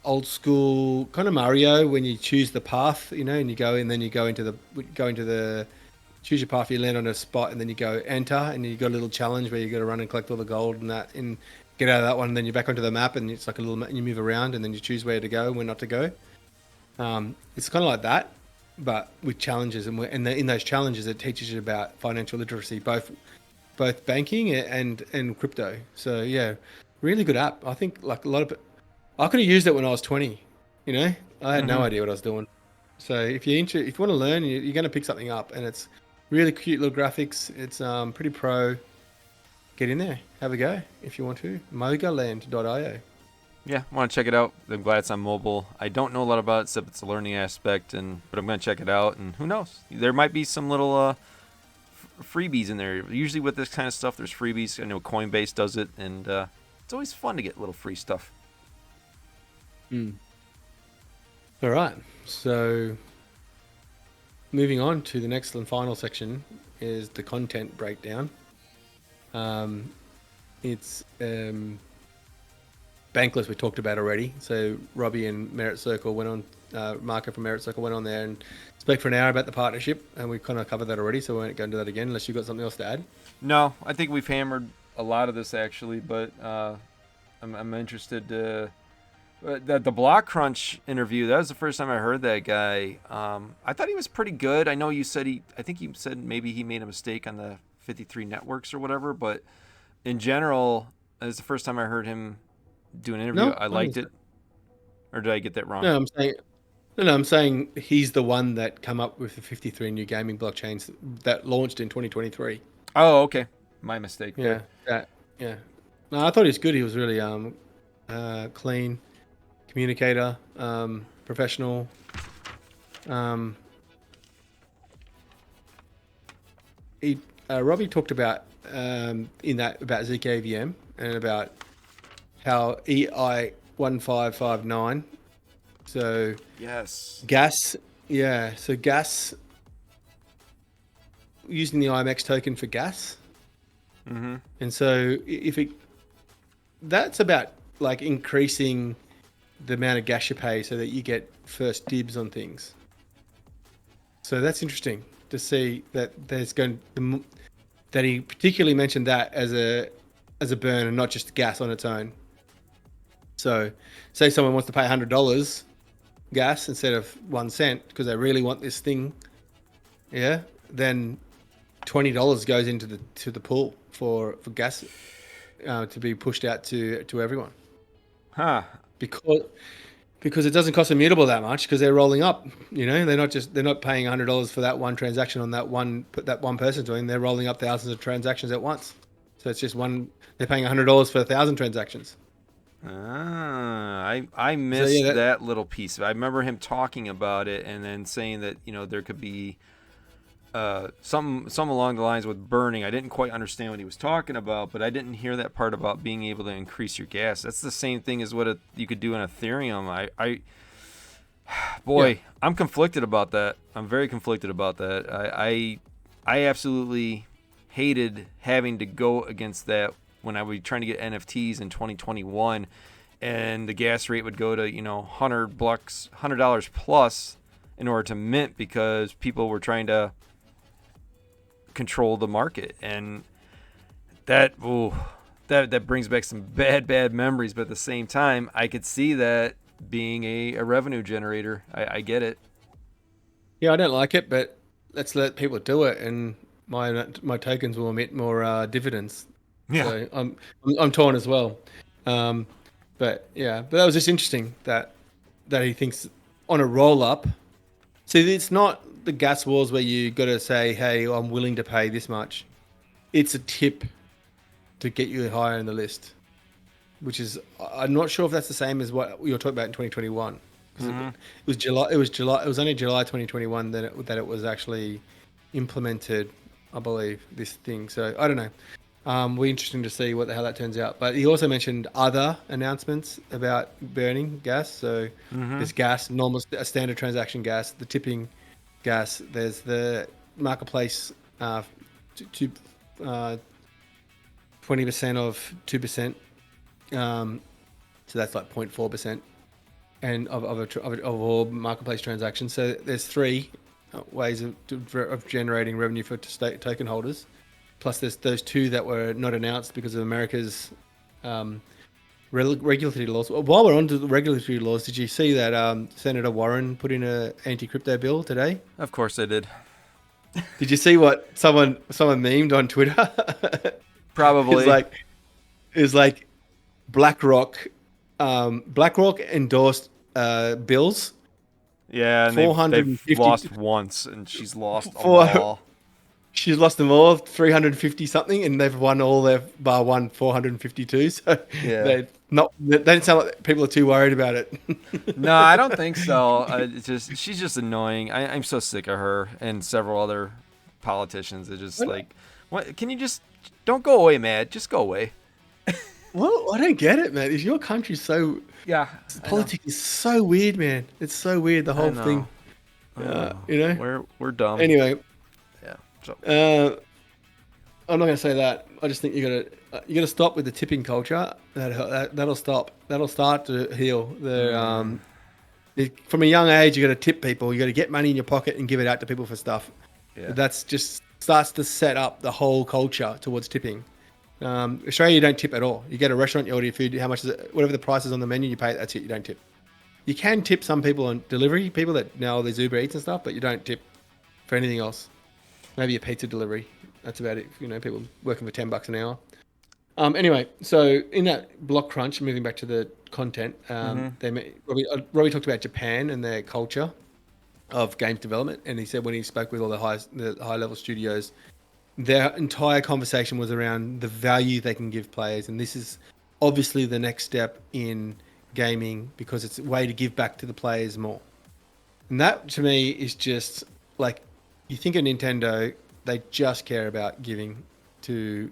old school kind of Mario when you choose the path, and you go in, then you go into the choose your path, you land on a spot, and then you go enter, and you got a little challenge where you got to run and collect all the gold and that. And get out of that one, and then you're back onto the map, and it's like a little, and you move around, and then you choose where to go and where not to go. It's kind of like that, but with challenges, and in those challenges, it teaches you about financial literacy, both banking and crypto. So yeah, really good app. I think like a lot of, I could have used it when I was 20. You know, I had no idea what I was doing. So if you want to learn, you're going to pick something up, and it's really cute little graphics. It's pretty pro. Get in there, have a go if you want to. Mogaland.io. Yeah, I want to check it out. I'm glad it's on mobile. I don't know a lot about it except it's a learning aspect, but I'm going to check it out. And who knows? There might be some little freebies in there. Usually with this kind of stuff, there's freebies. I know Coinbase does it, and it's always fun to get little free stuff. All right, so moving on to the next and final section is the content breakdown. It's Bankless we talked about already. So Robbie and Merit Circle went on, Marco from Merit Circle went on there and spoke for an hour about the partnership, and we kind of covered that already, so we won't go into that again unless you've got something else to add. No, I think we've hammered a lot of this actually, but I'm interested to... The Blockcrunch interview, that was the first time I heard that guy. I thought he was pretty good. I know you said I think you said maybe he made a mistake on the 53 networks or whatever, but in general, it was the first time I heard him do an interview. I liked it. Or did I get that wrong? No, I'm saying he's the one that come up with the 53 new gaming blockchains that launched in 2023. Oh, okay. My mistake. Yeah, yeah. No, I thought he was good. He was really clean communicator, professional. Robbie talked about about ZKVM and about how EI1559. So yes, gas. Yeah, so gas using the IMX token for gas. And so that's about like increasing the amount of gas you pay so that you get first dibs on things. So that's interesting to see that that he particularly mentioned that as a burn and not just gas on its own. So say someone wants to pay $100 gas instead of 1 cent because they really want this thing, yeah, then $20 goes into the pool for gas to be pushed out to everyone. Because it doesn't cost Immutable that much because they're rolling up. You know, they're not paying $100 for that one transaction on that one person doing. They're rolling up thousands of transactions at once. So it's just one. They're paying $100 for 1,000 transactions. I missed that little piece. I remember him talking about it and then saying that there could be some along the lines with burning. I didn't quite understand what he was talking about, but I didn't hear that part about being able to increase your gas. That's the same thing as what you could do in Ethereum. I'm conflicted about that. I'm very conflicted about that. I absolutely hated having to go against that when I was trying to get NFTs in 2021, and the gas rate would go to $100 plus in order to mint because people were trying to control the market, and that brings back some bad memories. But at the same time, I could see that being a revenue generator. I get it. Yeah, I don't like it, but let's let people do it, and my tokens will emit more dividends. Yeah, so I'm torn as well. But that was just interesting that he thinks on a roll up. See, it's not the gas wars where you got to say, hey, I'm willing to pay this much. It's a tip to get you higher in the list, which is, I'm not sure if that's the same as what you were talking about in 2021. It was July. It was only July 2021 that it was actually implemented, I believe, this thing. So I don't know. We're interesting to see how that turns out. But he also mentioned other announcements about burning gas. So there's gas, normal, standard transaction gas, the tipping gas. There's the marketplace, 20% of 2%. So that's like 0.4%, and of all marketplace transactions. So there's 3 ways of generating revenue for token holders. Plus, there's those 2 that were not announced because of America's regulatory laws. While we're on to the regulatory laws, did you see that Senator Warren put in a anti-crypto bill today? Of course I did. Did you see what someone memed on Twitter? Probably. It's like BlackRock endorsed bills. Yeah, and they've lost once, and she's lost them all. She's lost them all, 350 something, and they've won all their bar one 452. So yeah, they don't sound like people are too worried about it. No, I don't think so. She's just annoying. I'm so sick of her and several other politicians. It's just like, what? Can you just don't go away, man? Just go away. Well, I don't get it, man. Is your country so? Yeah, politics is so weird, man. It's so weird, the whole thing. We're dumb. Anyway. Yeah. So. I'm not going to say that. I just think you got to stop with the tipping culture. That'll stop. That'll start to heal. From a young age, you got to tip people. You got to get money in your pocket and give it out to people for stuff. Yeah. That's just starts to set up the whole culture towards tipping. Australia, you don't tip at all. You get a restaurant, you order your food. How much is it? Whatever the price is on the menu, you pay it. That's it. You don't tip. You can tip some people on delivery, people that now all these Uber Eats and stuff, but you don't tip for anything else. Maybe a pizza delivery. That's about it. People working for $10 an hour. Anyway, so in that Blockcrunch, moving back to the content, Robbie talked about Japan and their culture of games development, and he said when he spoke with all the high level studios, their entire conversation was around the value they can give players, and this is obviously the next step in gaming because it's a way to give back to the players more. And that to me is just like, you think of Nintendo, they just care about giving to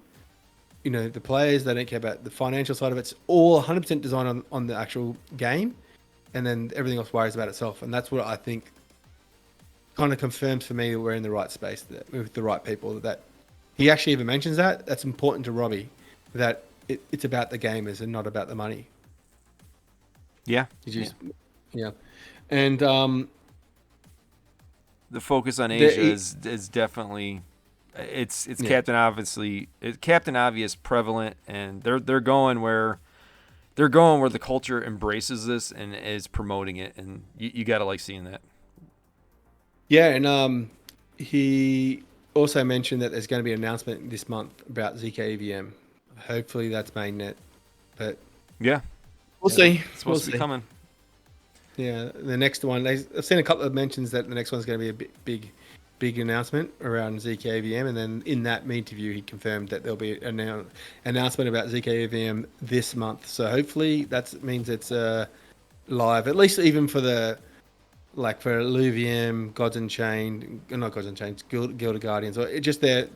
the players. They don't care about the financial side of it. It's all 100% designed on the actual game, and then everything else worries about itself. And that's what I think kind of confirms for me that we're in the right space with the right people. That he actually even mentions that's important to Robbie, that it's about the gamers and not about the money. Yeah. Yeah. And the focus on Asia is definitely it's Captain Obvious prevalent, and they're going where the culture embraces this and is promoting it, and you gotta like seeing that. Yeah, and he also mentioned that there's going to be an announcement this month about ZK EVM. Hopefully that's mainnet, but yeah, we'll see. It's supposed to be coming. Yeah, the next one, I've seen a couple of mentions that the next one's going to be a big announcement around ZK EVM, and then in that interview he confirmed that there'll be an announcement about ZK EVM this month. So hopefully that means it's live, at least even for for Illuvium, Gods Unchained, not Gods Unchained, Gilded Guardians, or just their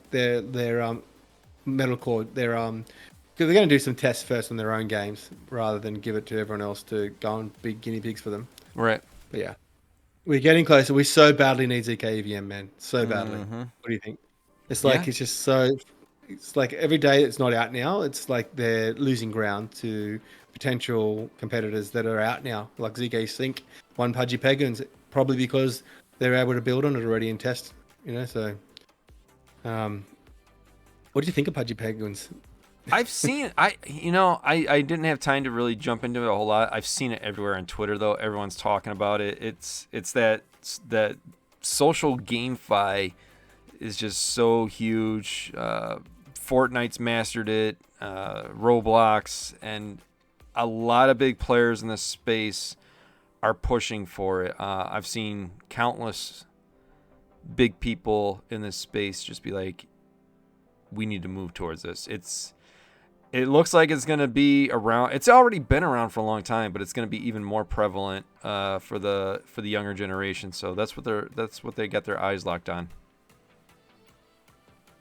metalcore, because they're going to do some tests first on their own games rather than give it to everyone else to go and be guinea pigs for them. Right. But yeah, we're getting closer. We so badly need ZK EVM, man. So badly. Mm-hmm. What do you think? It's like it's just so. It's like every day it's not out now. It's like they're losing ground to potential competitors that are out now, like ZK Sync, One Pudgy Penguins, probably because they're able to build on it already and test. So. What do you think of Pudgy Penguins? I've seen I didn't have time to really jump into it a whole lot. I've seen it everywhere on Twitter though. Everyone's talking about it. It's that social GameFi is just so huge. Fortnite's mastered it, Roblox, and a lot of big players in this space are pushing for it. I've seen countless big people in this space just be like, we need to move towards this. It looks like it's going to be around. It's already been around for a long time, but it's going to be even more prevalent for the younger generation. So that's what they got their eyes locked on.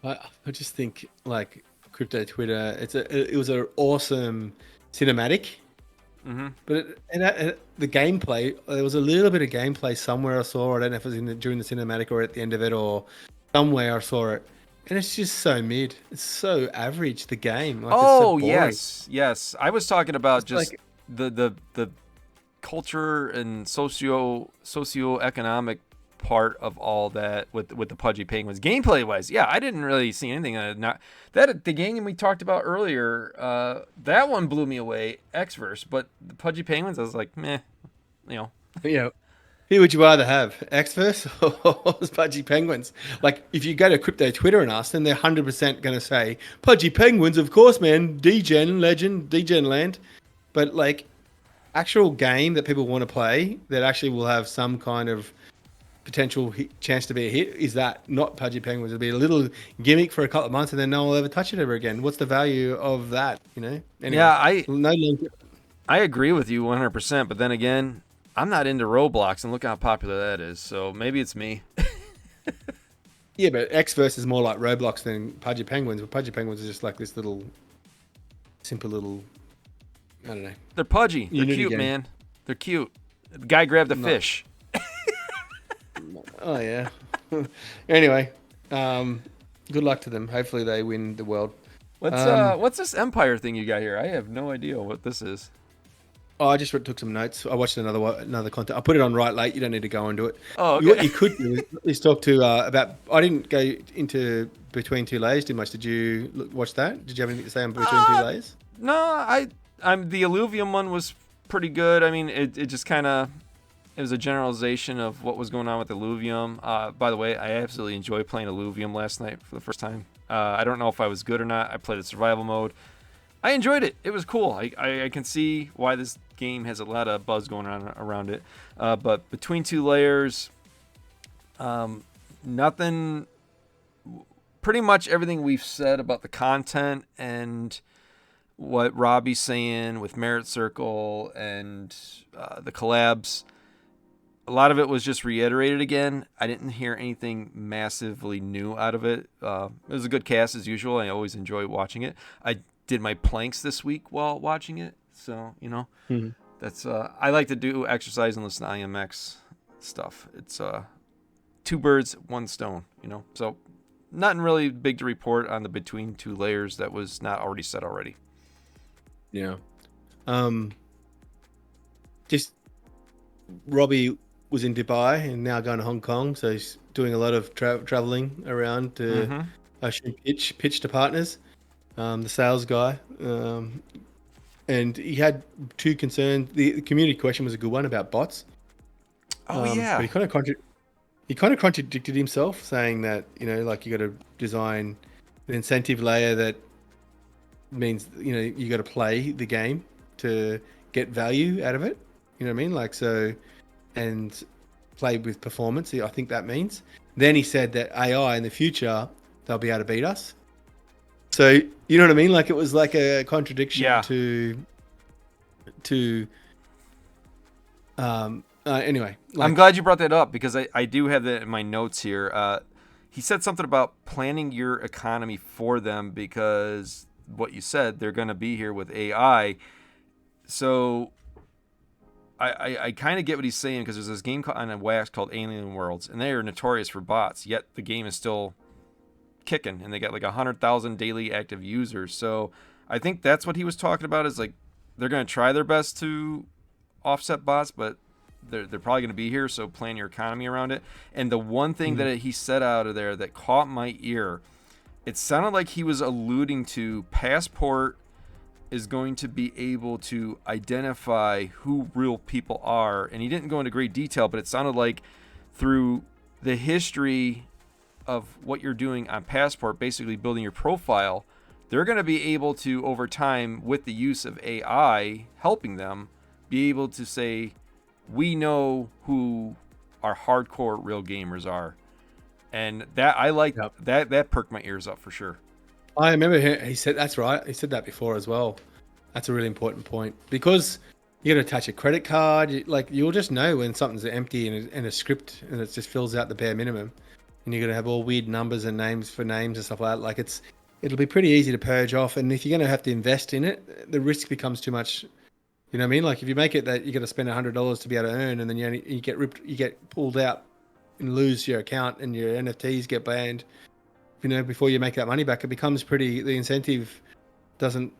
I just think like crypto Twitter. It was an awesome cinematic, but the gameplay. There was a little bit of gameplay somewhere I saw. I don't know if it was during the cinematic or at the end of it or somewhere I saw it. And it's just so mid. It's so average, the game. Like, it's so yes. I was talking about just the culture and socioeconomic part of all that with the Pudgy Penguins. Gameplay wise, yeah, I didn't really see anything. The game we talked about earlier, that one blew me away, Exverse. But the Pudgy Penguins, I was like, meh, you know. Yeah. Who would you rather have, Exverse or Pudgy Penguins? Like, if you go to crypto Twitter and ask them, they're 100% going to say, Pudgy Penguins, of course, man, degen legend, degen land. But, like, actual game that people want to play that actually will have some kind of potential chance to be a hit is that not Pudgy Penguins. It'll be a little gimmick for a couple of months and then no one will ever touch it ever again. What's the value of that, you know? Anyway, yeah, I agree with you 100%, but then again, I'm not into Roblox, and look how popular that is. So maybe it's me. Yeah, but Xverse is more like Roblox than Pudgy Penguins. But Pudgy Penguins is just like this little, simple little, I don't know. They're pudgy. They're cute, man. They're cute. The guy grabbed a fish. Oh, yeah. Anyway, good luck to them. Hopefully they win the world. What's this Empire thing you got here? I have no idea what this is. Oh, I just took some notes. I watched another content. I put it on right late. You don't need to go into it. Oh, okay. What you could do is talk to about. I didn't go into Between Two Layers too much. Did you watch that? Did you have anything to say on Between Two Layers? No, I'm the Alluvium one was pretty good. I mean, it just kind of it was a generalization of what was going on with Alluvium. By the way, I absolutely enjoyed playing Alluvium last night for the first time. I don't know if I was good or not. I played it survival mode. I enjoyed it. It was cool. I can see why this game has a lot of buzz going on around it. But Between Two Layers, nothing. Pretty much everything we've said about the content and what Robbie's saying with Merit Circle and the collabs. A lot of it was just reiterated again. I didn't hear anything massively new out of it. It was a good cast as usual. I always enjoy watching it. I did my planks this week while watching it, so that's I like to do exercise and listen to IMX stuff. It's two birds, one stone, so nothing really big to report on the Between Two Layers that was not already said already. Yeah. Just Robbie was in Dubai and now going to Hong Kong, so he's doing a lot of traveling around to pitch to partners. The sales guy, and he had two concerns. The community question was a good one about bots. Oh yeah, but he kind of contradicted himself, saying that like you got to design an incentive layer that means you got to play the game to get value out of it. You know what I mean? Like so, and play with performance. I think that means. Then he said that AI in the future they'll be able to beat us. So you know what I mean? Like it was like a contradiction to anyway. I'm glad you brought that up because I do have that in my notes here. He said something about planning your economy for them because what you said, they're going to be here with AI. So I kind of get what he's saying because there's this game on Wax called Alien Worlds, and they are notorious for bots, yet the game is still kicking and they got like 100,000 daily active users. So I think that's what he was talking about is like they're going to try their best to offset bots, but they're probably going to be here, so plan your economy around it. And the one thing that he said out of there that caught my ear, it sounded like he was alluding to Passport is going to be able to identify who real people are, and he didn't go into great detail, but it sounded like through the history of what you're doing on Passport, basically building your profile, they're going to be able to, over time, with the use of AI helping them, be able to say, we know who our hardcore real gamers are. And that I like that perked my ears up for sure. I remember he said that's right. He said that before as well. That's a really important point because you got to attach a credit card. You'll just know when something's empty in a script and it just fills out the bare minimum. And you're going to have all weird numbers and names for names and stuff like that. Like it'll be pretty easy to purge off. And if you're going to have to invest in it, the risk becomes too much. You know what I mean? Like if you make it that you got to spend $100 to be able to earn, and then you get pulled out and lose your account and your NFTs get banned. Before you make that money back, it becomes the incentive doesn't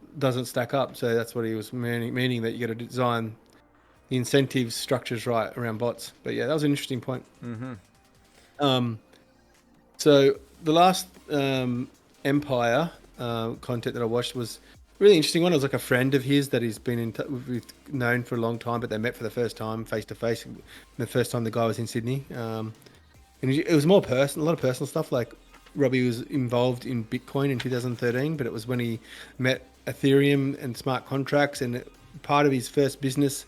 stack up. So that's what he was meaning that you got to design the incentive structures right around bots. But yeah, that was an interesting point. Mm-hmm. So the last Empire content that I watched was a really interesting one. It was like a friend of his that he's been we've known for a long time, but they met for the first time face to face. The first time the guy was in Sydney, and it was more personal, a lot of personal stuff. Like Robbie was involved in Bitcoin in 2013, but it was when he met Ethereum and smart contracts, and part of his first business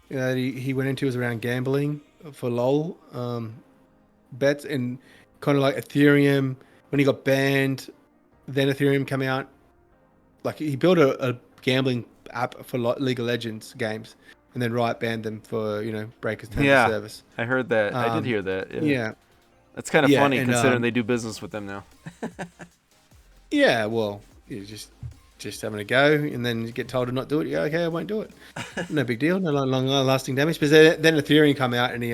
that he went into was around gambling for lol bets, and kind of like Ethereum when he got banned, then Ethereum came out. Like he built a gambling app for League of Legends games, and then Riot banned them for breakers terms of service. I heard that. I did hear that. Yeah, that's kind of funny and, considering they do business with them now. Yeah, well, you just having a go, and then you get told to not do it. You go, okay, I won't do it. No big deal, no long-lasting damage. But then Ethereum come out, and he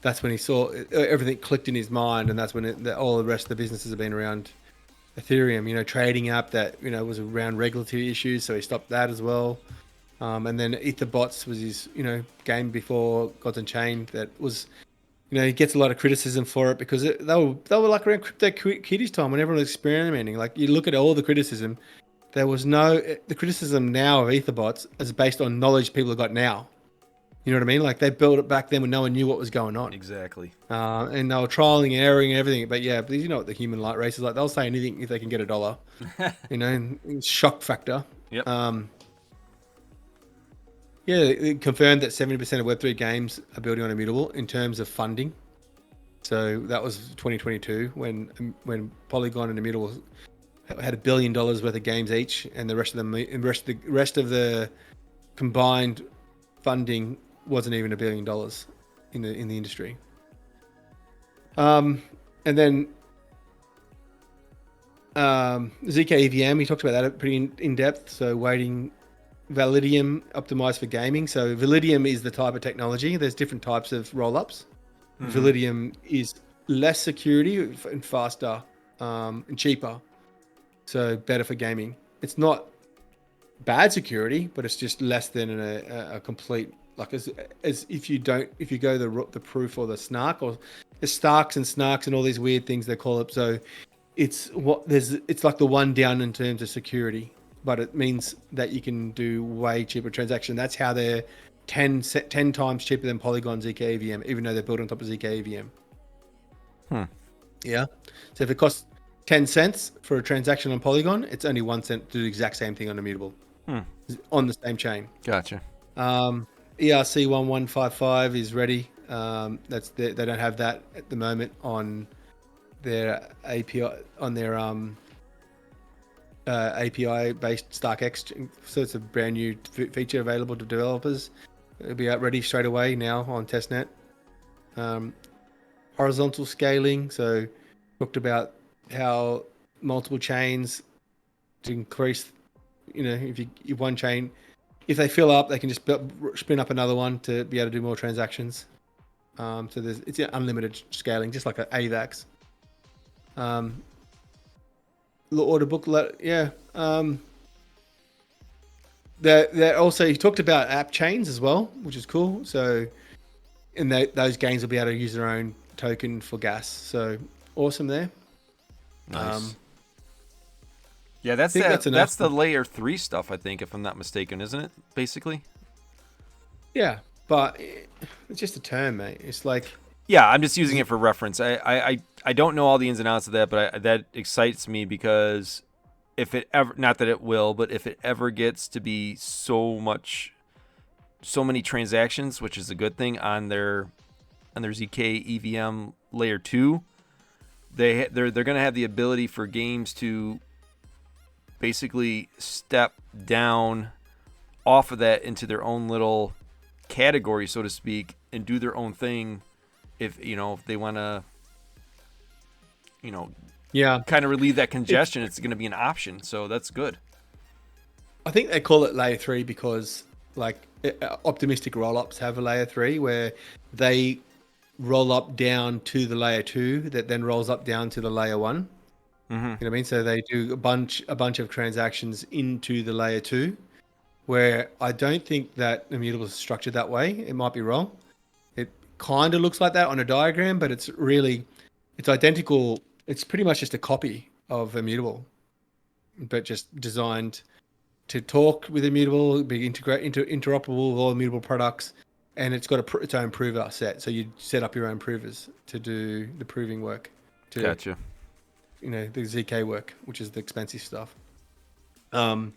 that's when he saw everything clicked in his mind, and that's when all the rest of the businesses have been around Ethereum. Trading app that was around regulatory issues, so he stopped that as well. And then EtherBots was his game before Gods Unchained that was. He gets a lot of criticism for it because they were like around Crypto Kitties time when everyone was experimenting. Like you look at all the criticism, the criticism now of EtherBots is based on knowledge people have got now. You know what I mean? Like they built it back then when no one knew what was going on. Exactly. And they were trialing and erroring and everything. But yeah, you know what the human light race is like. They'll say anything if they can get $1. Shock factor. Yep. Yeah, it confirmed that 70% of Web3 games are building on Immutable in terms of funding. So that was 2022 when Polygon and Immutable had $1 billion worth of games each, and the rest of the combined funding wasn't even $1 billion in the industry. And then ZK EVM, he talks about that pretty in depth. So waiting. Validium optimized for gaming. So Validium is the type of technology. There's different types of roll-ups. Mm-hmm. Validium is less security and faster and cheaper. So better for gaming. It's not bad security, but it's just less than a complete as if you go the proof or the snark or the starks and snarks and all these weird things they call it. So it's like the one down in terms of security. But it means that you can do way cheaper transaction. That's how they're 10 times cheaper than Polygon ZK EVM, even though they're built on top of ZK EVM. Yeah. So if it costs 10 cents for a transaction on Polygon, it's only 1 cent to do the exact same thing on Immutable on the same chain. Gotcha. ERC 1155 is ready. They don't have that at the moment on their API API-based StarkX, so it's a brand new feature available to developers. It'll be out ready straight away now on testnet. Horizontal scaling, so talked about how multiple chains to increase. If you one chain, if they fill up, they can just spin up another one to be able to do more transactions. So it's unlimited scaling, just like an AVAX. The order book, yeah. That also, he talked about app chains as well, which is cool. So, and those games will be able to use their own token for gas. So awesome there. Nice. Yeah, that's the layer 3 stuff, I think, if I'm not mistaken, isn't it? Basically. Yeah, but it's just a term, mate. It's like. Yeah, I'm just using it for reference. I don't know all the ins and outs of that, but that excites me because if it ever, not that it will, but if it ever gets to be so many transactions, which is a good thing on their ZK EVM layer 2, they're going to have the ability for games to basically step down off of that into their own little category, so to speak, and do their own thing. If they want to, kind of relieve that congestion, it's going to be an option. So that's good. I think they call it layer 3 because optimistic roll-ups have a layer 3 where they roll up down to the layer 2 that then rolls up down to the layer 1. Mm-hmm. You know what I mean? So they do a bunch of transactions into the layer 2, where I don't think that Immutable is structured that way. It might be wrong. kind of looks like that on a diagram, but it's identical. It's pretty much just a copy of Immutable, but just designed to talk with Immutable, be interoperable with all Immutable products, and it's got its own prover set. So you set up your own provers to do the proving work. Gotcha. The ZK work, which is the expensive stuff. And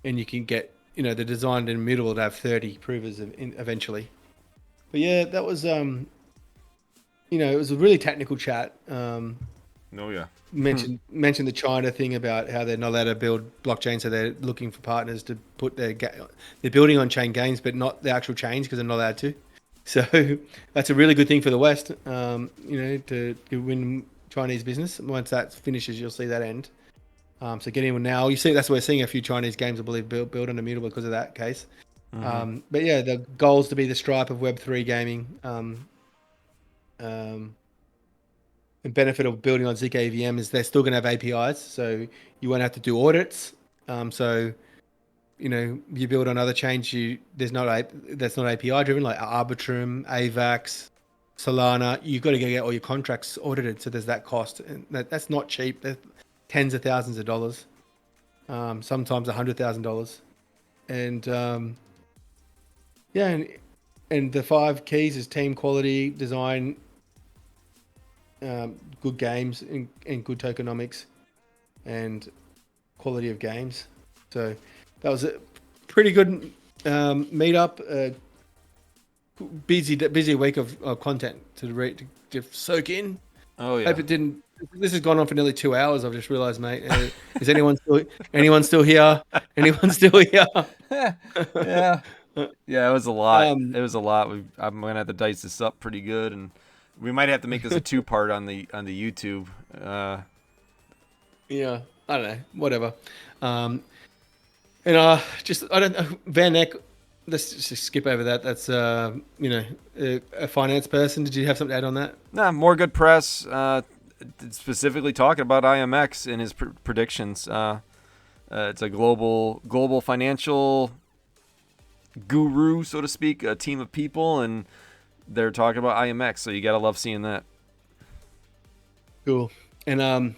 you can get, they're designed in Immutable to have 30 provers eventually. But yeah, that was, it was a really technical chat. Mentioned the China thing about how they're not allowed to build blockchain, so they're looking for partners to put they're building on-chain games, but not the actual chains because they're not allowed to. So that's a really good thing for the West, to win Chinese business. Once that finishes, you'll see that end. So get in now. You see, that's why we're seeing a few Chinese games, I believe, built on Immutable because of that case. But yeah, the goal is to be the Stripe of Web3 gaming. The benefit of building on ZK is they're still going to have APIs, so you won't have to do audits. So, you build on other chains, that's not API driven, like Arbitrum, AVAX, Solana. You've got to get all your contracts audited, so there's that cost, and that's not cheap. They're tens of thousands of dollars, sometimes $100,000, and and the 5 keys is team quality, design, good games and good tokenomics and quality of games. So that was a pretty good meetup. Busy week of content to soak in. Oh yeah. Hope it didn't. This has gone on for nearly 2 hours. I've just realized, mate. Is anyone still here? Anyone still here? Yeah. Yeah, it was a lot. I'm gonna have to dice this up pretty good, and we might have to make this a 2-part on the YouTube. Yeah, I don't know. Whatever. I don't know. VanEck. Let's just skip over that. That's a finance person. Did you have something to add on that? Nah, more good press. Specifically talking about IMX and his predictions. It's a global financial guru, so to speak, a team of people, and they're talking about IMX, so you gotta love seeing that. Cool. And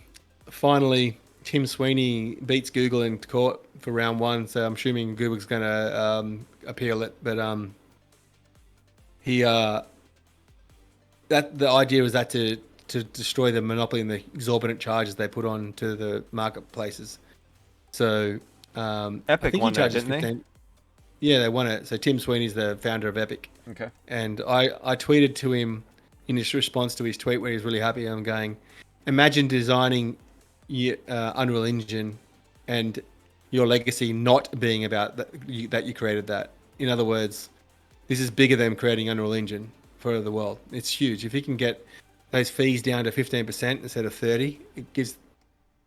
finally, Tim Sweeny beats Google in court for round 1, so I'm assuming Google's gonna appeal it. But the idea was that to destroy the monopoly and the exorbitant charges they put on to the marketplaces. So Epic won that, didn't they? Yeah, they won it. So Tim Sweeney's the founder of Epic. Okay. And I tweeted to him in his response to his tweet where he was really happy. I'm going, imagine designing Unreal Engine and your legacy not being about that you created that. In other words, this is bigger than creating Unreal Engine for the world. It's huge. If you can get those fees down to 15% instead of 30%,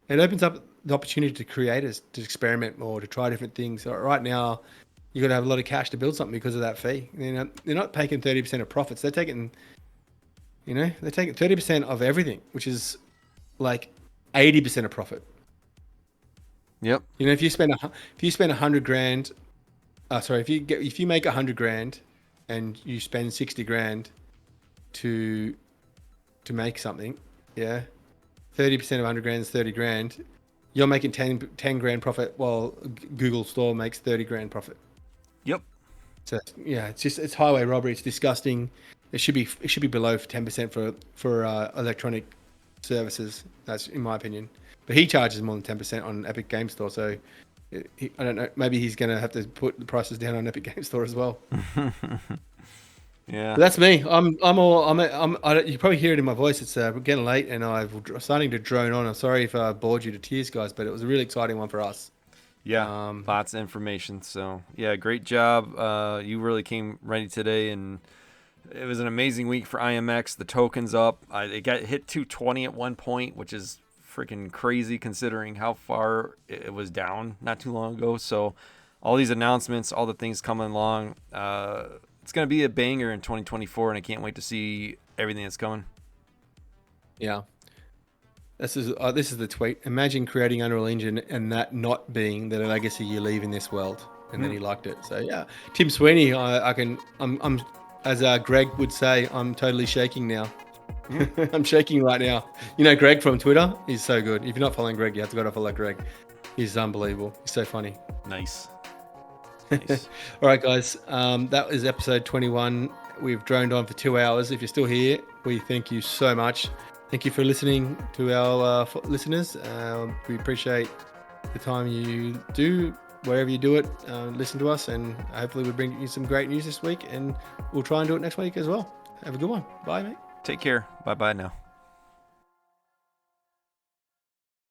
it opens up the opportunity to creators to experiment more, to try different things. So right now, you've got to have a lot of cash to build something because of that fee. They're not taking 30% of profits. They're taking 30% of everything, which is like 80% of profit. Yep. If you spend $100,000, if you make $100,000 and you spend $60,000 to make something, 30% of $100,000 is $30,000. You're making 10 grand profit while Google Store makes 30 grand profit. Yep. So yeah, it's highway robbery. It's disgusting. It should be below 10% for electronic services. That's in my opinion. But he charges more than 10% on Epic Game Store. So I don't know. Maybe he's going to have to put the prices down on Epic Game Store as well. Yeah. But that's me. You probably hear it in my voice. It's getting late and I'm starting to drone on. I'm sorry if I bored you to tears, guys, but it was a really exciting one for us. Yeah, lots of information. So yeah, great job. You really came ready today, and it was an amazing week for IMX. The token's up. It got hit 220 at one point, which is freaking crazy considering how far it was down not too long ago. So all these announcements, all the things coming along, it's going to be a banger in 2024, and I can't wait to see everything that's coming. Yeah. This is the tweet. Imagine creating Unreal Engine and that not being the legacy you leave in this world. And then he liked it. So yeah, Tim Sweeney, I'm as Greg would say, I'm totally shaking now. I'm shaking right now. You know Greg from Twitter? He's so good. If you're not following Greg, you have to go to follow Greg. He's unbelievable. He's so funny. Nice. All right, guys. That was episode 21. We've droned on for 2 hours. If you're still here, we thank you so much. Thank you for listening to our listeners. We appreciate the time you do, wherever you do it. Listen to us, and hopefully we bring you some great news this week, and we'll try and do it next week as well. Have a good one. Bye, mate. Take care. Bye-bye now.